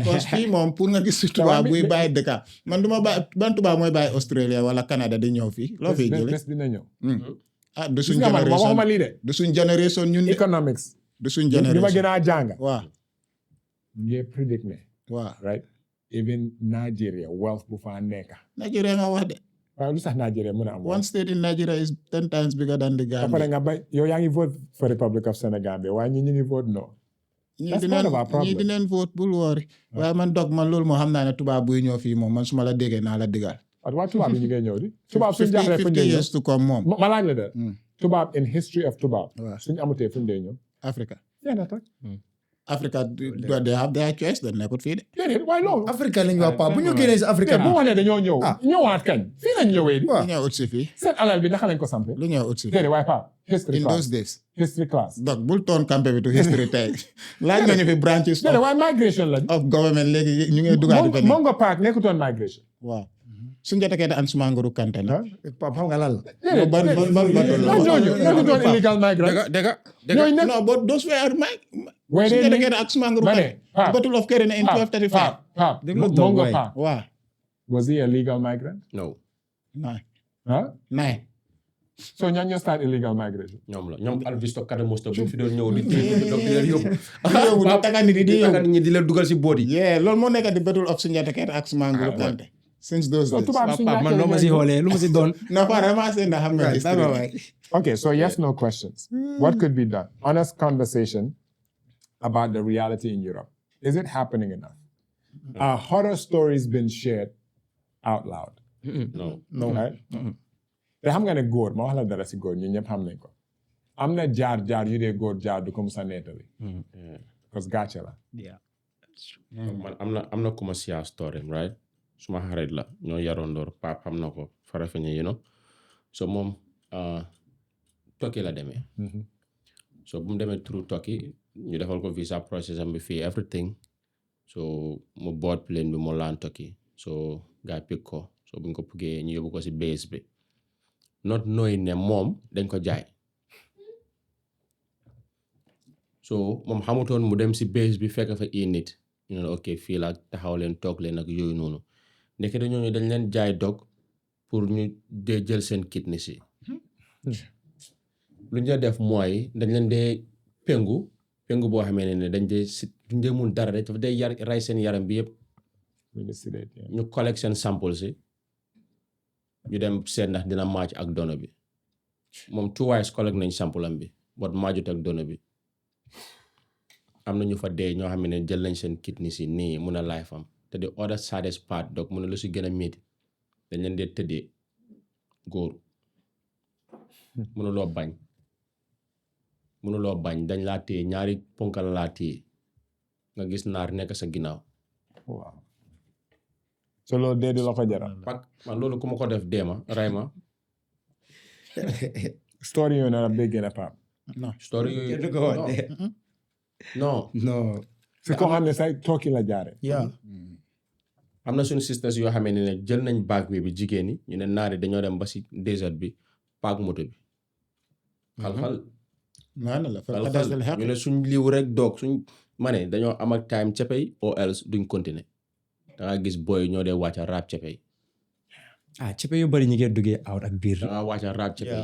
parce que fii moom pour nga gis si tubaab buy bàyyi dëkka man du ma bàyyi ban tubaab mooy bàyyi Australia wala Canada di ñëw fii loo fiy jëlee. bés dina ñëw Du gis suñ nga man ma waxuma génération lii de du suñ génération ñun de economics du suñ li ma génération. gën a jàng waaw ñu predict ne waaw right even Nigeria wealth bu fa nekk Nigeria nga wax de. waaye lu sax Nigeria mën a am One state in Nigeria is 10 times bigger than the ba pare Gambia. nga bay yow yaa ngi vote for Republic of Senegal bi waaye ñi ñu ngi vote no That's part of our problem. ñii dinañ vote bul woori waaye man dog man loolu moo xam naa ne tubaab buy ñëw fii moom man su ma la déggee naa la digal. at waa tubaab yi ñu ngay ñëw di tubaab suñ jaaxlee fuñ 50 dee ñëw years to come moom. ma laaj la de tubaab in history of tubaab Waaw. suñ amutee fuñ dee ñëw Africa yéen a tax Africa they have their choice dañ nekkut fii de. déedéet waaye loolu Afrique lañ wax Pape bu ñu génnee si Afrique boo waxee dañoo ñëw ñëwaat kañ fii lañ ñëwee di lu ñëw ut si fii seen alal bi naka lañ ko sampé lu ñëw ut si fii déedéet waaye Pape history in class those days. history class donc bul toon campé bi to history tey laaj nañu fi branches déedéet waaye migration la of government léegi ñu ngi dugaat di benn. Mongo Park nekkutoon migration waaw Sunjata Keita and Sumanguru Kante na. Pape xam nga lan la. déedéet ban batul la. ñooñu nekkutoon illegal migrants ñooñu nekk No, but those were Where they Sunjata live- Keita ak Sumanguru Ma ne, Kante. Pape. Battle of Kerena in 1235. Pape Déglu doog Mongo waay. Park waaw was he a legal migrant no naay huh naay. so ñan ñoo start illegal migration ñoom la ñoom Alvisto Kadamosto bu fi doon ñëw di donc di leen yóbbu yóbbu di taga nit yi di di taga yóbbu. nit ñi di leen dugal si boot yi Yeah, loolu moo nekk di Battle of Sunjata Keita ak Sumanguru Kante. Since those so days. tubaab suñ Pape man loo ma si xoolee lu ma si doon. No, for ramassé na xam nga Right, history. bye bye. okay so yes no questions what could be done honest conversation about the reality in Europe is it happening enough are horror stories been shared out loud no right te xam nga ne góor ma wax la dara si góor ñun ñëpp xam nañ ko am na jaar yu dee góor jaar du ko musa nettali parce que gàcce la man am na ku ma siyaa story right suma xarit la ñoo yarondoor pap xam na ko Farafenni you know so moom Turkey la demee so bu mu demee through Turkey ñu defal ko visa process am bi fii everything so mu board plane bi mu laan Turkey so gaa pick ko so buñ ko puggee ñu yóbbu ko si base bi not knowing ne moom dañ ko jaay so moom xamutoon mu dem si base bi fekk fa i nit ñu ne ok fii la taxaw leen toog leen ak yooyu noonu ndeke ñooñu dañ leen jaay dog pour ñu dee jël seen kidney si lu ñu def mooy dañ leen dee pengu boo xamee ne dañ dee si duñ dee mun dara dafa dee ray seen yaram bi yëpp ñu collect seen sample si ñu dem seet ndax dina match ak dono bi moom twice collect nañ sample am bi but matchut ak dono bi am na ñu fa dee ñoo xam ne jël nañ seen kidney si nii mun a life am te the other saddest part donc mun a lu si gën a métti dañ leen dee tëddee góor mënuloo bañ dañ laa téye ñaari ponkal laa téye nga gis naar nekk sa ginnaaw waaw so loolu dee di la ko jaral pak man loolu ku ma ko def deema ray ma story yooyu na dégg na Pape Non. story yooyu Kenn du ko wax de. non non. si ko xam ne say Turkey la jaare Yeah. am na suñu sisters yoo xamee ne jël nañ Backway bi jigéen ñi ñu ne naari dañoo dem ba si désert bi paak moto bi xal-xal ñu ne suñ liw rek doog suñ ma ne dañoo am ak time cepey or else duñ continuer da nga gis booy ñoo dee wàcca raab cepey cepe yu bëri ñi ngee duggee out ak biir da nga wàcca raab cepey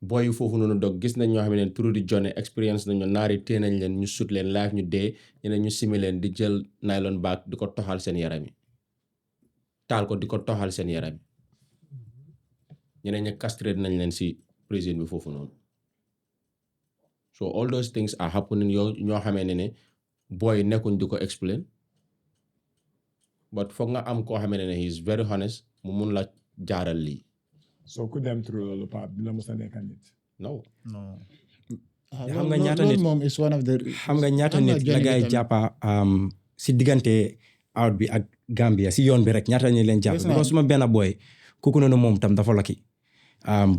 booy yu foofu noonu dog gis nañ ñoo xam ne turu di journey expérience nañu naari tee nañ leen ñu sut leen live ñu dee ñeneen ñu simi leen di jël nylon bag di ko toxal seen yaram yi taal ko di ko toxal seen yaram yi ñeneen ñi castré nañ leen si prison bi foofu noonu so all those things are happening yoo ñoo xamee ne booy nekkuñ di ko explain but foog nga am koo xamee ne he is very honest mu mun la jaaral lii so ku dem through loolu Pape dina mos a nekk nit no xam nga ñaata nit moom is one of the xam nga ñaata nit la gaay jàppa si diggante out bi ak Gambia si yoon bi rek ñaata nit leen jàpp because suma benn boy kooku noonu moom tam dafa lokki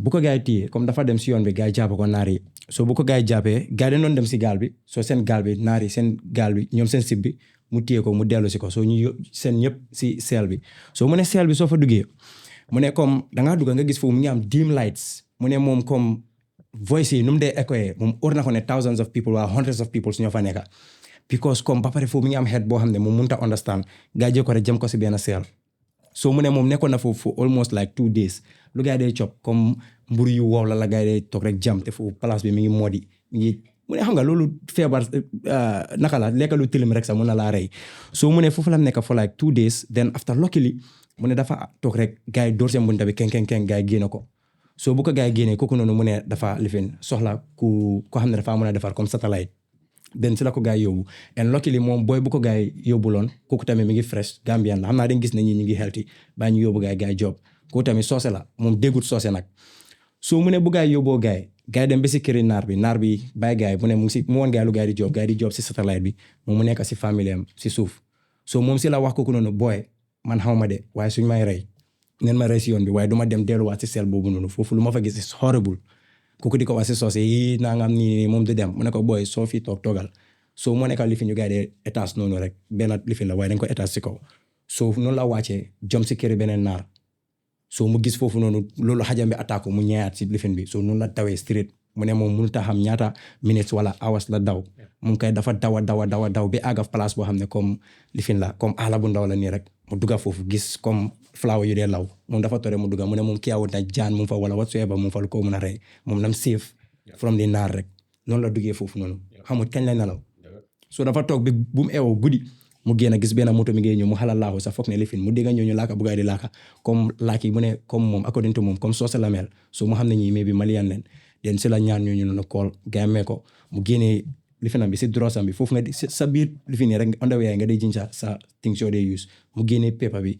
bu ko gaay téye comme dafa dem si yoon bi gaay jàpp ko naar yi so bu ko gaay jàppee gaay dañ doon dem si gaal bi so seen gaal bi naar yi seen gaal bi ñoom seen sib bi mu téye ko mu dellu si ko so ñu seen ñëpp si seel bi so mu ne seel bi soo fa duggee mu ne comme dangaa dugga nga gis foofu mu ngi am dim lights mu ne moom comme voice yi nu mu dee échoé moom óor na ko ne thousands of people waa hundreds of people su ñoo fa nekka because comme ba pare foofu mi ngi am head boo xam ne moom mënut a understand gaa jël ko rek jëm ko si benn seel so mu ne moom nekkoon na foofu almost like 2 days lu gaa yi day chop comme mburu yu wow la gaa yi day toog rek jam te foofu place bi mi ngi moodi mi ngi mu ne xam nga loolu feebar naka la lekka lu tilim rek sax mun na laa rey so mu ne foofu la nekk for like 2 days then after luckily mu ne dafa toog rek gaa yi door seen bunta bi keng gaa yi génne ko so bu ko gaa yi génnee kooku noonu mu ne dafa lifin soxla ko xam ne dafa mën a defar comme satellite den si la ko gaa yi yóbbu and luckily moom booy bu ko gaa yi yóbbuloon kooku tamit mi ngi fresh Gambian la xam naa dañ gis ne ñi ngi healthy bàyyi ñu yóbbu gaa yi job kooku tamit soose la moom déggut soose nag so mu ne bu gaa yi yóbboo gaa yi dem ba si këri naar bi bàyyi gaa yi mu ne mu woon gaa yi lu gaa yi di job si satellite bi moom mu nekk si famille am si suuf so moom si la wax kooku noonu booy man xaw ma de waaye suñ may rey neen ma rey si yoon bi waaye du ma dem delluwaat si sel boobu noonu foofu lu ma fa gis is horrible kooku di ko wax si soose yi naa nga am nii moom du dem mu ne ko booy soo fi toogal so moo nekka lifin ñu gaa yi de étage noonu rek benn lifin la waaye dañ ko étage si kaw so noonu la wàccee jom si këri beneen naar so mu gis foofu noonu loolu xajam bi attaque mu ñëwaat si lifin bi so noonu la dawee straight mu ne moom mënut a xam ñaata minutes wala hours la daw moom kay dafa daw bi àgga place boo xam ne comme lifin la comme àll bu ndaw la nii rek mu dugga foofu gis comme flower yu dee law moom dafa tore mu dugga mu ne moom kii awut na jaan mu fa wala whatsoever mu fa lu ko mën a rey moom nam safe from di naar rek noonu la duggee foofu noonu xamut kañ lay nelaw so dafa toog bi bu mu eewoo guddi mu génn gis benn moto mi ngi ñëw mu xalal laaxu sax foog ne lifin mu dégg ñooñu laaka bu gaay di laaka comme laaki mu ne comme moom according to moom comme soose la mel so mu xam ne ñii mais bi malien leen den si la ñaan ñooñu noonu kool gaamee ko mu génnee lifinam bi si drosam bi foofu nga sa biir lifin yi rek underwear nga day jiñ sa things yoo day use mu génnee paper bi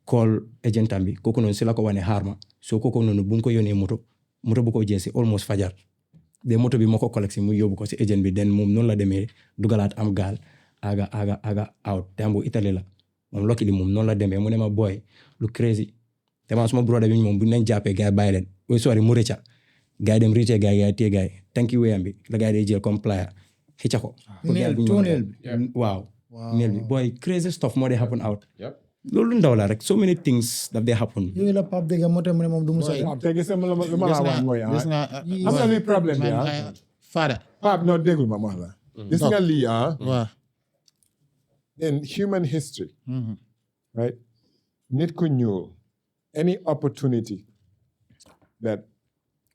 kool agentam bi kooku noonu si la ko wane xaar ma so kooku noonu bu mu ko yónnee moto bu ko jël si almost fajar de moto bi moo ko collecte si mu yóbbu ko si agent bi den moom noonu la demee dugalaat am gaal aga out te am bu Italie la moom luckily moom noonu la demee mu ne ma boy lu crazy te man suma brother bi moom bu nañ jàppee gars yi bàyyi leen ooy sorry mu rëcca gars yi dem riitee gars yi téye gars yi tànki wéyam bi la gars yi day jël comme plier xicca ko tunnel bi waaw neel bi boy crazy stuff moo dee happen out loolu ndaw la rek so many things that they happen yooyu la Pape dégg moo tax mu ne moom du mu soy te gis nga lu ma la wax mooy gis nga am na luy problème bi Fada Pape non déggul ma wax la gis nga lii waaw in human history right nit ku ñuul any opportunity that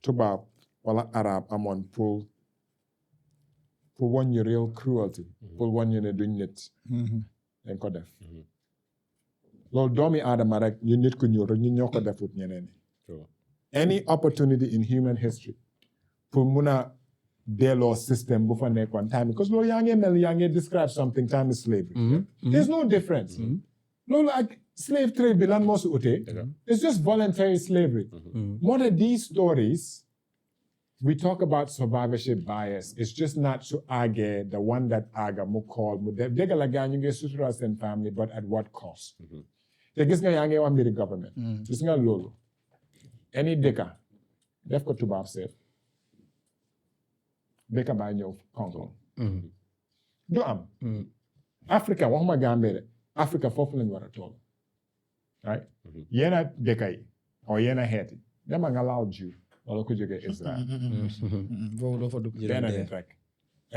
tubaab wala arab amoon pour wan ñu real cruelty pour wan ñu ne duñ nit dañ ko def loolu doomi aadama rek ñu nit ku ñuul rek ñu ñoo ko defut ñeneen ñi any opportunity in human history pour mun a delloo système bu fa nekkoon time because loolu yaa ngi describe something time is slavery there's no difference loolu ak slave trade bi lan moo si utee it's just voluntary slavery more than these stories we talk about survivorship bias it's just not to argue the one that aga mu call mu def dégg la gaa ñu ngi sutural seen family but at what cost te gis nga yaa ngi wax mbiri government gis nga loolu any dëkka def ko tubaab seet dëkka baa ñëw konkon du am Africa waxuma Gambie de Africa foofu lañ war a toll right yenn dëkk yi or yenn xeet yi dama nga laal jiw wala ku jógee Israël boobu doo fa dugg. benn nit rek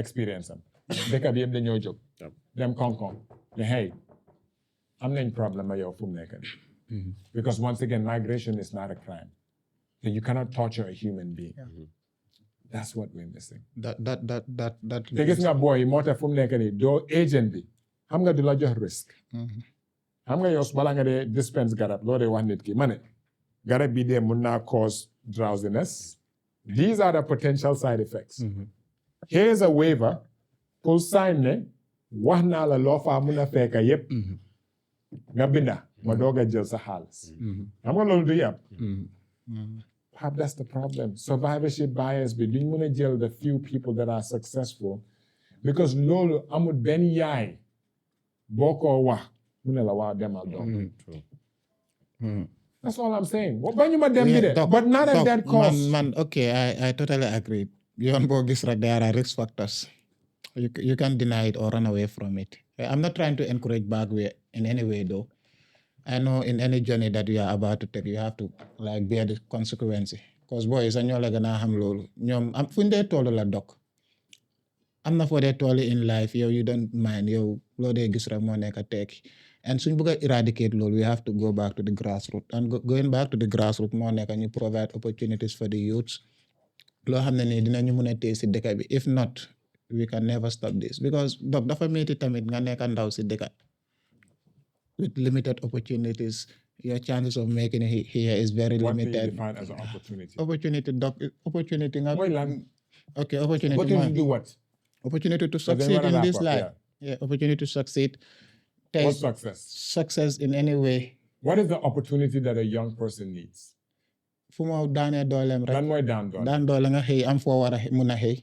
expérience am dëkk bi yëpp dañoo jóg dem koŋ-koŋ ne hey am nañ problème ak yow fu mu nekk nii because once again migration is not a crime and you cannot torture a human being that's what we're missing that te gis nga booy moo tax fu mu nekk nii doo agent bi xam nga du la jox risque xam nga yow bala nga dee dispense garab loo dee wax nit ki ma ne garab bi dee mun naa cause drowsiness these are the potential side effects here's a waiver pour sign ne wax naa la loo faa mun a fekk yépp nga binda ma doog a jël sa xaalis xam nga loolu du yàpp perhaps that's the problem survivorship bias bi duñ mun a jël the few people that are successful because loolu amul benn yaay boo ko wax mu ne la waa demal doom that's all I'm saying bañu ma dem bi de but not at that cost man okay I totally agree yoon boo gis rek there are risk factors you can deny it or run away from it I'm not trying to encourage backway in any way though I know in any journey that you are about to take you have to like bear the consequence because boy sa ñoo la gën a xam loolu ñoom am fuñ dee toll la dok am na foo dee toll in life yow you don't mind yow loo dee gis rek moo nekk tekki and suñ bëgg a eradicate loolu we have to go back to the grassroots and going back to the grassroots moo nekk ñu provide opportunities for the youths loo xam ne nii dinañu mun a téye si dëkk bi if not we can never stop this because dog dafa métti tamit nga nekk ndaw si dëkk with limited opportunities your chances of making it here is very what do you limited define as an opportunity opportunity dog opportunity nga mooy lan okay opportunity what do you do what opportunity to then succeed what in are this that? life yeah opportunity to succeed what's success success in any way what is the opportunity that a young person needs fu ma daanee dooleem rek lan mooy daan doon daan doole nga xëy am foo war a mun a xëy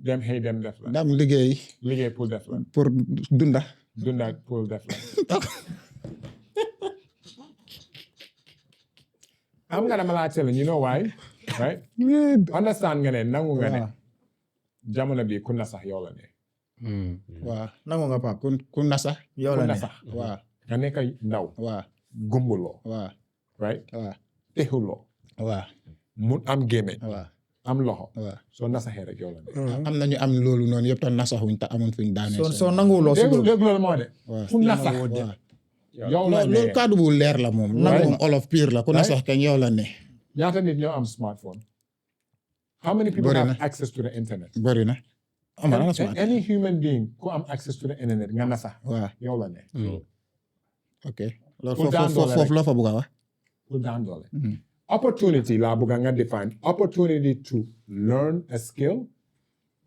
dem xëy dem def la dam liggéey liggéey pour def la pour dunda dunda pour def la am nga dama laa tell you know why right understand nga ne nangu nga ne jamono bi ku na sax yow la ne waaw nangu nga Pape ku na sax yow ku la na ne sax waaw nga nekk ndaw waaw gumbuloo waaw right waaw texuloo waaw mu am gémmiñ waaw am loxo waaw soo nasaxee rek yow la ne am nañu am loolu noonu yëpp te nasaxuñ te amuñ fuñ daanee soo nanguwuloo si loolu dégg loolu moo de waaw ku nasax waaw yow la ne loolu kàddu bu leer la moom loolu moom olof pire la ku nasax kañ yow la ne ñaata nit ñoo am smartphone how many people Bëri have na. access to the internet bëri na amal na smart any human being ku am access to the internet nga nasax waaw yow la ne ok loolu Pour daan doole foofu la fa bëgg a wax pour daan doole opportunity laa bëgg nga define opportunity to learn a skill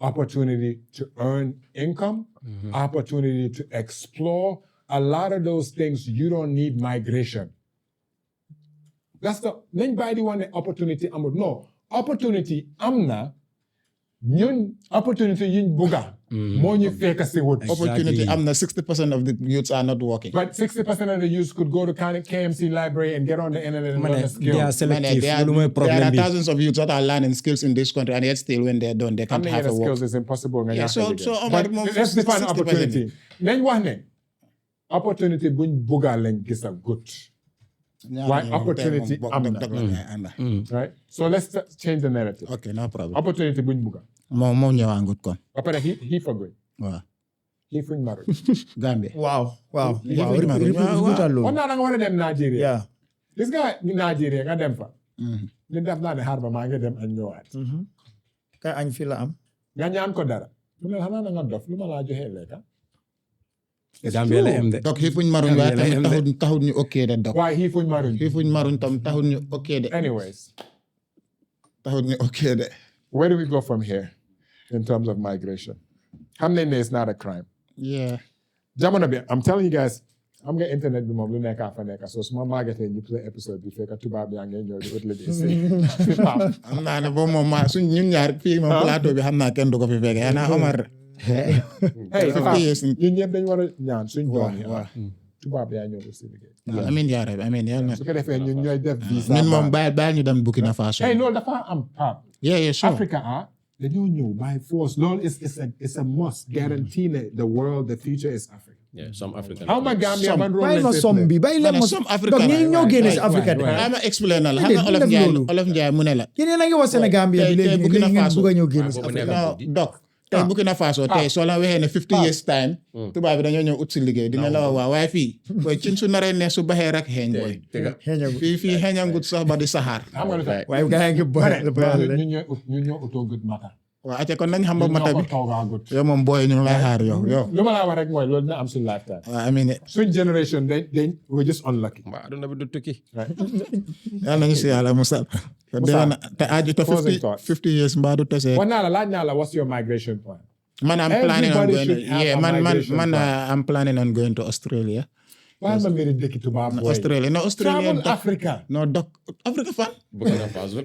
opportunity to earn income opportunity to explore a lot of those things you don't need migration that's the nañ bàyyi di wax ne opportunity amul no opportunity am na ñun opportunity yuñ bugga moo ñu fekk si wut opportunity am na 60% of the youths are not working but 60% of the youth could go to KMC library and get on the internet and learn a skill they are selective loolu mooy there problème are bi thousands of youths that are learning skills in this country and yet still when they're done they how can't many have of a the work skills is impossible nga Yeah, ñàkk so- a liggéey. so Omar, But moom let's define 60% opportunity nañ wax ne opportunity buñ bugga lañ gis a good Why opportunity am na. right so let's change the narrative ok no problem opportunity buñ bugga moom ñëwaangut kon ba pare he for good waaw he fuñ maru Gambie waaw Yëpp ma doon. repeatal on loolu naa da nga war a dem Nigeria yeah gis nga Nigeria nga dem fa li def naa ne xaar ba maa ngi dem ak ñëwaat kay añ fii la am nga ñaan ko dara mu ne xanaa na nga dof lu ma laa joxee lekka Gambie la em de donc xiifuñ maruñ waaye tamit taxut ñu ok de dok waaye he fuñ maruñ xiifuñ maruñ tam taxut ñu ok de anyways taxut ñu ok de where do we go from here in terms of migration xam nañ ne it's not a crime yeah jamono bi I'm telling you guys xam nga internet bi moom lu nekk fa nekk so su ma màggatee ñu play episode bi fekk tubaab yaa ngi ñëw di ut liggéey si xam naa ne boobu moom maa suñ ñun ñaar fii moom plateau bi xam naa kenn du ko fi fekk xanaa Omar hey yes. ñun ñëpp dañu war a ñaan suñ doom yi tubaab yaa ñëw ut si liggéey amiin yaa rabbi amiin yàlla na su ko defee ñun ñooy def visa ñun moom bàyyi ñu dem Burkina Faso hey loolu dafa am Pape yeah sure Africa dañoo ñëw by force loolu is a must guarantee ne the world the future is Africa Yeah, some African. How ma Gambia ban role bàyyi ma lañ som bi bàyyi leen ma some African donc ñi ñoo génne si Afrique de ma explain la xam Déedéet, nga bu def loolu. Olof Njaay mu ne la yéen a ngi wax Sénégambia bi tey léegi Burkina léegi ngeen Faso. bëgg a ñëw génne si boobu Afrique nekk- non donc tey Burkina Faso tey soo la waxee ne 50 years time tubaab bi dañoo ñëw ut si liggéey dina la wax waaw waaye fii booy cin su naree ne su baxee rek xeeñ booy xeeñagu fii xeeñangut sax ba di saxaar xam nga lu tax waaye gaa yi ngi boole ñu ñoo utoo good mata waaw acca kon nañ xam ba ñu mata ñoo bi ko toogaa good yow moom booy ñu ngi lay xaar yow lu ma laa wax rek mooy loolu dina am suñu lifetime waaw amiin suñ generation dañ we're just unlucky Mbaa aduna bi du tukki. yàlla nañu si yàlla musal te aju te Closing thoughts. 50 years mbaa du tese wax naa la laaj naa la what's your migration plan man I'm planning on Everybody going should have yeah a man migration plan. I'm planning on going to Australia waaye ma mbiri dëkki tubaab booy Australia no Australia travel Africa no dok Africa fan Burkina Faso.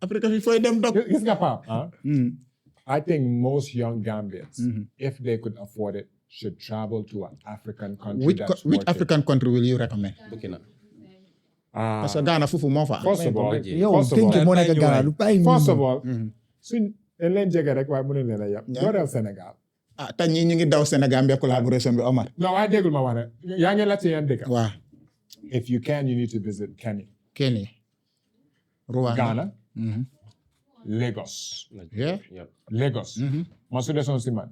Africa fi fooy dem dok gis nga Pape I think most young Gambians if they could afford it should travel to an African country which that's which working. African country will you recommend Burkina. parce que Ghana foofu moo fa am First of all yow first of tënk all moo nekk Ghana lu bàyyi first of all suñ dañ leen jege rek waaye mënuñ leen a yab doo dem Sénégal ah te ñii ñu ngi daw Sénégambia collaboration bi Omar non waaye déggul ma wax ne yaa ngi laajte yan dëkk waaw if you can you need to visit Kenya Kenya Rwanda Ghana Lagos yeah Yep. Lagos ma su desoon si man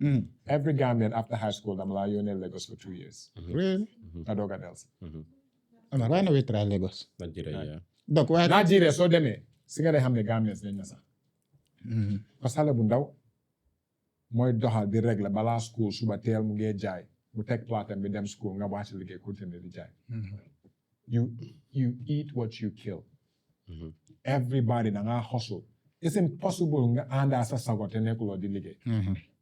every Gambian after high school dama laa yónnee Lagos for 2 years really a doog a delsi Omar why not we try Lagos Nigeria, yeah. donc waaye Nigeria soo demee si nga dee xam ne Gambians dañ na sax parce que xale bu ndaw mooy doxal di régler balaa school suba teel mu ngee jaay mu teg plaatam bi dem school nga wàcc liggéey continuer di jaay you eat what you kill everybody da ngaa hustle it's impossible nga àndaa sa sago te nekkuloo di liggéey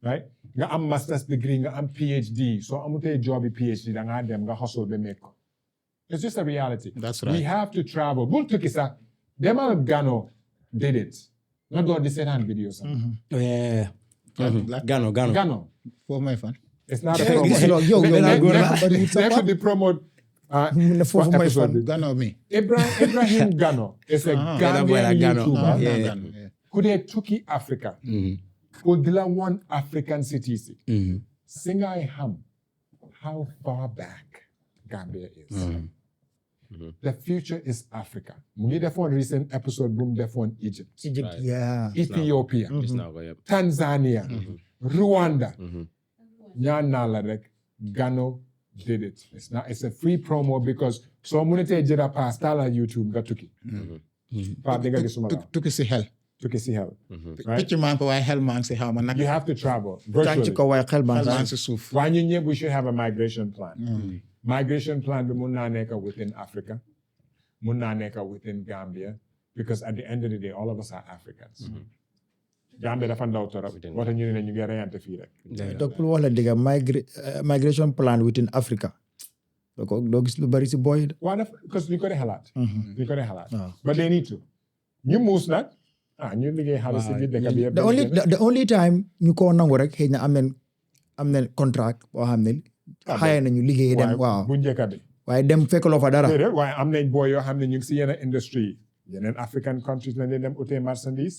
right nga am master's degree nga am PhD soo amutee job bi PhD da ngaa dem nga hustle ba make ko it's just a reality That's we right. have to travel bul tukki sax demal Gano did it nga door di seetaan vidéo sax Gano Gano foofu may fan it's not a gis promote nga yow nekk di promote mu ne foofu may fan Gano mi Ibrahim Gano is a Gambian Gano. YouTuber Yeah. ku dee tukki Africa pour di la one African cities si ngay xam how far back Gambia is the future is Africa mu ngi defoon recent episode bu mu defoon Egypt Egypt yeah Ethiopia Gis naa ko, yep. Tanzania Rwanda ñaan naa la rek Gano did it it's a free promo because soo mënatee jëra pass taala YouTube nga tukki Pape di nga gisuma la tukki si xel tukki si xel right picc maa ngi ko waaye xel maa ngi si xaw ma nag you have to travel tànk ci virtually ko waaye xel baa xel maa ngi ngi si suuf waaye ñun ñëpp we should have a migration plan migration plan bi mun naa nekk within Africa mun naa nekk within Gambia because at the end of the day all of us are Africans Gambia dafa ndaw torop moo tax ñu ne ñu ngi reyante fii rek donc pour wax la dëgg migration plan within Africa doo gis lu bari si boy waaw dafa because ñu ko dee xalaat ñu ko dee xalaat waaw. but they need to ñu muus nag ñu liggéey xaalis si biir dëkk bi yëpp the only time ñu ko nangu rek xëy na am na contract boo xam ne xaye nañu liggéey dem waaw bu njëkk bi waaye dem fekkaloo fa dara déedéet waaye am nañ boo yoo xam ne ñu ngi si yeneen industrie yi yeneen African countries lañ leen dem utee marchandise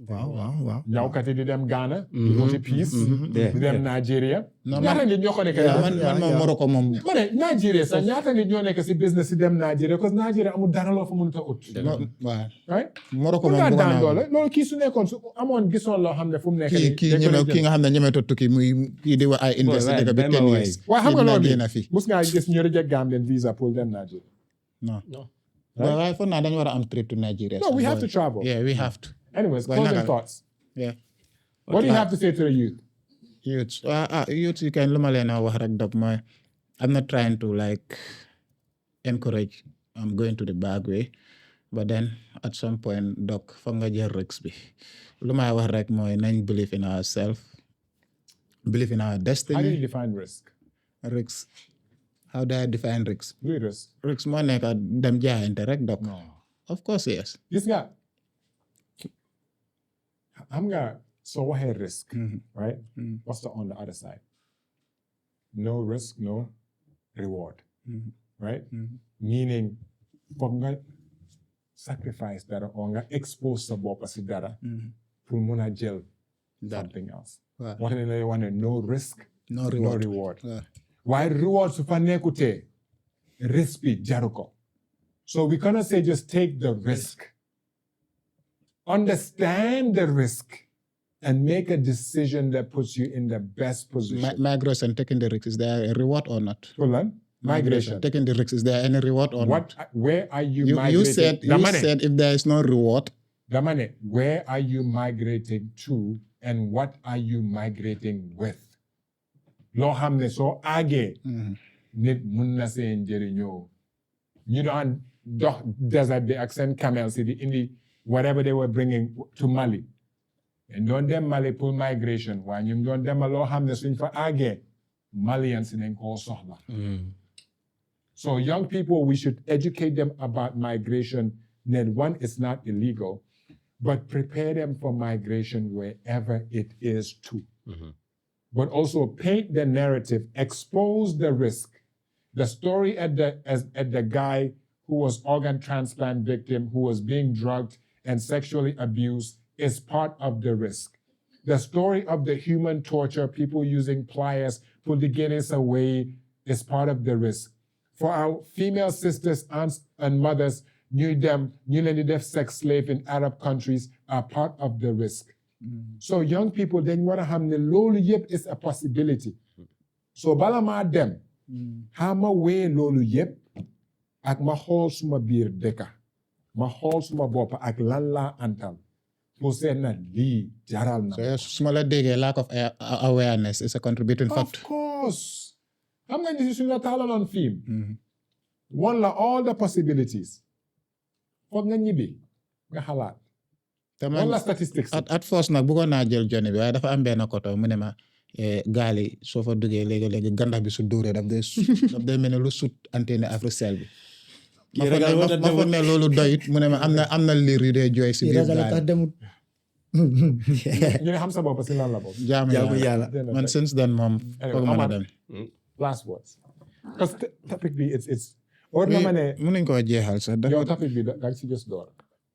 waaw ñawkat yi di dem Ghana di uti piis di dem Nigeria ñaata nit ñoo ko nekk man moom Morocco moom ma ne Nigeria sax ñaata nit ñoo nekk si business si dem Nigeria parce que Nigeria amul dara loo fa mënut a ut waaw right Morocco pour moom nga bëgg daan naa doole loolu kii su nekkoon su amoon gisoon loo xam ne fu mu nekk kii nga xam ne ñemeto tukki muy kii di wax ay invest dëkk bi 10 years waaye xam nga loolu génn fi mus ngaa gis ñu reject Gambian visa pour dem Nigeria non waaye foog naa dañu war a am trip to Nigeria no we have to travel yeah we have to anyways Why closing not? thoughts yeah what do you have to say to the youth youth yi kañ lu ma leen a wax rek dog mooy I'm not trying to like encourage going to the back way but then at some point dog foog nga jël risque bi lu may wax rek mooy nañ believe in ourselves believe in our how do you destiny define risk risks how do I define risks luy risk risks moo nekk dem jaayante rek dog of course yes gis nga xam nga soo waxee risk right what's on the other side no risk no reward right meaning foog nga sacrifice dara or nga expose sa bopp si dara pour mun a jël something else waaw what lay wax ne no risk no no reward reward waaw waaye reward su fa nekkutee risk bi jaru ko. So we cannot say just take the risk. Understand the risk and make a decision that puts you in the best position. Migration, taking the risk, is there a reward or not? Hold on. Migration. Taking the risk, is there any reward or not? Where are you You migrating? said if there is no reward. Damane, where are you migrating to and what are you migrating with? Loo xam ne soo àggee nit mun na see njëriñoo. You don't dox desert bi ak seen camels yi di indi whatever they were bringing to Mali. And doon dem Mali pour migration waaye ñu doon dem loo xam ne suñ fa àggee Malians dañ koo soxla. So young people, we should educate them about migration. Then one, it's not illegal, but prepare them for migration wherever it is too. But also paint the narrative, expose the risk. The story at the guy who was organ transplant victim, who was being drugged and sexually abused is part of the risk. The story of the human torture, people using pliers, pull the Guinness away is part of the risk. For our female sisters, aunts, and mothers, new deaf sex slave in Arab countries are part of the risk. So young people, then what have the lolu yep is a possibility. So bala ma dem, hama we lolu yep, ak ma hol suma bir deka, ma hol suma bopa ak lan la antal. Po se na li jaral na. So smaller dege, lack of awareness is a contributing factor. Of course. Xam nga ni suñu la taalaloon film. One la all the possibilities. Foog nga ñibbi nga xalaat. One la statistics. At first nag bëggoon naa jël Johnny bi waaye dafa am benn koto mu ne ma gaal yi soo fa duggee léegi ganda bi su dóoree daf day mel ne lu sut antenne Africell bi. ma foog ne loolu doyut mu ne ma am na liir yu dee jooy si biir gaal yi. ñu ne xam sa bopp si lan la bopp. jaamu yàlla man since then moom foog mën a dem. Last words. Because topic bi it's or na ma ne mënuñ koo jeexal sax. yow topic bi da si just door.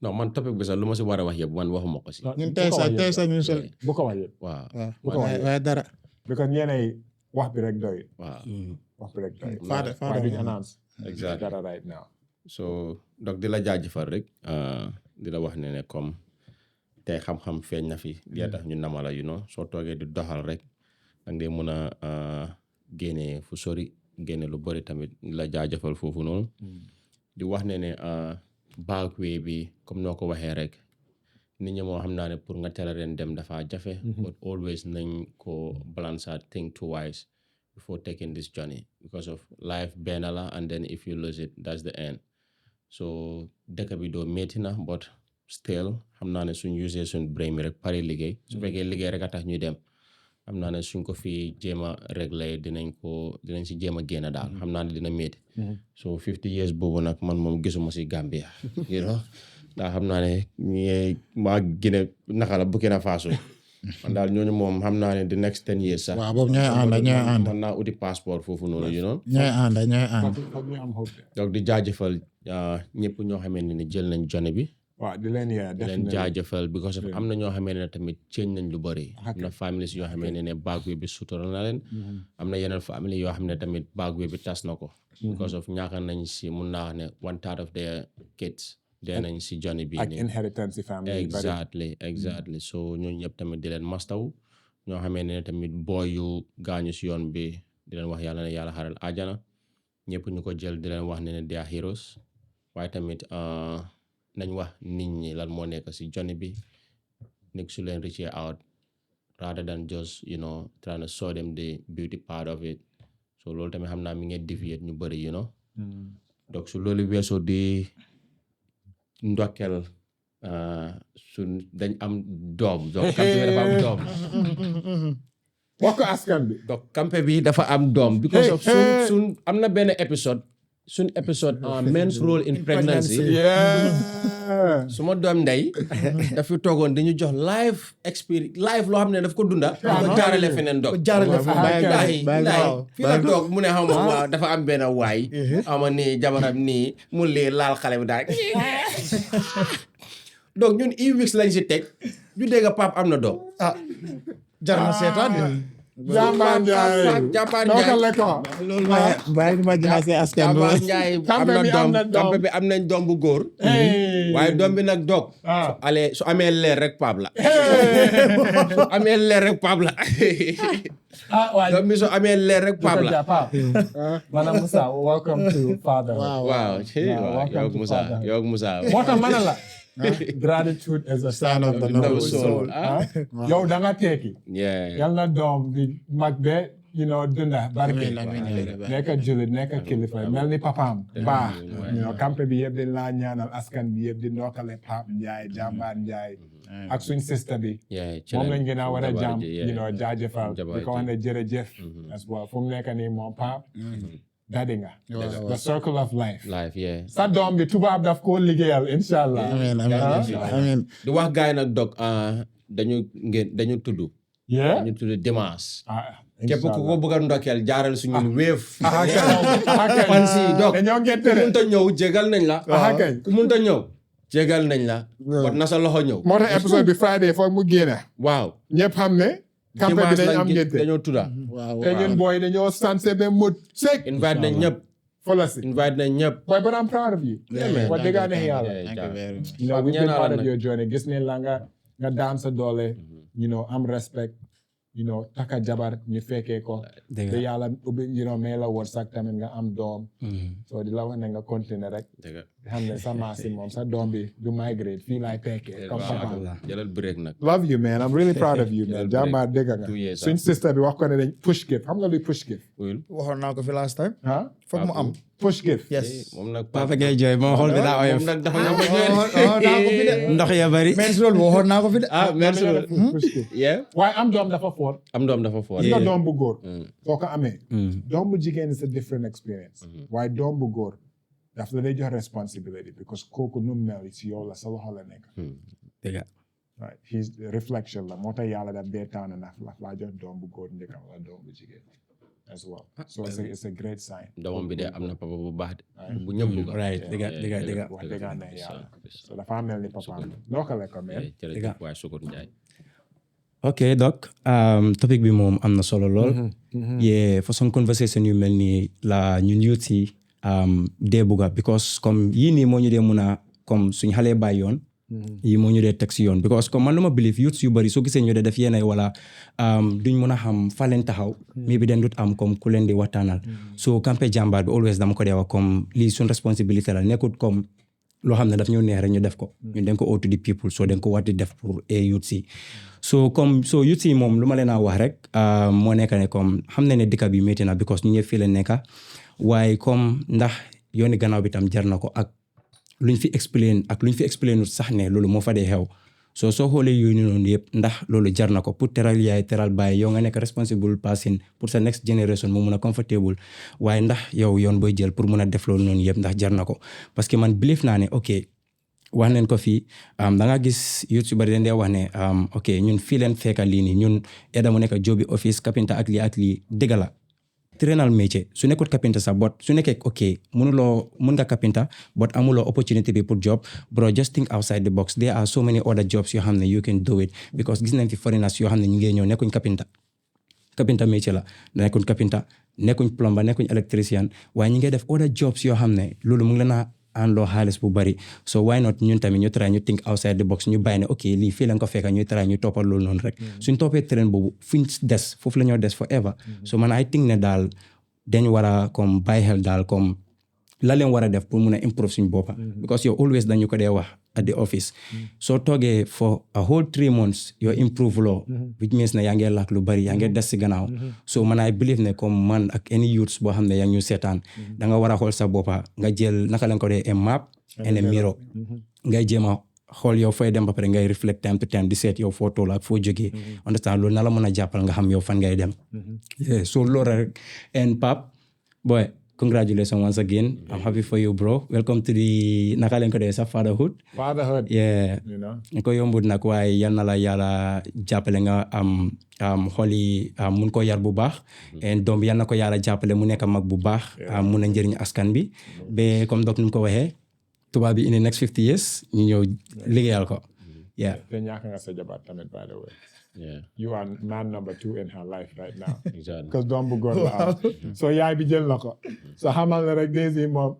non man topic bi sax lu ma si war a wax yëpp man waxuma ko si. ñun tey sax ñu sol. bu ko wax yëpp. waaw waaye dara. because ñeenay wax bi rek doy. waaw wax bi rek doy. Father duñ announce. exactly dara right now. so donc di la jaajëfal rek di la wax ne comme tey xam-xam feeñ na fi li tax ñu namala soo toogee di doxal rek danga dee mën a génne fu sori génne lu bëri tamit la jaajëfal foofu noonu di wax ne Backway bi comme noo ko waxee rek nit ñi moo xam naa ne pour nga teel a leen dem dafa jafe but always nañ ko balance out think twice before taking this journey because of life benn la and then if you lose it that's the end so dëkk bi doo métti na but still xam naa ne suñ usee suñ brain mi rek pare liggéey su fekkee liggéey rek a tax ñuy dem xam naa ne suñ ko fi jéem a régler dinañ si jéem a génn daal xam naa ne dina métti so 50 years boobu nag man moom gisuma si Gambia ndax xam naa ne maa Guinée naka la Burkina Faso man daal ñooñu moom xam naa ne the next 10 years sax waaw boobu ñooy ànd man naa uti passeport foofu noonu ñooy ànd donc di jaajëfal ñëpp ñoo xamee ne jël nañ journée bi waaw di leen jaajëfal because of am na ñoo xamee ne tamit change nañ lu bëri am na families yoo xamee ne Backway bi sutural na leen am na yeneen famille yoo xam ne tamit Backway bi tas na ko because of ñaaka nañ si mun naa wax ne 1/3 of their kids dee nañ si journey bi ak inheritance family exactly so ñooñu ñëpp tamit di leen mastaw ñoo xamee ne tamit boy yu gaañu si yoon bi di leen wax yàlla ne yàlla xaral ajana ñëpp ñu ko jël di leen wax ne they are heroes waaye tamit nañ wax nit ñi lan moo nekk si journey bi nekk su leen reach out rather than just trying to show them the beauty part of it so loolu tamit xam naa mi ngi deviate ñu bëri donc su loolu weesoo di ndokkel dañ am doom donc campé bi dafa am doom wax ko askan bi donc campé bi dafa am doom because of suñ am na benn episode men's role in pregnancy suma doom ndey dafa toogoon dañu jox live experience live loo xam ne daf ko dunda ko jaarale feneen dog fii la toog mu ne xaw ma waaw dafa am benn waay ama nii jabaram nii mu lee laal xale bi daal donc ñun weeks lañ si teg ñu dégg pap am na doom jar na seetaan Jambar Njaay Jambar noo ko Njaay lekkoo loolu bàyyi ma jaxase askan bi. Jambar Njaay am na doom kampe bi am nañ doom bu góor waaye doom bi nag dog su amee leer rek paab la su amee leer rek paab la doom bi su amee leer rek paab la Madam Musa welcome to father waaw yow Musa moo tax ma ne la gratitude is a sign of the noble soul yow da nga tekki yal na doom bi mag be dunda barke nekk julit nekk kilifa mel ni papaam baax kampe bi yëpp di laa ñaanal askan bi yëpp di ndokkale Pape Ndiaye Jambar Ndiaye ak suñ sister bi moom lañ gën a war a jaajëfal di ko wax ne jërëjëf as well fu mu nekk nii moom Pape dadi nga the circle of life sa doom bi tubaab daf koo liggéeyal inshallah amiin di wax gaay nag dog dañu tudd dimanche képp ku ko bëgg a ndokkeel jaaral suñu wéef fan si dog ku munta ñëw jégal nañ la ku munta ñëw jégal nañ la wat na sa loxo ñëw moo tax épisode bi Friday foog mu génne waaw ñëpp xam ne campé bi dañ am ngénte dañoo tudda te ñun booy dañoo sanse ba mut sek invite nañ ñëpp folasi invite nañ ñëpp boy but I'm proud of you wax dëgg yàlla we've been part of your journey gis ne la nga daan sa doole am respect taka jabar ñu fekkee ko te yàlla ubbi may la wërsëg tamit nga am doom so di la wax ne nga continuer rek xam ne sa maasi moom sa doom bi du migrate fii laay tekkee comme papa jëlal break nag love you man I'm really proud of you man Jambar dégg nga suñ sister bi wax ko ne dañ push gift xam nga luy push gift waxoon naa ko fi last time foog mu am push gift yes moom nag Papa ngay jooy moo xool bi daa oyof moom nag dafa ñëw ndox ya bari merci loolu waxoon naa ko fi de merci push gift yeah waaye am doom dafa foor am doom dafa foor nga doom bu góor soo ko amee doom bu jigéen is a different experience waaye doom bu góor daf la day jox responsibility because kooku nu mel si yow la sa loxo la nekk dëgg right his reflection la moo tax yàlla daf dee tànn na laa jox doom bu góor njëkkam wala doom bu jigéen as well so it's a great sign doomam bi de am na papa bu baax de bu ñëpp bugg right dëgg wax dëgg ne yàlla so dafa mel ni papaam noo ko lekk mel jërëjëf waay Sukkur Njaay ok donc topic bi moom am na solo lool yee façon conversation yu mel nii la ñun youth yi dee bugga because comme yii nii moo ñu dee mun a comme suñ xale bàyyi yoon yii moo ñu dee teg si yoon because comme man lu ma believe youth yu bëri soo gisee ñu dee def yéenay wala duñ mun a xam fa leen taxaw mais bi den dut am comme ku leen di waxtaanal so campé Jambar bi always dama ko dee wax comme lii suñ responsabilité la nekkut comme loo xam ne daf ñu neex rek ñu def ko ñun dañ ko owe to the people so dañ ko war di def pour youth si so youth yi moom lu ma leen a wax rek moo nekk ne comme xam ne dëkk bi métti na because ñu ñëpp fii leen nekka waaye comme ndax yooni gannaaw bi tam jar na ko ak luñ fi explain sax ne loolu moo fa dee xew soo xoolee yooyu noonu yëpp ndax loolu jar na ko pour teral yaay teral baay yow nga nekk responsible person pour sa next generation mu mun a comfortable waaye ndax yow yoon booy jël pour mun a def loolu noonu yëpp ndax jar na ko parce que man believe naa ne ok wax neen ko fii da nga gis youth yu bari dañ dee wax ne ok ñun fii leen fekka lii nii ñun edda mu nekk jobi office kapinta ak lii dëgg la trainal métier su nekkut kapinta sax bot su nekkee ok mun nga kapinta but amuloo opportunity bi pour job bro just think outside the box there are so many other jobs yoo xam ne you can do it because gis nañ fi foreigners yoo xam ne ñu ngi ñëw nekkuñ kapinta métier la nekkuñ kapinta nekkuñ plomber nekkuñ électricien waaye ñu ngi def other jobs yoo xam ne loolu mu ngi leen a àndoo xaalis bu bari so why not ñun tamit ñu try ñu think outside the box ñu bàyyi ne ok lii fii lañ ko fekka ñuy try ñu toppal loolu noonu rek suñ toppee train boobu fuñ des foofu la ñoo des forever so man I think ne daal dañ war a comme bàyyi xel daal comme la leen war a def pour mun a improve suñ boppa because yow always dañu ko dee wax at the office soo toogee for a whole 3 months yow improve loo which means ne yaa ngee laak lu bari yaa ngee des si gannaaw so man I believe ne comme man ak any youths boo xam ne yaa ngi ñu seetaan da nga war a xool sa boppa nga jël naka lañ ko dee a map and a mirror ngay jéem a xool yow fooy dem ba pare ngay reflect time to time di seet yow foo toll ak foo jógee understand loolu na la mën a jàppal nga xam yow fan ngay dem so loolu rek and Pap boy congratulations once again. I'm happy for you, bro. Welcome to the naka leen ko dee sax fatherhood. Yeah. You know. ko yombut nag waaye yal na la yàlla jàppale nga am xoli mun ko yar bu baax. and doom bi yal na ko yàlla jàppale mu nekk mag bu baax. mun a njëriñ askan bi. ba comme donc ni mu ko waxee tubaab bi in the next 50 years ñu ñëw liggéeyal ko. Yeah. te ñàkk nga sa jabar tamit by the way. Yeah, you are man number 2 in her life right now. exactly. Because doom bu góor la am. So yaay bi jël na ko. So xamal na rek Daisy moom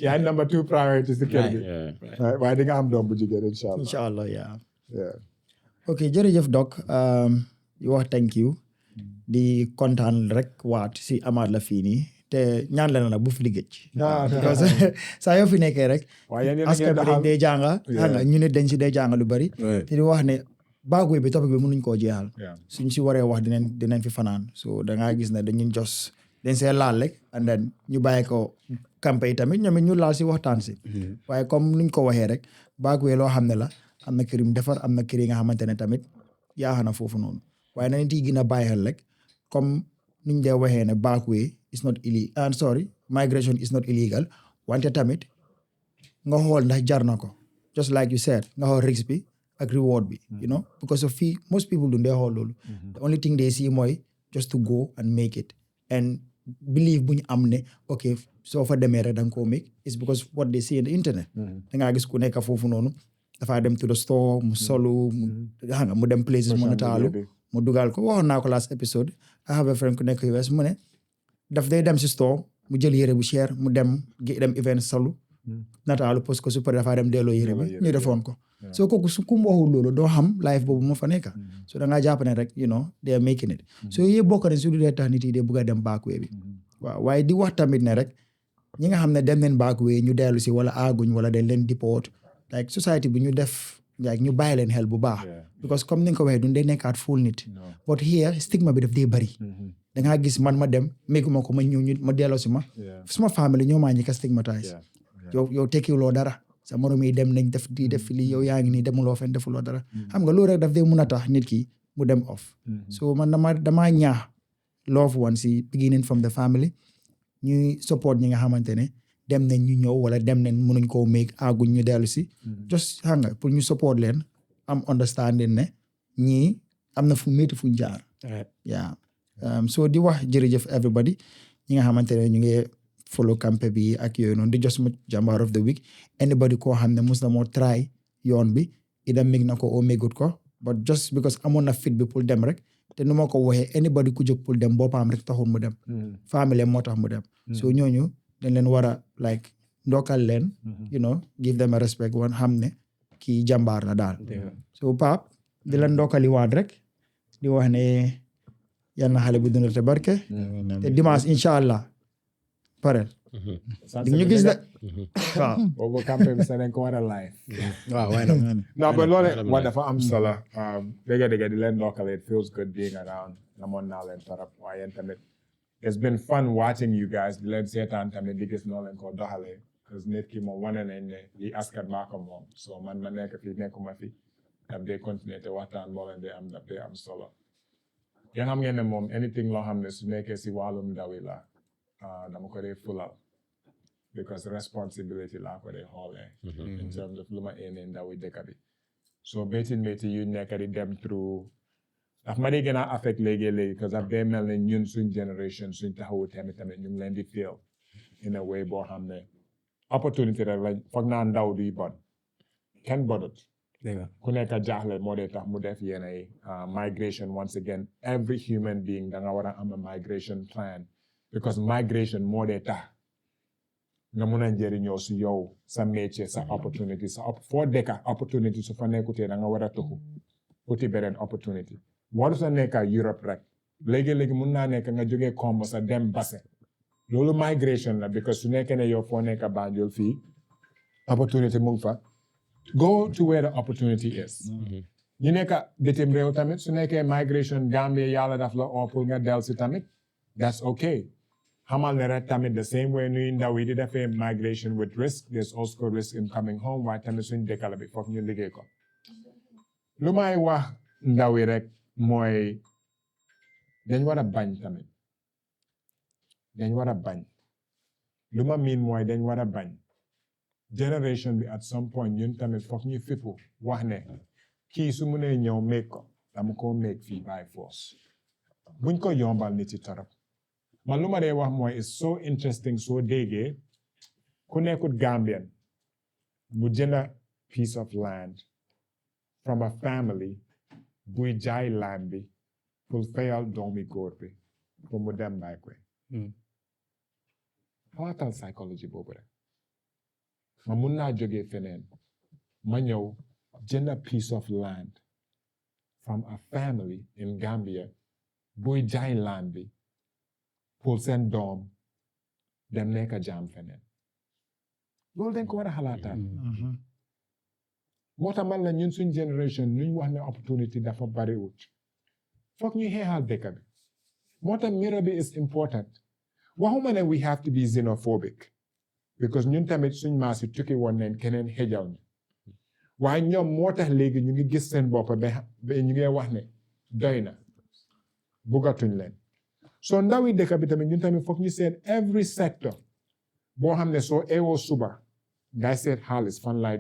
yaay number 2 priority si kër gi. Yeah. waaye di nga am doom bu jigéen incha allah. incha allah yeah. Yeah. ok jërëjëf Doc di wax thank you di kontaan rek waat si amaat la fii nii te ñaan la nag bu fi liggéey because saa yoo fi nekkee rek askan bi dañ dee jànga xam nga ñu ne dañ si dee jànga lu bari te di wax ne Backway bi topic bi mënuñ koo jeexal suñ si waree wax dinañ fi fanaan so dangaa gis ne dañu dañ see laal rek and then ñu bàyyi ko campé yi tamit ñoom it ñu laal si waxtaan si waaye comme nuñ ko waxee rek Backway loo xam ne la am na kër yu mu defar am na kër yi nga xamante ne tamit yaaxa na foofu noonu waaye na nit yi gën a bàyyi xel rek comme nuñ dee waxee ne Backway is not illegal migration is not illegal wante tamit nga xool ndax jar na ko just like you said nga xool risk bi ak reward bi you know because of fii most people du ndee xool loolu the only thing they see mooy just to go and make it and believe bu ñu am ne ok soo fa demee rek da nga koo make it's because what they see in the internet dangaa gis ku nekk foofu noonu dafaa dem to the store mu solu mu dem places mu nataalu mu dugal ko waxoon naa ko last episode I have a friend ku nekk US mu ne daf day dem si store mu jël yére bu cher mu dem event solu nataalu parce que su paree dafaa dem delloo yére bi ñu defoon ko soo kooku su kum waxul loolu doo xam life boobu moo fa nekk so da ngaa jàpp ne rek you know they are making it so yooyu bokk ne su dee tax nit yi de bëgg a dem Backway bi waaw waaye di wax tamit ne rek ñi nga xam ne dem neen Backway ñu dellu si wala aaguñ wala dañ leen deport like society bi ñu def like ñu bàyyi leen xel bu baax because comme ni nga ko waxee duñ dee nekkaat full nit but here stigma bi daf dee bëri da ngaa gis man ma dem méeguma ko ma ñëw ñu ma delloo si ma suma famille ñoo maa ñi ka stigmatise yow tekkiwuloo dara sa morom yi dem nañ def lii yow yaa ngi nii demuloo fen defuloo dara xam nga loolu rek daf dee mun a tax nit ki mu dem off so man damaa ñaax loved ones si beginning from the family ñuy support ñi nga xamante ne dem nañ ñu ñëw wala dem nañ mënuñ koo make aguñ ñu dellu si just xam nga pour ñu support leen am understanding ne ñii am na fu métti fuñ jaar yeah so di wax jërëjëf everybody ñi nga xamante ne ñu ngi follow campagne bi ak yooyu noonu di just mu Jambar of the week anybody koo xam ne mus na moo try yoon bi ida mig na ko oo mégut ko but just because amoon na fit bi pour dem rek te nu ma ko waxee anybody ku jóg pour dem boppam rek taxul mu dem famille moo tax mu dem so ñooñu dañ leen war a like ndokkal leen you know give them a respect wan xam ne kii jàmbaar la daal so Pape di la ndokkali waat rek di wax ne yal na xale bu dundal te barke te dimanche incha allah parel di ñu gis de waaw boobu campagne bi sax dañ ko war a live waaw waaye nag non but loolu wax dafa am solo dëgg di leen ndokkale it feels good being around namoon naa leen torop waaye yéen tamit it's been fun watching you guys di leen seetaan tamit di gis noo leen ko doxalee parce que nit ki moom wane nañ ne lii askan maa ko moom so man ma nekk fii nekkuma fi daf dee continuer te waxtaan boo leen dee am daf dee am solo yéen xam ngeen ne moom anything loo xam ne su nekkee si wàllum ndaw yi la dama ko dee fulal because responsibility laa ko dee xoolee in terms of lu ma eenee ndaw yi dëkk bi so métti yu nekk di dem through daf ma di gën a affect léegi-léegi because daf dee mel ne ñun suñ generation suñ taxawu tamit ñu ngi leen di feel in a way boo xam ne opportunity rek lañ foog naa ndaw duy bon kenn bonut ku nekk jaaxle moo dee tax mu def yenn ay migration once again every human being da nga war a am a migration plan because migration moo dee tax nga mun a njëriñoo si yow sa métier sa opportunity foo dëkka opportunity su fa nekkutee da nga war a tuxu uti beneen opportunity waru sa nekka Europe rek léegi-léegi mun naa nekk nga jógee Kombo sa dem Basse loolu migration la because su nekkee ne yow foo nekka Banjul fii opportunity mu ngi fa go to where the opportunity is ñu nekka bitim réew tamit su nekkee migration Gambia yàlla daf la oo pour nga del si tamit that's okay xamal ne rek tamit the same way nuy ndaw yi di defee migration with risk there's also risk in coming home waaye tamit suñ dëkkala bi foog ñu liggéey ko lu may wax ndaw yi rek mooy dañ war a bañ tamit dañ war a bañ lu ma miin mooy dañ war a bañ generation bi at some point ñun tamit foog ñu fippu wax ne kii su mu nee ñëw make ko dama ko make fii by force buñ ko yombal nit ci torop man lu ma dee wax mooy it's so interesting soo déggee ku nekkut Gambian mu jënd a piece of land from a family buy jaay land bi pour fayal doomi góor bi pour mu dem Backway xalaatal psychology boobu rek ma mun naa jógee feneen ma ñëw jënd a piece of land from a family in Gambia buy jaay land bi pour seen doom dem nekk jaam feneen loolu dañ ko war a xalaataat moo tax man la ñun suñ génération nuñ wax ne opportunity dafa bariwut foog ñu xeexal dëkk bi moo tax mirror bi is important waxuma ne we have to be xenophobic because ñun tamit suñ maas yi tukki woon neen keneen xejal ñu waaye ñoom moo tax léegi ñu ngi gis seen bopp ba ñu ngi wax ne doy na buggatuñ leen soo ndawi dëkk bi tamit ñun tamit foog ñu seet every sector boo xam ne soo eewoo suba ngay seet xaalis fan laay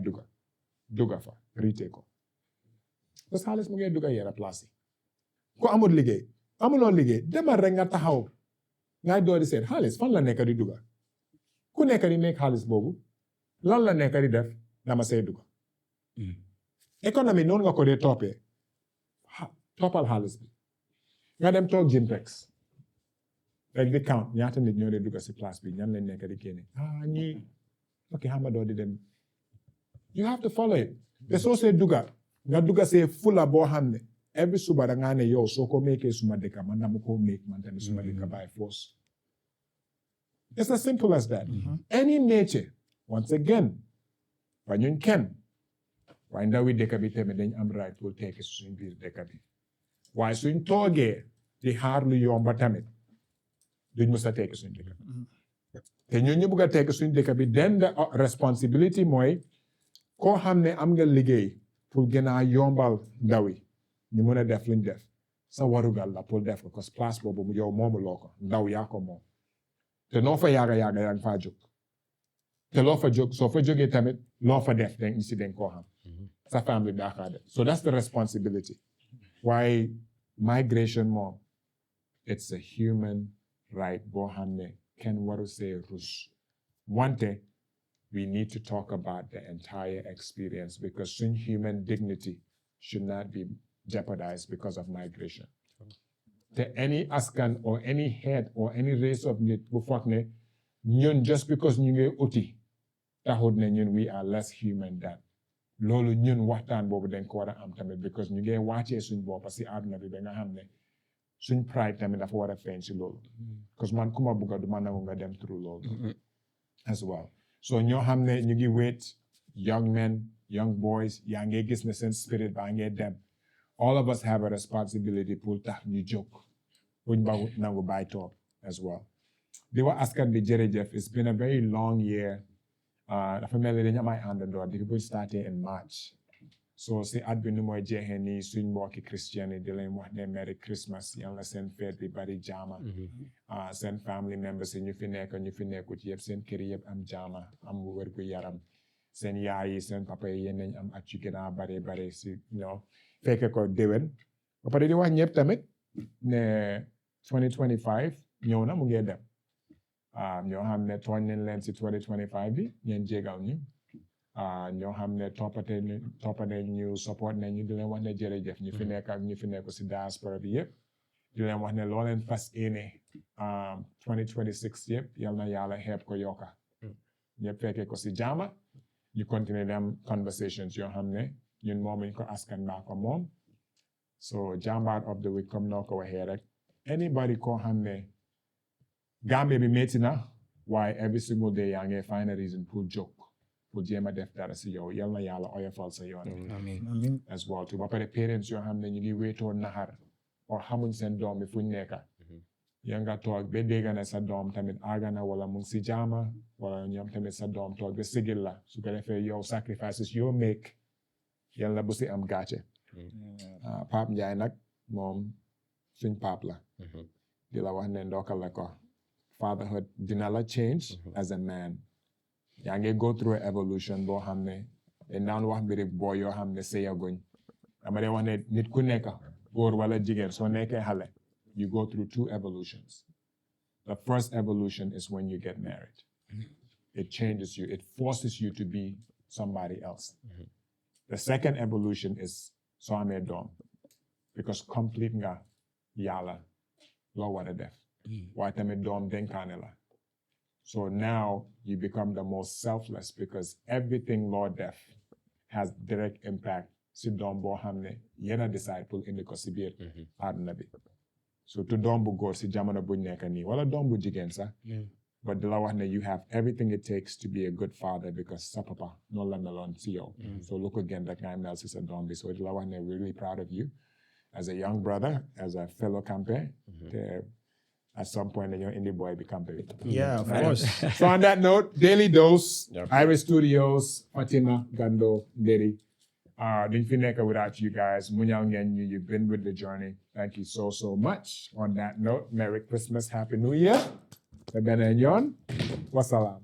duga fa riite ko parce que xaalis mu ngi duga yenn place yi ku amul liggéey amuloo liggéey demal rek nga taxaw ngay door di seet xaalis fan la nekk di duga ku nekk di nekk xaalis boobu lan la nekk di def dama see duga économie noonu nga ko dee toppee toppal xaalis bi nga dem toog Jinpex rek di count ñaata nit ñoo dee duga si place bi ñan lañ nekk di génne ñii ok xama doo di dem you have to follow it te soo see duga nga duga see fula boo xam ne every suba da ngaa ne yow soo ko meekee suma dëkka man dama ko meek man tamit suma dëkka by force it's as simple as that any nature once again ba ñuñ kenn waaye ndawi dëkk bi tamit dañ am right pour tekki suñ biir dëkk bi waaye suñ toogee di xaar lu yomba tamit duñ mës a tekki suñ dëkk bi te ñun ñu bugg a tekki suñ dëkk bi then the responsibility mooy koo xam ne am nga liggéey pour gën a yombal ndaw yi ñu mën a def luñ def sa warugal la pour def ko parce que place boobu yow moomu loo ko ndaw yaa ko moom te noo fa yaaga yaa ngi faa jóg te loo fa jóg soo fa jógee tamit loo fa def dañ si dañ koo xam sa famille daakaa def so that's the responsibility waaye migration moom it's a human right boo xam ne kenn waru see rus wante we need to talk about the entire experience because suñ human dignity should not be jeopardized because of migration. Any askan or any head or any race of nit bu foog ne ñun just because ñu ngi uti taxut ne ñun we are less human than loolu ñun waxtaan boobu dañ ko war a am tamit because ñu ngi wàccee suñ boppa si àdduna bi ba nga xam ne suñ pride tamit dafa war a feeñ si loolu because man ku ma bugga du ma nangu nga dem through loolu as well so ñoo xam ne ñu ngi wait young men young boys yaa ngi gis ne seen spirit baa ngi dem all of us have a responsibility pour tax ñu jóg buñ ba nangu bàyyi toog as well di wax askan bi jërëjëf it's been a very long year dafa mel ni dañu am ay àndandoor di buñ starté in March so si at bi nu mooy jeexee nii suñ mbokki christian yi di leen wax ne Merry Christmas yàlla seen feet bi bari jaama seen family members yi ñu fi nekk ñu fi nekkut yëpp seen kër yëpp am jaama am wér gu yaram seen yaay yi seen papa yi yéen nañ am at yu gën a bari si ñoo fekke ko déwén ba pare di wax ñëpp tamit ne 2025 ñëw na mu ngi dem ñoo xam ne tooñ nañ leen si 2025 bi ñeen jégal ñu ñoo xam ne toppate ñu support nañ ñu di leen wax ne jërëjëf ñu fi nekk ak ñu fi nekk si diaspora bi yëpp di leen wax ne loo leen fas yéene 2026 yëpp yal na yàlla xeeb ko yokka ñëpp fekke ko si jaama ñu continuer dem conversations yoo xam ne ñun moomuñ ko askan baa ko moom so jàmbaar of the week comme noo ko waxee rek anybody koo xam ne Gambie bi métti na waaye every single day yaa ngi find a reason pour jóg pour jéem a def dara si yow yal na yàlla oyofal sa yoon as well too ba pare parents yoo xam ne ñu ngi wéetoo naxar or xamuñ seen doom bi fuñ nekka yaa nga toog ba dégg ne sa doom tamit aagana wala mu ngi si jaama wala ñoom tamit sa doom toog ba sigil la su ko defee yow sacrifices yoo make yàlla bu si am gàcce Pape Ndiaye nag moom suñ paap la di la wax ne ndokal la ko fatherhood dina la change as a man yaa ngi go through evolution boo xam ne dañ daan wax mbiri boo yoo xam ne sëyaguñ dama dee wax ne nit ku nekk góor wala jigéen soo nekkee xale you go through two evolutions the first evolution is when you get married it changes you it forces you to be somebody else the second evolution is soo amee doom because complete nga yàlla loo war a def waaye tamit doom dénkaane la so now you become the most selfless because everything loo def has direct impact si doom boo xam ne yéen a decide pour indi ko si biir àdduna bi surtout doom bu góor si jamono buñ nekk nii wala doom bu jigéen sax but di la wax ne you have everything it takes to be a good father because sa papa noonu la meloon si yow so lu ko gën rek ngay mel si sa doom bi so di la wax ne we're really proud of you as a young brother as a fellow camper te at some point dañoo indi boy bi camper bi Yeah, of course. so on that note Daily Dose Iris Studios Fatima Gando Nderi duñ fi nekk without you guys muñal ngeen ñu you've been with the journey thank you so much on that note Merry Christmas Happy New Year te beneen yoon wasalaam